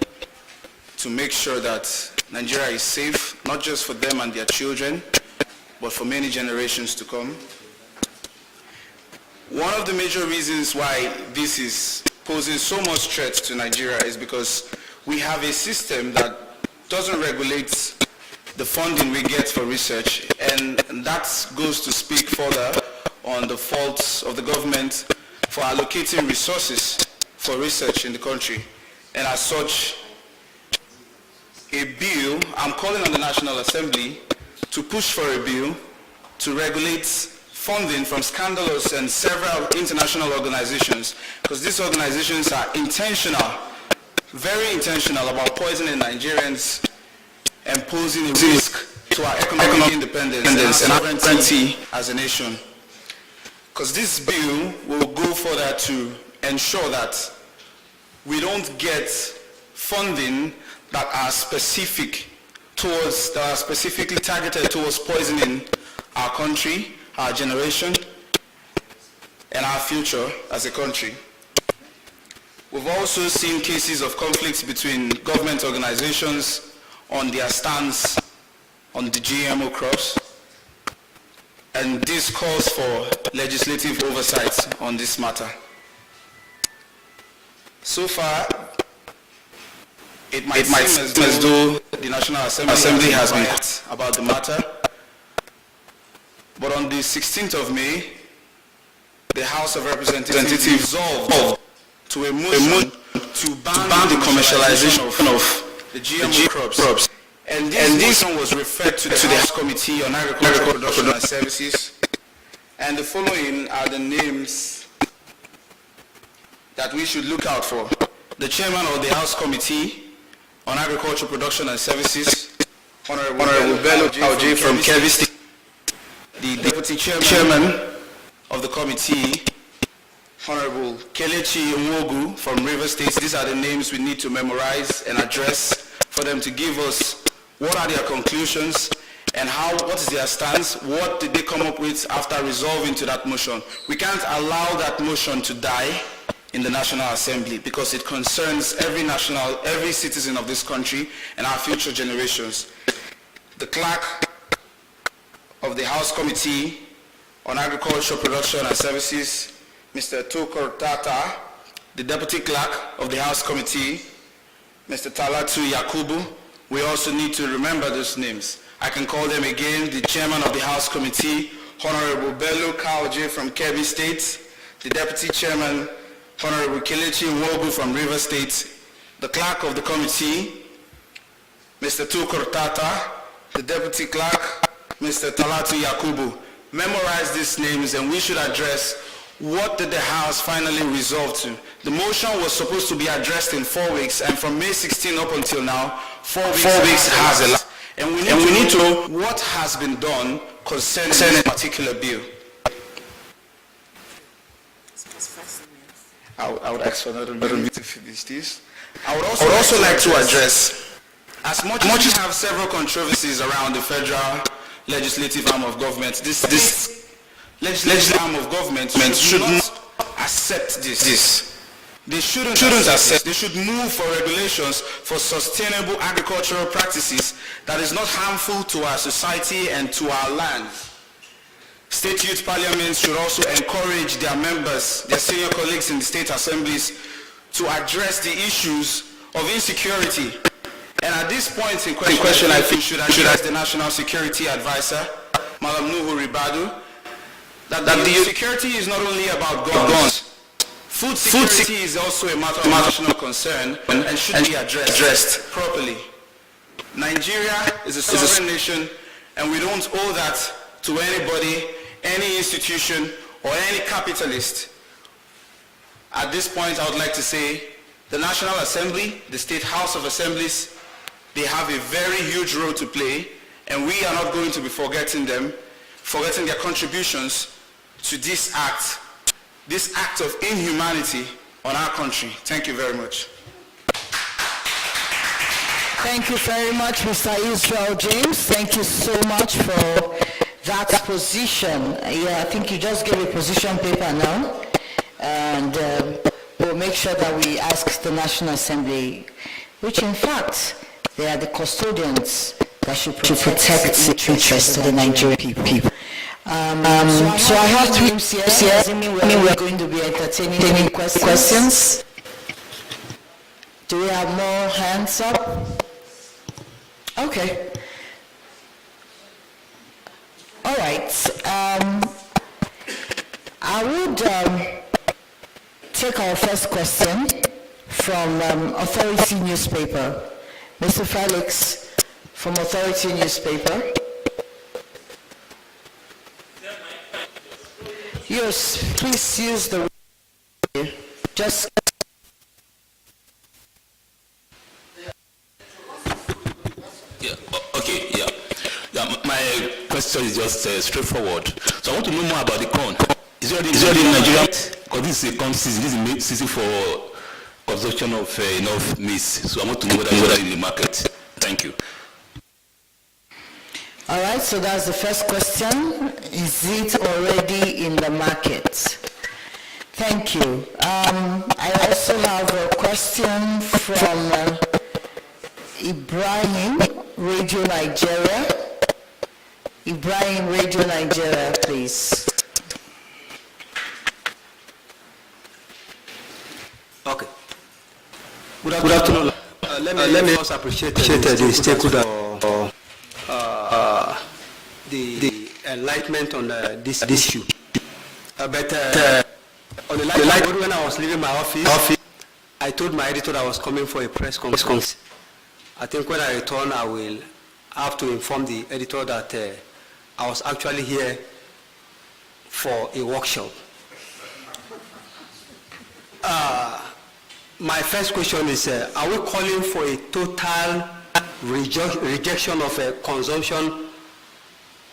to make sure that Nigeria is safe, not just for them and their children, but for many generations to come. One of the major reasons why this is posing so much threat to Nigeria is because we have a system that doesn't regulate the funding we get for research, and that goes to speak further on the faults of the government for allocating resources for research in the country. And as such, a bill, I'm calling on the National Assembly to push for a bill to regulate funding from scandalous and several international organizations, because these organizations are intentional, very intentional about poisoning Nigerians and posing a risk to our economic independence and our sovereignty as a nation. Because this bill will go further to ensure that we don't get funding that are specifically targeted towards poisoning our country, our generation, and our future as a country. We've also seen cases of conflicts between government organizations on their stance on the GMO crops, and this calls for legislative oversight on this matter. So far, it might seem as though the National Assembly has been quiet about the matter, but on the 16th of May, the House of Representatives resolved to a motion to ban the commercialization of the GMO crops. And this motion was referred to the House Committee on Agricultural Production and Services, and the following are the names that we should look out for. The Chairman of the House Committee on Agricultural Production and Services, Honorable Bello Kauji from Kebbi State. The Deputy Chairman of the Committee, Honorable Kelechi Nwogu from Rivers State. These are the names we need to memorize and address for them to give us what are their conclusions and what is their stance, what did they come up with after resolving to that motion. We can't allow that motion to die in the National Assembly because it concerns every citizen of this country and our future generations. The Clerk of the House Committee on Agricultural Production and Services, Mr. Tukur Tata, the Deputy Clerk of the House Committee, Mr. Talatu Yakubu. We also need to remember those names. I can call them again. The Chairman of the House Committee, Honorable Bello Kauji from Kebbi State, the Deputy Chairman, Honorable Kelechi Nwogu from River State, the Clerk of the Committee, Mr. Tukur Tata, the Deputy Clerk, Mr. Talatu Yakubu. Memorize these names and we should address what did the House finally resolve to. The motion was supposed to be addressed in 4 weeks, and from May 16 up until now, 4 weeks has elapsed. And we need to know what has been done concerning this particular bill. I would ask for another minute to finish this. I would also like to address, as much as we have several controversies around the federal legislative arm of government, this legislative arm of government should not accept this. They shouldn't accept. They should move for regulations for sustainable agricultural practices that is not harmful to our society and to our land. State youth parliaments should also encourage their members, their senior colleagues in the state assemblies, to address the issues of insecurity. And at this point in question, I think should address the National Security Advisor, Madam Nuhu Ribadu, that the security is not only about guns. Food security is also a matter of national concern and should be addressed properly. Nigeria is a sovereign nation, and we don't owe that to anybody, any institution, or any capitalist. At this point, I would like to say the National Assembly, the State House of Assemblies, they have a very huge role to play, and we are not going to be forgetting their contributions to this act of inhumanity on our country. Thank you very much. Thank you very much, Mr. Israel James. Thank you so much for that position. Yeah, I think you just gave a position paper now. And we'll make sure that we ask the National Assembly, which in fact, they are the custodians that should protect the interests of the Nigerian people. So I have three names here. We're going to be entertaining any questions. Do we have more hands up? Okay. All right. I would take our first question from Authority newspaper. Mr. Felix from Authority newspaper. Yes, please use the just. My question is just straightforward. So I want to know more about the corn. Is it already in Nigeria? Because this is a corn season. This is a season for consumption of enough maize. So I want to know whether it's already in the market. Thank you. All right, so that's the first question. Is it already in the market? Thank you. I also have a question from Ibrahim, Radio Nigeria. Ibrahim, Radio Nigeria, please. Okay. Good afternoon. Let me also appreciate the stakeholder for the enlightenment on this issue. But on the light, when I was leaving my office, I told my editor I was coming for a press conference. I think when I return, I will have to inform the editor that I was actually here for a workshop. My first question is, are we calling for a total rejection of consumption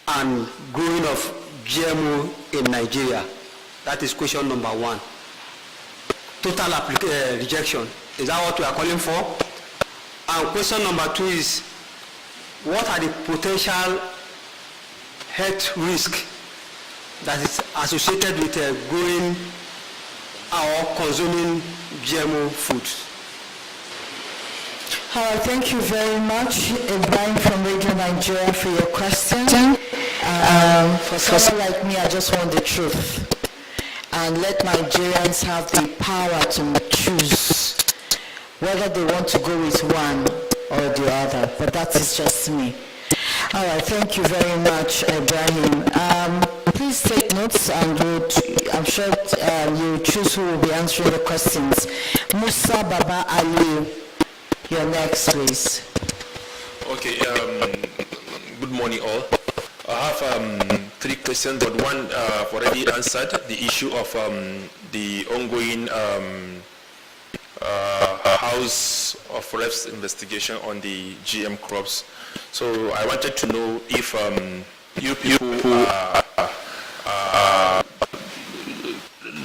and growing of GMO in Nigeria? That is question number one. Total rejection. Is that what we are calling for? And question number two is, what are the potential health risks that is associated with growing or consuming GMO foods? All right, thank you very much, Ibrahim from Radio Nigeria, for your question. For someone like me, I just want the truth. And let Nigerians have the power to choose whether they want to go with one or the other. But that is just me. All right, thank you very much, Ibrahim. Please take notes, and I'm sure you choose who will be answering the questions. Musa Baba Ali, you're next, please. Okay, good morning all. I have three questions, but one I've already answered, the issue of the ongoing House of Reps investigation on the GM crops. So I wanted to know if you people are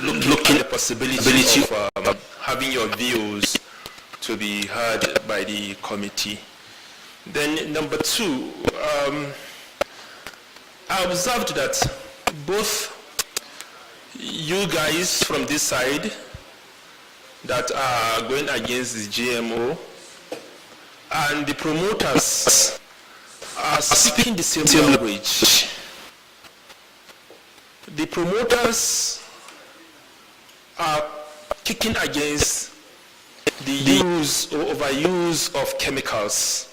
looking possibility of having your views to be heard by the committee. Then number two, I observed that both you guys from this side that are going against the GMO and the promoters are speaking the same language. The promoters are kicking against the use or overuse of chemicals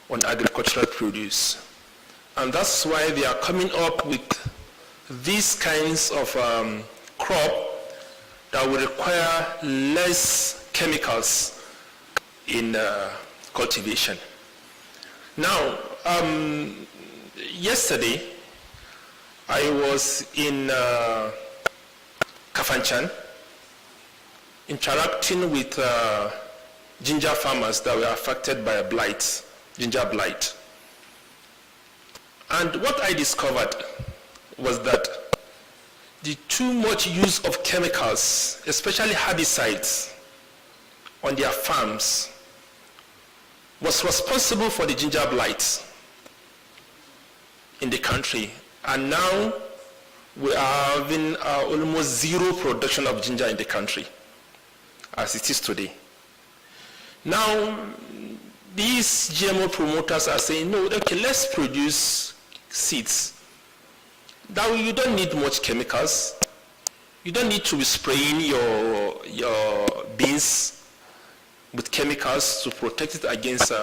on agricultural produce. And that's why they are coming up with these kinds of crop that will require less chemicals in cultivation. Now, yesterday, I was in Kafanchan interacting with ginger farmers that were affected by a blight, ginger blight. And what I discovered was that the too much use of chemicals, especially herbicides, on their farms was responsible for the ginger blight in the country. And now we are having almost zero production of ginger in the country as it is today. Now, these GMO promoters are saying, no, okay, let's produce seeds. Now you don't need much chemicals. You don't need to be spraying your beans with chemicals to protect it against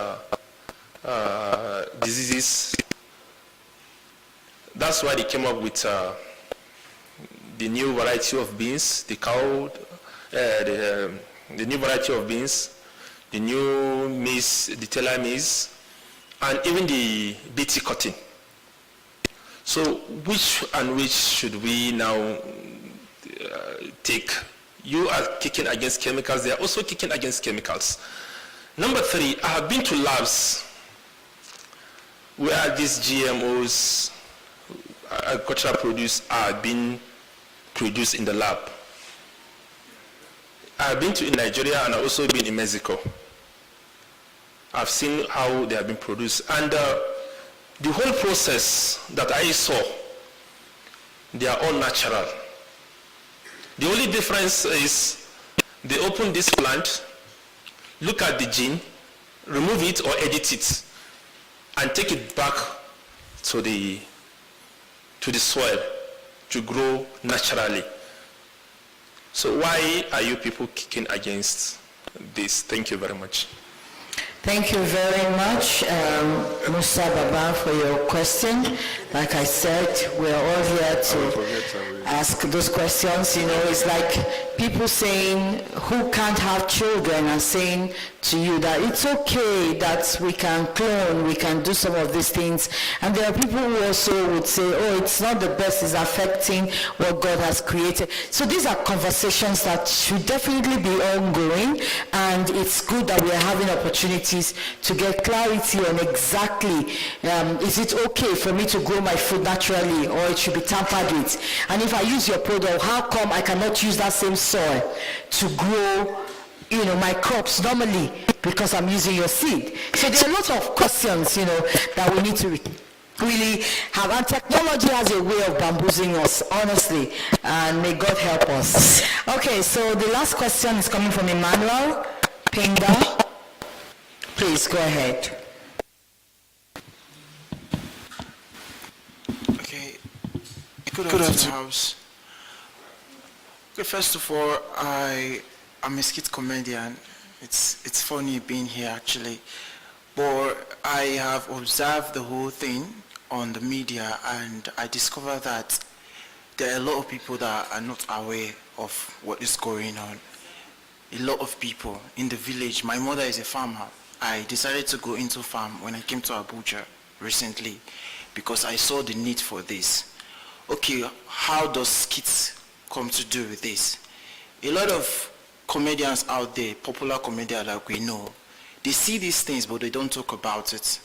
diseases. That's why they came up with the new variety of beans, the new variety of beans, the new maize, the teller maize, and even the BT cotton. So which should we now take? You are kicking against chemicals, they are also kicking against chemicals. Number three, I have been to labs where these GMOs, agricultural produce, are being produced in the lab. I've been in Nigeria and I've also been in Mexico. I've seen how they have been produced. And the whole process that I saw, they are all natural. The only difference is they open this plant, look at the gene, remove it or edit it, and take it back to the soil to grow naturally. So why are you people kicking against this? Thank you very much. Thank you very much, Musa Baba, for your question. Like I said, we're all here to ask those questions. You know, it's like people saying who can't have children and saying to you that it's okay that we can clone, we can do some of these things. And there are people who also would say, oh, it's not the best, it's affecting what God has created. So these are conversations that should definitely be ongoing, and it's good that we are having opportunities to get clarity on exactly, is it okay for me to grow my food naturally, or it should be tampered with? And if I use your product, how come I cannot use that same soil to grow, you know, my crops normally because I'm using your seed? So there are a lot of questions, you know, that we need to really have. And technology has a way of bamboozling us, honestly, and may God help us. Okay, so the last question is coming from Emmanuel Pinga. Please go ahead. Okay. Good afternoon, House. Okay, first of all, I'm a skit comedian. It's funny being here actually, but I have observed the whole thing on the media, and I discovered that there are a lot of people that are not aware of what is going on. A lot of people in the village. My mother is a farmer. I decided to go into farm when I came to Abuja recently because I saw the need for this. Okay, how does skits come to do with this? A lot of comedians out there, popular comedians like we know, they see these things but they don't talk about it.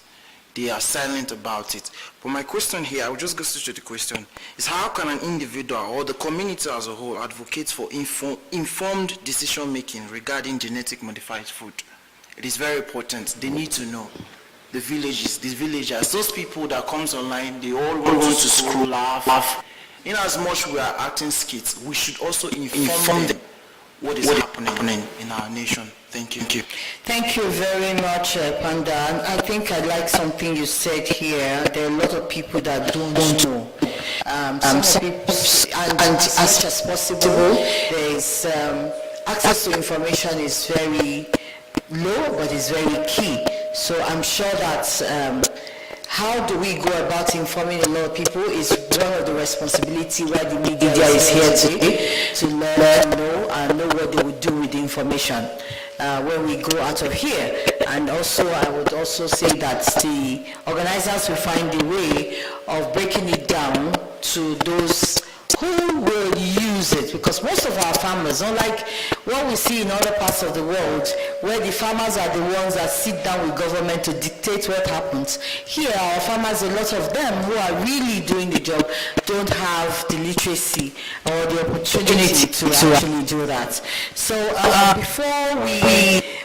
they are silent about it. But my question here, I will just go straight to the question, is how can an individual or the community as a whole advocate for informed decision-making regarding genetic modified food? It is very important. They need to know. The villagers, those people that comes online, they all want to scroll, laugh. In as much we are acting skits, we should also inform them what is happening in our nation. Thank you. Thank you very much, Panda. And I think I like something you said here. There are a lot of people that don't know. Some people, and as much as possible, there is access to information is very low, but it's very key. So I'm sure that how do we go about informing a lot of people is one of the responsibility where the media is here today to learn, know, and know what they would do with the information when we go out of here. And also, I would also say that the organizers will find a way of breaking it down to those who will use it, because most of our farmers, unlike what we see in other parts of the world, where the farmers are the ones that sit down with government to dictate what happens, here our farmers, a lot of them who are really doing the job, don't have the literacy or the opportunity to actually do that. So before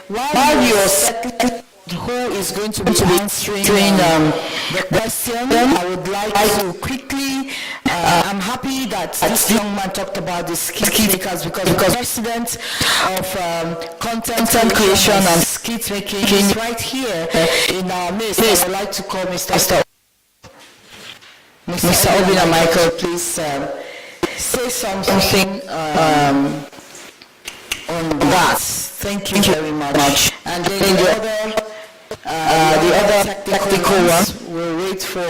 while you're settling who is going to be answering the question, I would like to quickly, I'm happy that this young man talked about the skit makers because the president of content creation and skit making is right here in our midst. I would like to call Mr. Obina Michael, please say something on that. Thank you very much. And then the other technical ones will wait for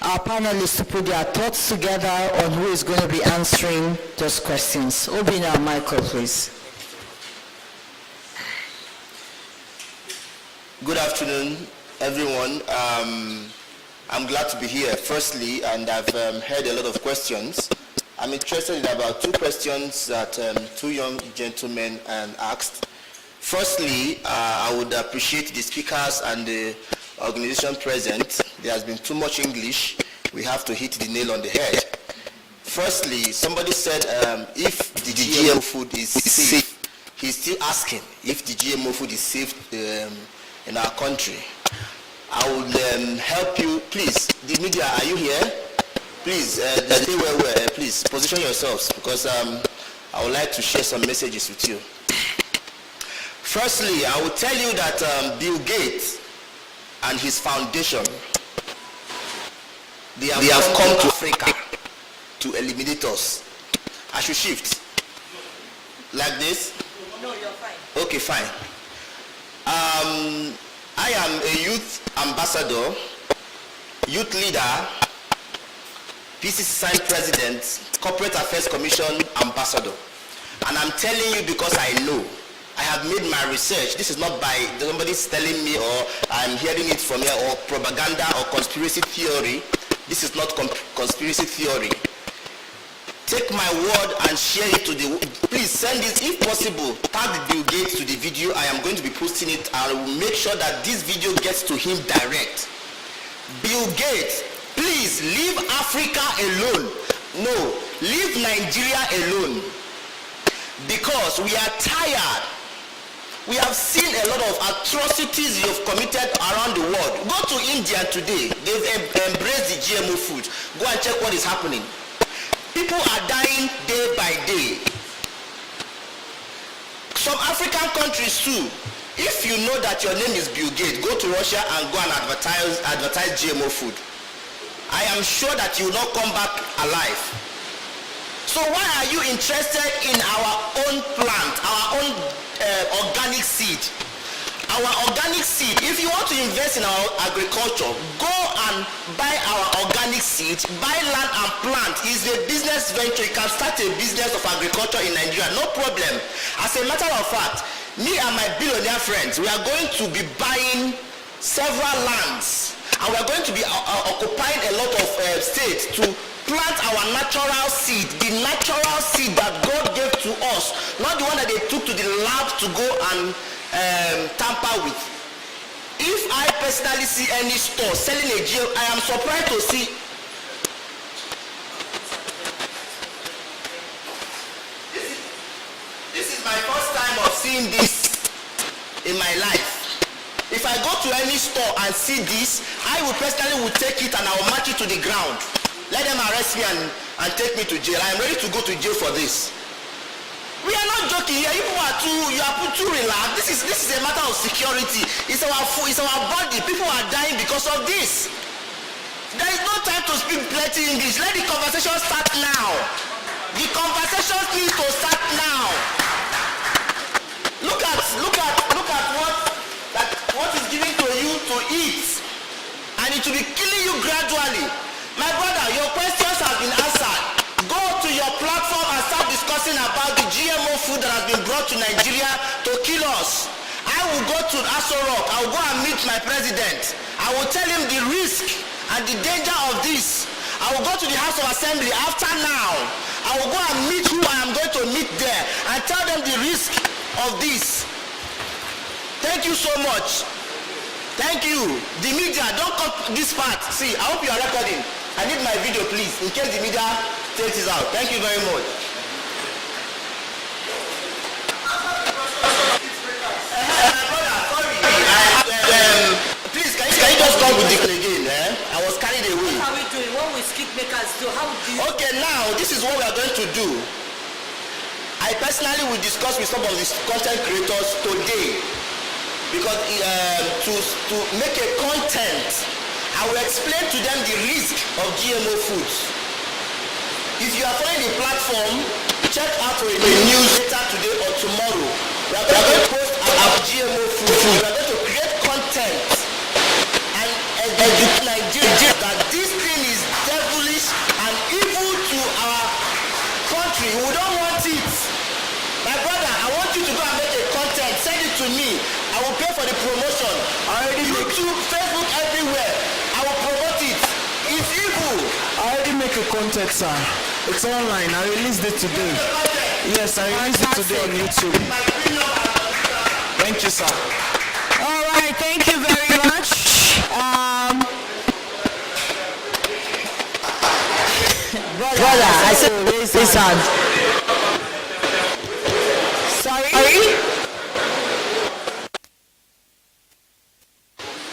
our panelists to put their thoughts together on who is going to be answering those questions. Obina Michael, please. Good afternoon, everyone. I'm glad to be here, firstly, and I've heard a lot of questions. I'm interested in about two questions that two young gentlemen asked. Firstly, I would appreciate the speakers and the organization present. There has been too much English. We have to hit the nail on the head. Firstly, somebody said if the GMO food is safe. He's still asking if the GMO food is safe in our country. I would help you. Please, the media, are you here? Please, stay where we are. Please, position yourselves because I would like to share some messages with you. Firstly, I will tell you that Bill Gates and his foundation, they have come to Africa to eliminate us. I should shift. Like this? No, you're fine. Okay, fine. I am a youth ambassador, youth leader, PCC president, Corporate Affairs Commission ambassador. And I'm telling you because I know. I have made my research. This is not by somebody's telling me or I'm hearing it from here or propaganda or conspiracy theory. This is not conspiracy theory. Take my word and share it to the... Please send it, if possible, tag Bill Gates to the video. I am going to be posting it. I will make sure that this video gets to him direct. Bill Gates, please leave Africa alone. No, leave Nigeria alone. Because we are tired. We have seen a lot of atrocities you have committed around the world. Go to India today. They've embraced the GMO food. Go and check what is happening. People are dying day by day. Some African countries too. If you know that your name is Bill Gates, go to Russia and go and advertise GMO food. I am sure that you will not come back alive. So why are you interested in our own plant, our own organic seed? Our organic seed, if you want to invest in our agriculture, go and buy our organic seed, buy land and plant. It's a business venture. You can start a business of agriculture in Nigeria, no problem. As a matter of fact, me and my billionaire friends, we are going to be buying several lands and we are going to be occupying a lot of states to plant our natural seed, the natural seed that God gave to us, not the one that they took to the lab to go and tamper with. if I personally see any store selling a GMO, I am surprised to see. This is my first time of seeing this in my life. If I go to any store and see this, I will personally take it and I will march it to the ground. Let them arrest me and take me to jail. I am ready to go to jail for this. We are not joking here. You are too relaxed. This is a matter of security. It's our body. People are dying because of this. There is no time to speak plenty English. Let the conversation start now. The conversation needs to start now. Look at what is given to you to eat, and it will be killing you gradually. My brother, your questions have been answered. Go to your platform and start discussing about the GMO food that has been brought to Nigeria to kill us. I will go to Aso Rock. I will go and meet my president. I will tell him the risk and the danger of this. I will go to the House of Assembly after now. I will go and meet who I am going to meet there and tell them the risk of this. Thank you so much. Thank you. The media, don't cut this part. See, I hope you are recording. I need my video, please, in case the media takes this out. Thank you very much. Please, can you just come with the again? I was carried away. What are we doing? What will skip makers do? How do you... Okay, now, this is what we are going to do. I personally will discuss with some of these content creators today, because to make a content, I will explain to them the risk of GMO foods. If you are following the platform, check out a news later today or tomorrow. We are going to post about GMO food. We are going to create content and educate Nigeria that this thing is devilish and evil to our country. We don't want it. My brother, I want you to go and make a content. Send it to me. I will pay for the promotion. YouTube, Facebook, everywhere. I will promote it. It's evil. I already make a content, sir. It's online. I released it today. Yes, I released it today on YouTube. Thank you, sir. All right, thank you very much. Brother, I said raise his hand. Sorry?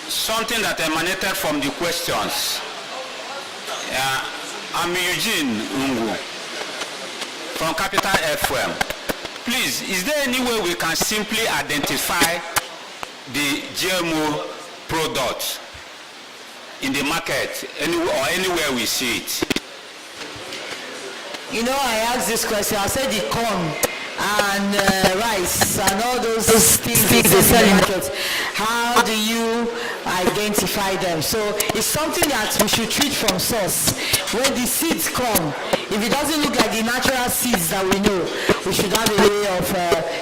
Something that emanated from the questions. I'm Eugene Ungu from Capital FM. Please, is there any way we can simply identify the GMO product in the market or anywhere we see it? You know, I asked this question. I said the corn and rice and all those things they sell in the market. How do you identify them? So it's something that we should treat from source. When the seeds come, if it doesn't look like the natural seeds that we know, we should have a way of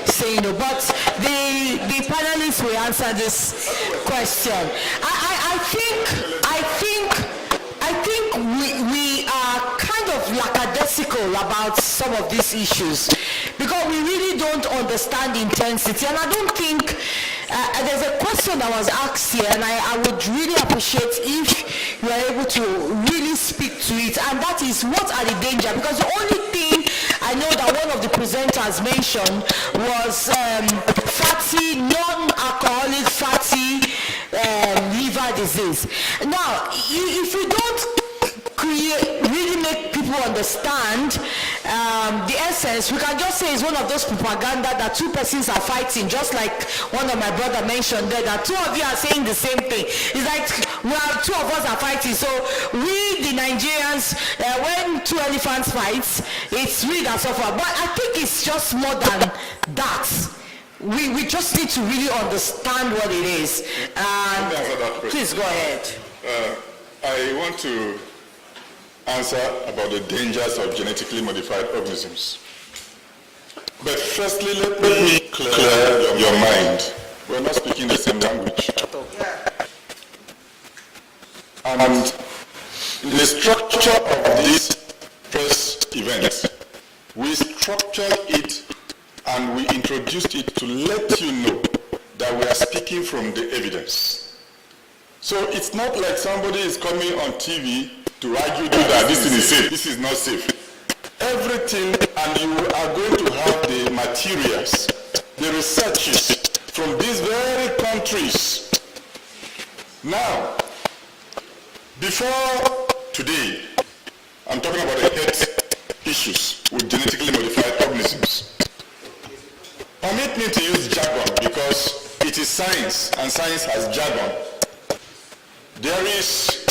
saying no. But the panelists will answer this question. I think we are kind of lackadaisical about some of these issues because we really don't understand the intensity, and I don't think there's a question that was asked here, and I would really appreciate if you are able to really speak to it, and that is, what are the dangers? Because the only thing I know that one of the presenters mentioned was fatty, non-alcoholic fatty liver disease. Now, if you don't really make people understand the essence, we can just say it's one of those propaganda that two persons are fighting, just like one of my brother mentioned there, that two of you are saying the same thing. It's like, well, two of us are fighting, so we the Nigerians, when two elephants fight, it's we that suffer. But I think it's just more than that. We just need to really understand what it is. And please go ahead. I want to answer about the dangers of genetically modified organisms. But firstly, let me clear your mind. We're not speaking the same language. And the structure of this press event, we structured it and we introduced it to let you know that we are speaking from the evidence. So it's not like somebody is coming on TV to argue that this is safe. This is not safe. Everything, and you are going to have the materials, the researches from these very countries. Now, before today, I'm talking about the health issues with genetically modified organisms. Permit me to use jargon because it is science and science has jargon. There is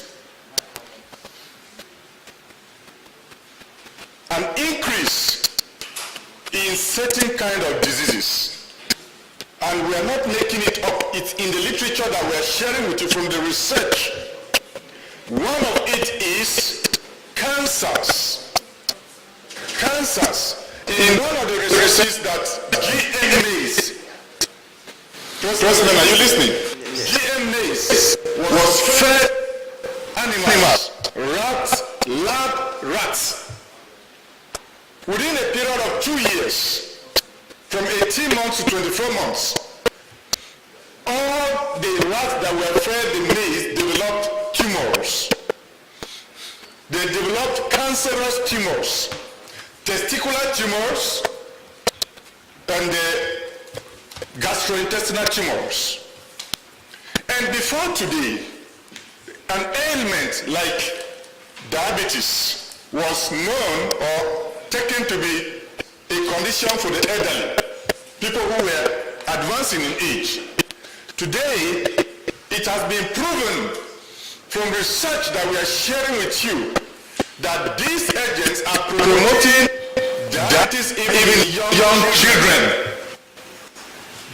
an increase in certain kind of diseases, and we are not making it up. It's in the literature that we are sharing with you from the research. One of it is cancers. Cancers. In one of the researches that GM maize, President, are you listening? GM maize was fed animals, rats, lab rats. Within a period of 2 years, from 18 months to 24 months, all the rats that were fed the maize developed tumors. They developed cancerous tumors, testicular tumors, and the gastrointestinal tumors. And before today, an ailment like diabetes was known or taken to be a condition for the elderly, people who were advancing in age. Today, it has been proven from research that we are sharing with you that these agents are promoting diabetes even in young children.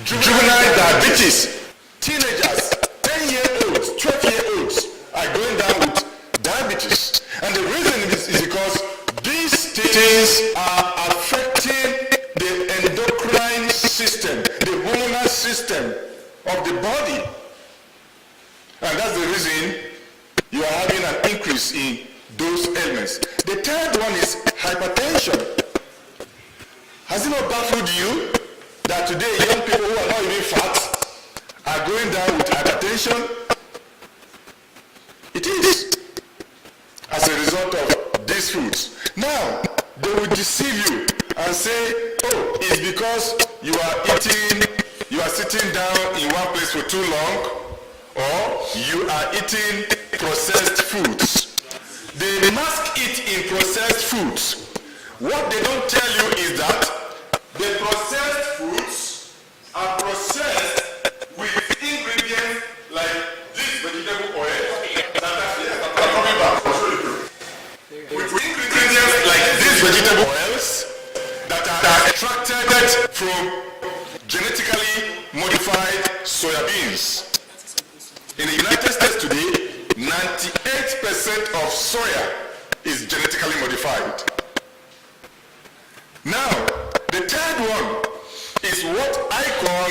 Juvenile diabetes, teenagers, 10-year-olds, 12-year-olds are going down with diabetes. And the reason is because these things are affecting the endocrine system, the hormonal system of the body. And that's the reason you are having an increase in those ailments. The third one is hypertension. Has it not baffled you that today young people who are not even fat are going down with hypertension? It is as a result of these foods. Now, they will deceive you and say, oh, it's because you are sitting down in one place for too long, or you are eating processed foods. They mask it in processed foods. What they don't tell you is that the processed foods are processed with ingredients like this vegetable oil. With ingredients like these vegetable oils that are extracted from genetically modified soya beans. In the United States today, 98% of soya is genetically modified. Now, the third one is what I call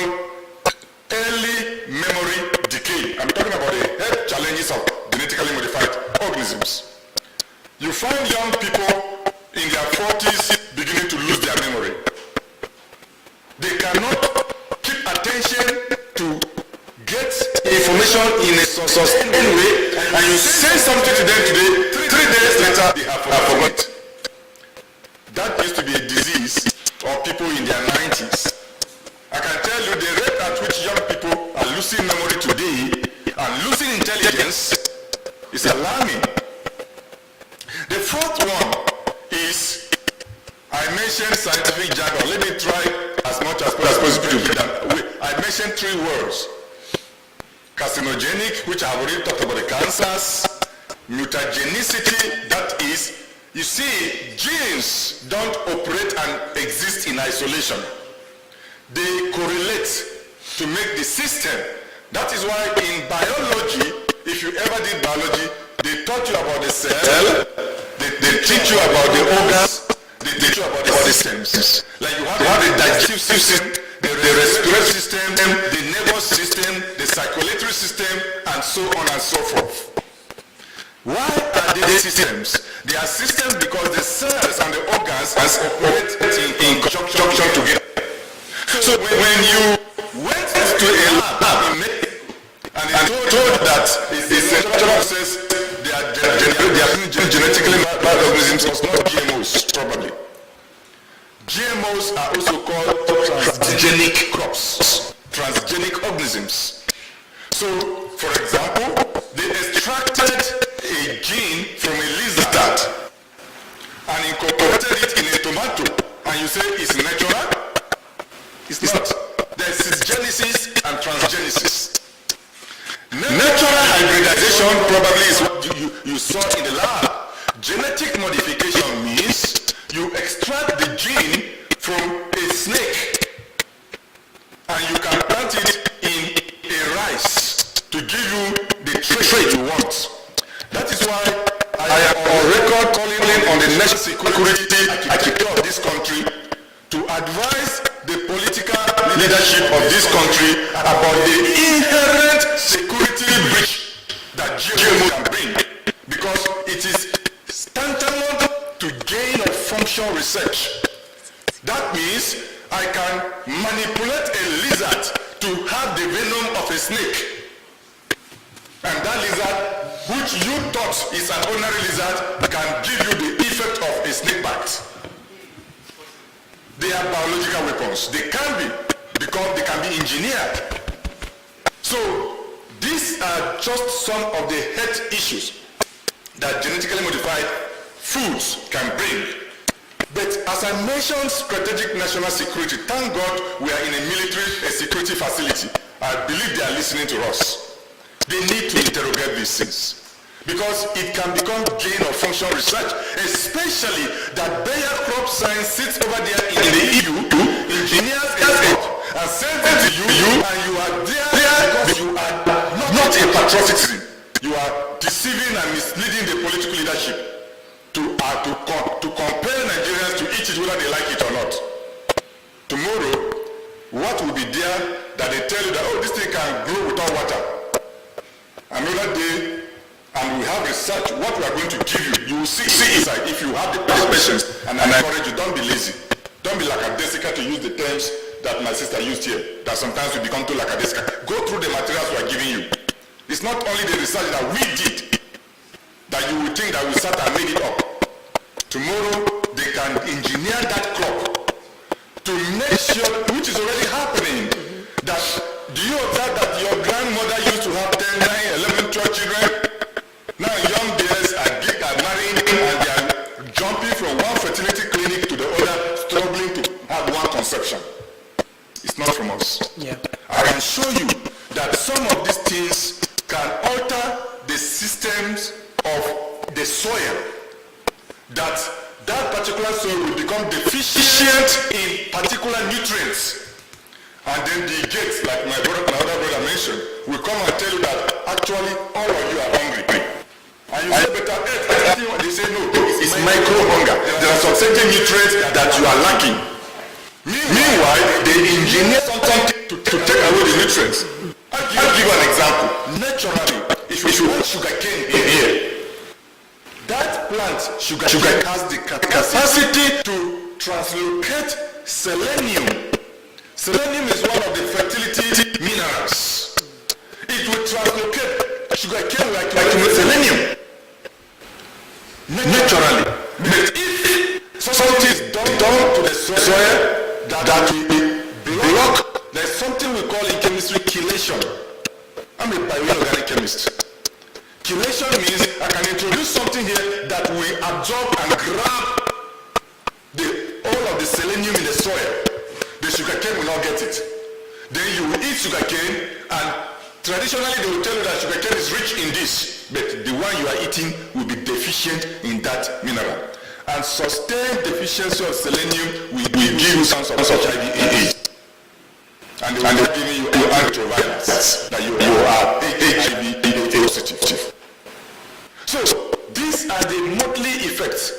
early memory decay. I'm talking about the health challenges of genetically modified organisms. You find young people in their 40s beginning to lose their memory. They cannot keep attention to get information in a sustained way, and you say something to them today, 3 days later, they have forgotten. That used to be a disease of people in their 90s. I can tell you the rate at which young people are losing memory today and losing intelligence is alarming. The fourth one is, I mentioned scientific jargon. Let me try as much as possible to do that. I mentioned 3 words. Carcinogenic, which I've already talked about the cancers. Mutagenicity, that is, you see, genes don't operate and exist in isolation. They correlate to make the system. That is why in biology, if you ever did biology, they taught you about the cell, they teach you about the organs, they teach you about the systems. Like you have the digestive system, the respiratory system, the nervous system, the circulatory system, and so on and so forth. Why are these systems? They are systems because the cells and the organs operate in conjunction together. So when you went to a lab and they told that it's a natural process. They are genetically modified organisms, not GMOs, probably. GMOs are also called transgenic crops, transgenic organisms. So, for example, they extracted a gene from a lizard and incorporated it in a tomato, and you say it's natural? It's not. There's cisgenesis and transgenesis. Natural hybridization probably is what you saw in the lab. Genetic modification means you extract the gene from a snake and you can plant it in a rice to give you the trait you want. That is why I am on record calling on the national security architect of this country to advise the political leadership of this country about the inherent security breach that GMO can bring, because it is tantamount to gain of function research. That means I can manipulate a lizard to have the venom of a snake, and that lizard, which you thought is an ordinary lizard, can give you the effect of a snake bite. They are biological weapons. They can be, because they can be engineered. So these are just some of the health issues that genetically modified foods can bring. But as I mentioned, strategic national security, thank God we are in a military security facility. I believe they are listening to us. They need to interrogate these things, because it can become gain of function research, especially that Bayer Crop Science sits over there in the EU, engineers it and sends it to you, and you are there because you are not a patriotic citizen. You are deceiving and misleading the political leadership to compel Nigerians to eat it whether they like it or not. Tomorrow, what will be there that they tell you that, oh, this thing can grow without water? Another day, and we have research, what we are going to give you, you will see inside if you have the patience. And I encourage you, don't be lazy. Don't be lackadaisical, to use the terms that my sister used here, that sometimes we become too lackadaisical. Go through the materials we are giving you. It's not only the research that we did that you will think that we sat and made it up. Tomorrow, they can engineer that crop to make sure, which is already happening, that do you observe that your grandmother used to have 10, 9, 11, 12 children? Now young girls are marrying and they are jumping from one fertility clinic to the other, struggling to have one conception. It's not from us. Yeah. I can show you that some of these things can alter the systems of the soil, that particular soil will become deficient in particular nutrients. And then the gates, like my other brother mentioned, will come and tell you that actually all of you are hungry. And you say, better eat. They say, no, it's micro hunger. There are some certain nutrients that you are lacking. Meanwhile, they engineer something to take away the nutrients. I'll give you an example. Naturally, if you want sugarcane in here, that plant, sugarcane, has the capacity to translocate selenium. Selenium is one of the fertility minerals. It will translocate sugarcane like selenium naturally. But if something is done to the soil that will block, there's something we call in chemistry chelation. I'm a bioorganic chemist. Chelation means I can introduce something here that will absorb and grab all of the selenium in the soil. The sugarcane will not get it. Then you will eat sugarcane, and traditionally they will tell you that sugarcane is rich in this, but the one you are eating will be deficient in that mineral. And sustained deficiency of selenium will give you some sort of HIV/AIDS. And they will give you antivirals that you are HIV/AIDS positive. So these are the monthly effects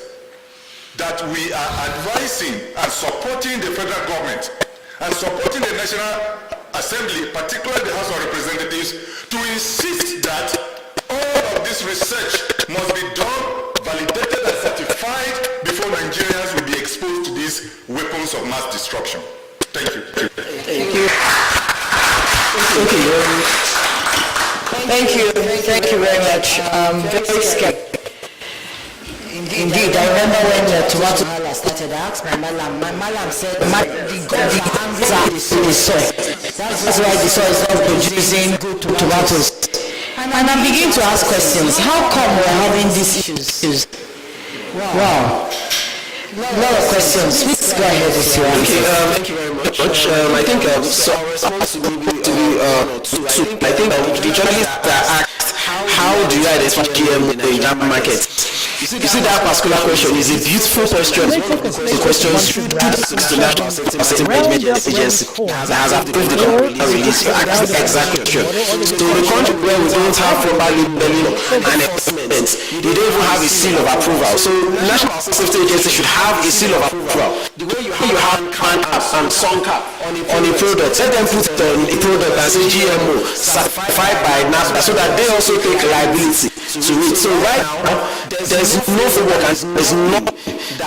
that we are advising and supporting the federal government and supporting the National Assembly, particularly the House of Representatives, to insist that all of this research must be done, validated and certified before Nigerians will be exposed to these weapons of mass destruction. Thank you. Thank you. Thank you very much. Very scared. Indeed, I remember when the tomato started out, my malam said, the ants are in the soil. That's why the soil is not producing good tomatoes. And I'm beginning to ask questions. How come we're having these issues? Wow. A lot of questions. Please go ahead with your answer. Thank you very much. I think so our response will be I think the journalists that asked, how do you identify GMO in that market? You see that particular question is a beautiful question. The question should do the National Safety Management Agency that has approved the government release to ask the exact question. So in a country where we don't have proper labeling and enforcement, they don't even have a seal of approval. So the National Safety Agency should have a seal of approval. The way you have can cap and sun cap on a product, let them put it on a product and say GMO certified by NAFTA so that they also take liability to it. So right now, there's no framework and there's no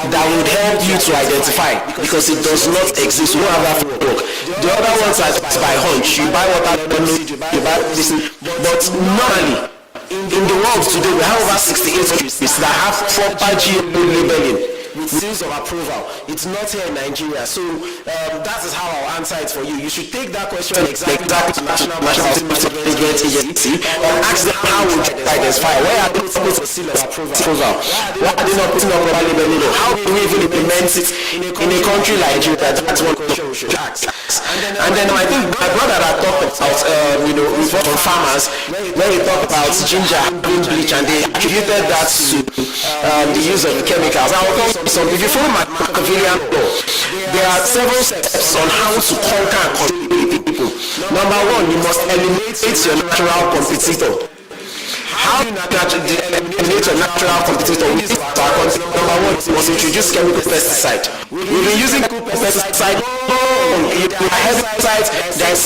that would help you to identify because it does not exist. We don't have that framework. The other ones are by hunch. You buy water, you buy this. But normally, in the world today, we have over 68 countries that have proper GMO labeling with seals of approval. It's not here in Nigeria. So that is how I'll answer it for you. You should take that question exactly to National Safety Management Agency and ask them how would you identify. Why are they not putting a seal of approval? Why are they not putting up proper labeling? How do we even implement it in a country like Nigeria? That's one question we should ask. And then I think my brother that talked about report from farmers when he talked about ginger being bleach and they attributed that to the use of the chemicals. I will tell so if you follow Machiavellian law, there are several steps on how to conquer and control people. Number one, you must eliminate your natural competitor. How do you eliminate your natural competitor? Number one, you must introduce chemical pesticide. We've been using pesticide herbicides, they're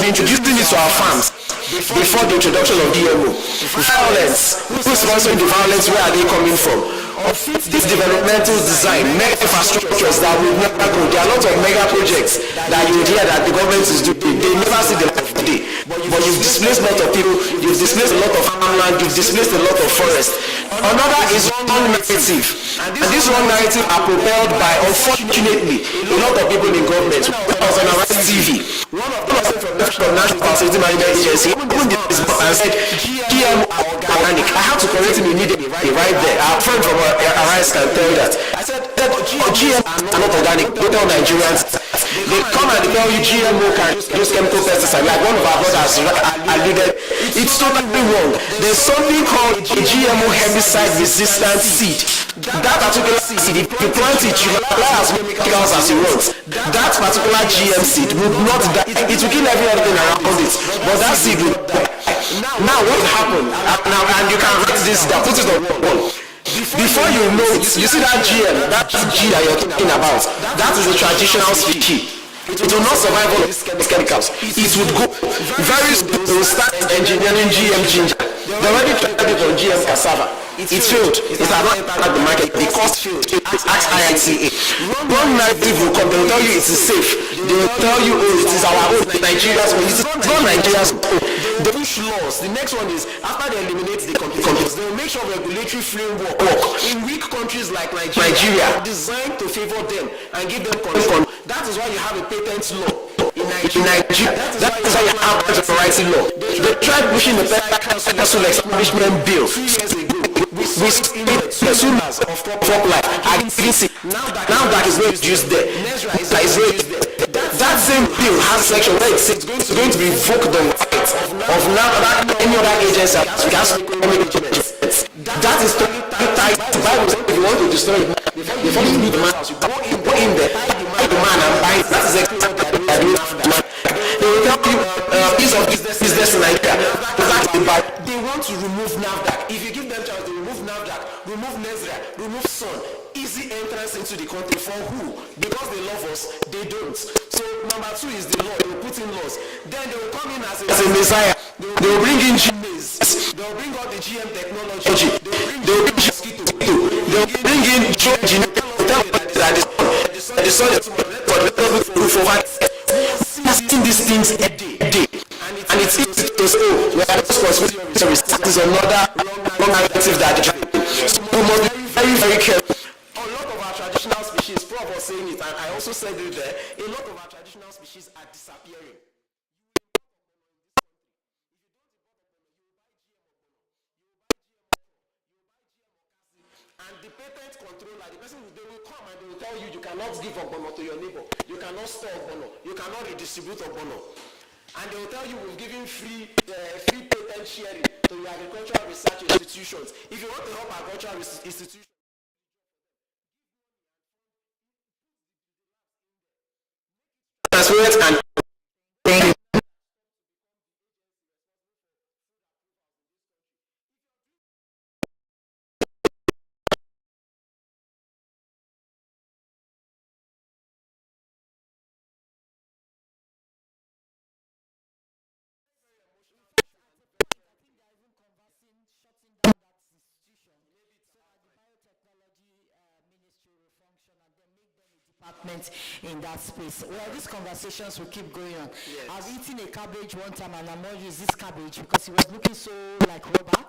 introducing it to our farms before the introduction of GMO. Violence, who's sponsoring the violence? Where are they coming from? This developmental design, mega infrastructures that will never go. There are lots of mega projects that you hear that the government is doing. They never see the light of day. But you've displaced a lot of people, you've displaced a lot of farmland, you've displaced a lot of forest. Another is wrong narrative. And this wrong narrative are propelled by, unfortunately, a lot of people in government. I was on a TV. One of them from National Safety Management Agency opened this book and said, GMO are organic. I have to correct him immediately right there. Our friend from Arise can tell you that. I said that GMO are not organic. They tell Nigerians. They come and tell you GMO can use chemical pesticides. Like one of our brothers alluded, it's totally wrong. There's something called a GMO herbicide resistant seed. That particular seed, if you plant it, you apply as many chemicals as you want. That particular GM seed would not die. It will kill everything around it. But that seed will die. Now what happened? Now, and you can write this down, put it on wall. Before you know it, you see that GM, that G that you're talking about, that is a traditional species. It will not survive all of these chemicals. It would go very soon. They will start engineering GM ginger. They already tried it on GM cassava. It failed. It has not entered the market. The cost failed. Ask IITA. One narrative will come. They will tell you it is safe. They will tell you, oh, it is our own. Nigeria's own. It is not Nigeria's own. They push laws. The next one is after they eliminate the competitors, they will make sure regulatory framework in weak countries like Nigeria are designed to favor them and give them control. That is why you have a patent law in Nigeria. That is why you have a variety law. They tried pushing the Council Establishment Bill 2 years ago. We see consumers of crop life. Now that is not used there. That is not used there. That same bill has a section where it says it's going to revoke the rights of any other agency as that is totally tied to the Bible. If you want to destroy it, before you leave the man house, you go in there, buy the man and buy it. That is exactly what they are doing to the man. They will tell you piece of business in Nigeria. They want to remove NAFDAC. If you give them chance, they remove NAFDAC, remove NESRA, remove SON. Easy entrance into the country for who? Because they love us, they don't. So number 2 is the law. They will put in laws. Then they will come in as a messiah. They will bring in GMs. They will bring out the GM technology. They will bring mosquito. They will bring in George. The soil is for the public to provide. We are seeing these things every day. And it And it's easy to say, oh, we are responsible for research. That is another wrong narrative that they try. So we must be very, very careful. A lot of our traditional species, Prof was saying it, and I also said it there, a lot of our traditional species are disappearing. And the patent controller, the person they will come and they will tell you you cannot give ogbono to your neighbor, you cannot store ogbono, you cannot redistribute ogbono. And they will tell you we're giving free patent sharing to your agricultural research institutions. If you want to help agricultural institutions, transparent and department in that space. Well, these conversations will keep going on. Yes. I was eating a cabbage one time and I'm not using this cabbage because it was looking so like rubber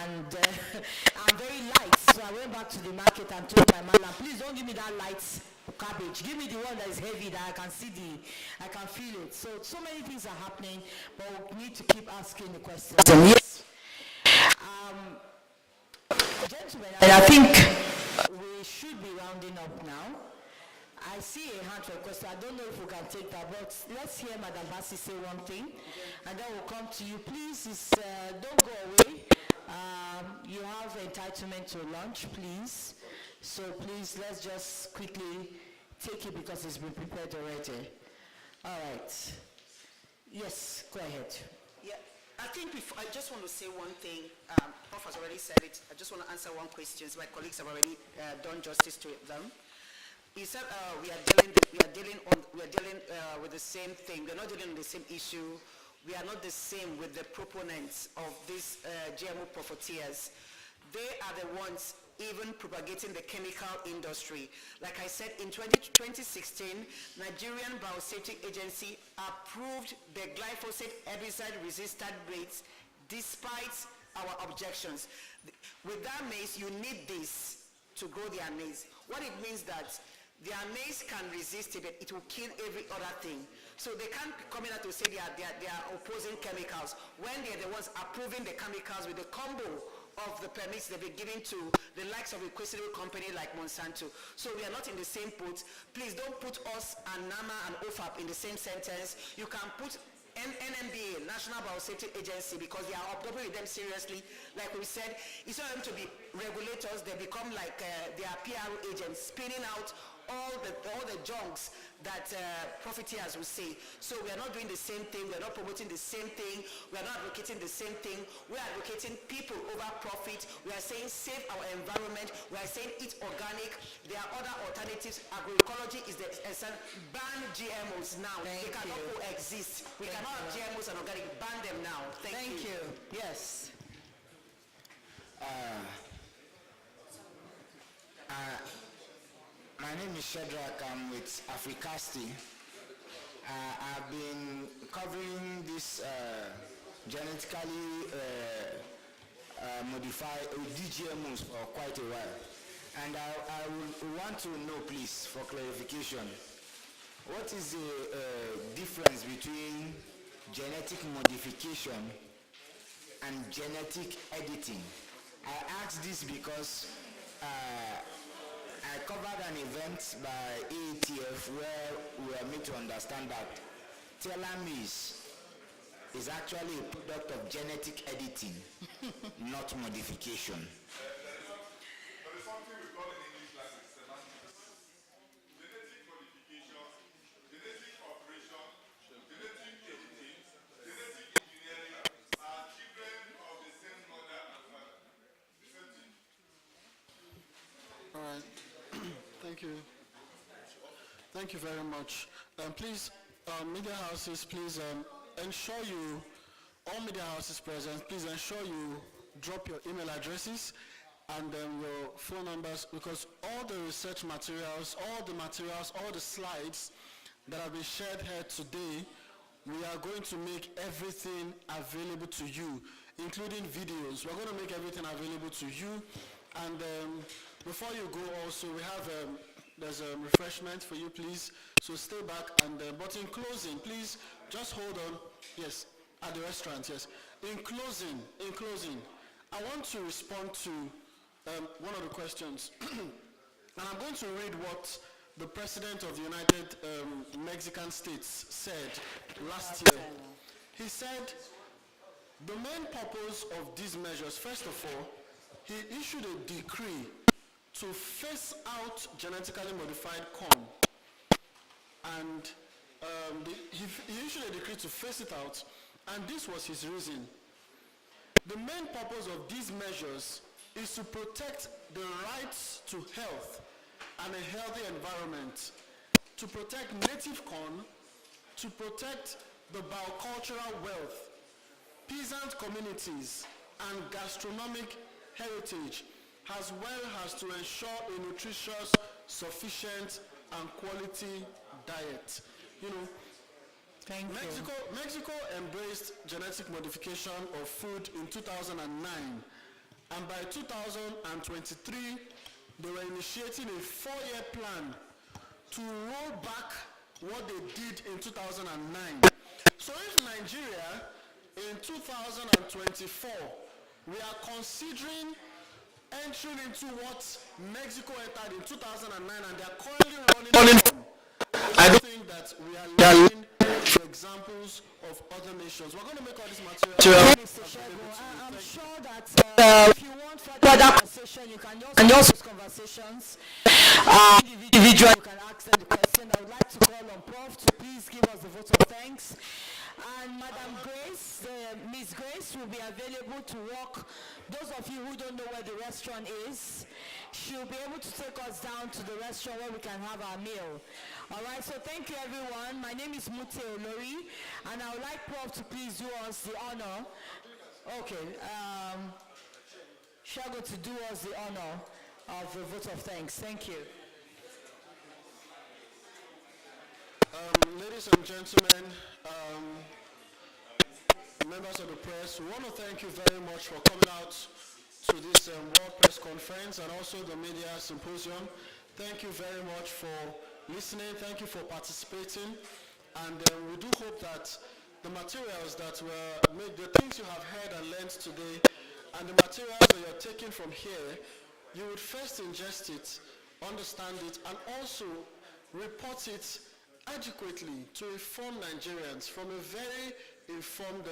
and I'm very light. So I went back to the market and told my man, please don't give me that light cabbage. Give me the one that is heavy that I can see I can feel it. So many things are happening, but we need to keep asking the questions. Yes. Gentlemen, and I think we should be rounding up now. I see a hand for a question. I don't know if we can take that, but let's hear Madam Bassi say one thing, and then we'll come to you. Please, don't go away. You have entitlement to lunch, please. So please, let's just quickly take it because it's been prepared already. All right. Yes, go ahead. Yeah, I think I just want to say one thing. Prof has already said it. I just want to answer one question. My colleagues have already done justice to them. He said we are dealing with the same thing. We're not dealing with the same issue. We are not the same with the proponents of these GMO profiteers. They are the ones even propagating the chemical industry. Like I said, in 2016, Nigerian Biosafety Agency approved the glyphosate herbicide-resistant rates despite our objections. With that maize, you need this to grow their maize. What it means that their maize can resist it, but it will kill every other thing. So they can't come in to say they are opposing chemicals when they're the ones approving the chemicals with the combo of the permits they've been giving to the likes of a questionable company like Monsanto. So we are not in the same boat. Please don't put us and NAMA and OFAP in the same sentence. You can put NMBA, National Biosafety Agency, because they are operating with them seriously. Like we said, it's not them to be regulators, they become like they are PR agents, spinning out all the junks that profiteers will say. So we are not doing the same thing, we are not promoting the same thing, we are not advocating the same thing. We are advocating people over profit. We are saying save our environment. We are saying eat organic. There are other alternatives. Agroecology is the essence. Ban GMOs now. They cannot coexist. We cannot have GMOs and organic. Ban them now. Thank you. Yes. My name is Shadrach. I'm with Africasti. I've been covering this genetically modified DGMOs for quite a while. And I would want to know, please, for clarification, what is the difference between genetic modification and genetic editing? I ask this because I covered an event by AETF where we are made to understand that telomeres is actually a product of genetic editing, not modification. There is something we call in English language semantics. Genetic modification, genetic operation, genetic editing, genetic engineering are children of the same mother and father. The same thing. All right. Thank you. Thank you very much. Please, media houses, please ensure all media houses present, please ensure you drop your email addresses and your phone numbers, because all the research materials, all the slides that have been shared here today we are going to make everything available to you, including videos. We're going to make everything available to you. And before you go also, we have, there's a refreshment for you, please. So stay back. And but in closing, please just hold on. Yes, at the restaurant, yes. In closing, I want to respond to one of the questions. And I'm going to read what the President of the United Mexican States said last year. He said, the main purpose of these measures, first of all, he issued a decree to phase out genetically modified corn. And he issued a decree to phase it out, and this was his reason. The main purpose of these measures is to protect the rights to health and a healthy environment, to protect native corn, to protect the biocultural wealth, peasant communities, and gastronomic heritage, as well as to ensure a nutritious, sufficient, and quality diet. You know, Mexico embraced genetic modification of food in 2009, and by 2023, they were initiating a 4-year plan to roll back what they did in 2009. So if Nigeria in 2024, we are considering entering into what Mexico entered in 2009, and they are currently running from, I don't think that we are learning examples of other nations. We're going to make all this material. I'm sure that if you want further conversation, you can just use conversations. Individually, you can ask them the question. I would like to call on Prof to please give us the vote of thanks. And Madam Grace, Miss Grace will be available to walk. Those of you who don't know where the restaurant is, she'll be able to take us down to the restaurant where we can have our meal. All right, so thank you everyone. My name is Mute Olori, and I would like Prof to please do us the honor. Okay, Shago to do us the honor of the vote of thanks. Thank you. Ladies and gentlemen, members of the press, we want to thank you very much for coming out to this World Press Conference and also the Media Symposium. Thank you very much for listening. Thank you for participating. And we do hope that the materials that were made, the things you have heard and learned today, and the materials that you're taking from here, you would first ingest it, understand it, and also report it adequately to inform Nigerians from a very informed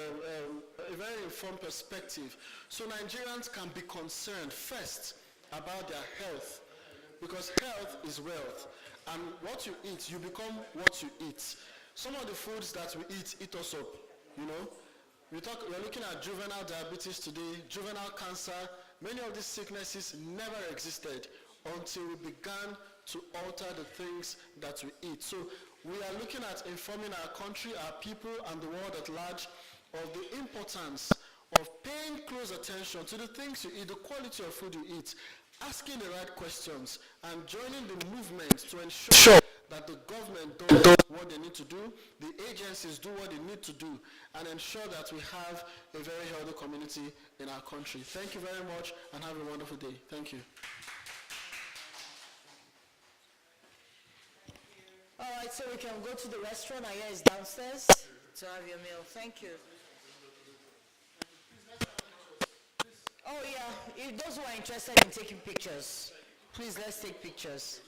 perspective, so Nigerians can be concerned first about their health, because health is wealth, and what you eat, you become what you eat. Some of the foods that we eat us up. You know, we're looking at juvenile diabetes today, juvenile cancer. Many of these sicknesses never existed until we began to alter the things that we eat. So we are looking at informing our country, our people, and the world at large of the importance of paying close attention to the things you eat, the quality of food you eat, asking the right questions, and joining the movement to ensure that the government does what they need to do, the agencies do what they need to do, and ensure that we have a very healthy community in our country. Thank you very much, and have a wonderful day. Thank you. All right, so we can go to the restaurant. I hear it's downstairs to have your meal. Thank you. Oh yeah, if those who are interested in taking pictures, please let's take pictures.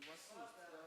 What's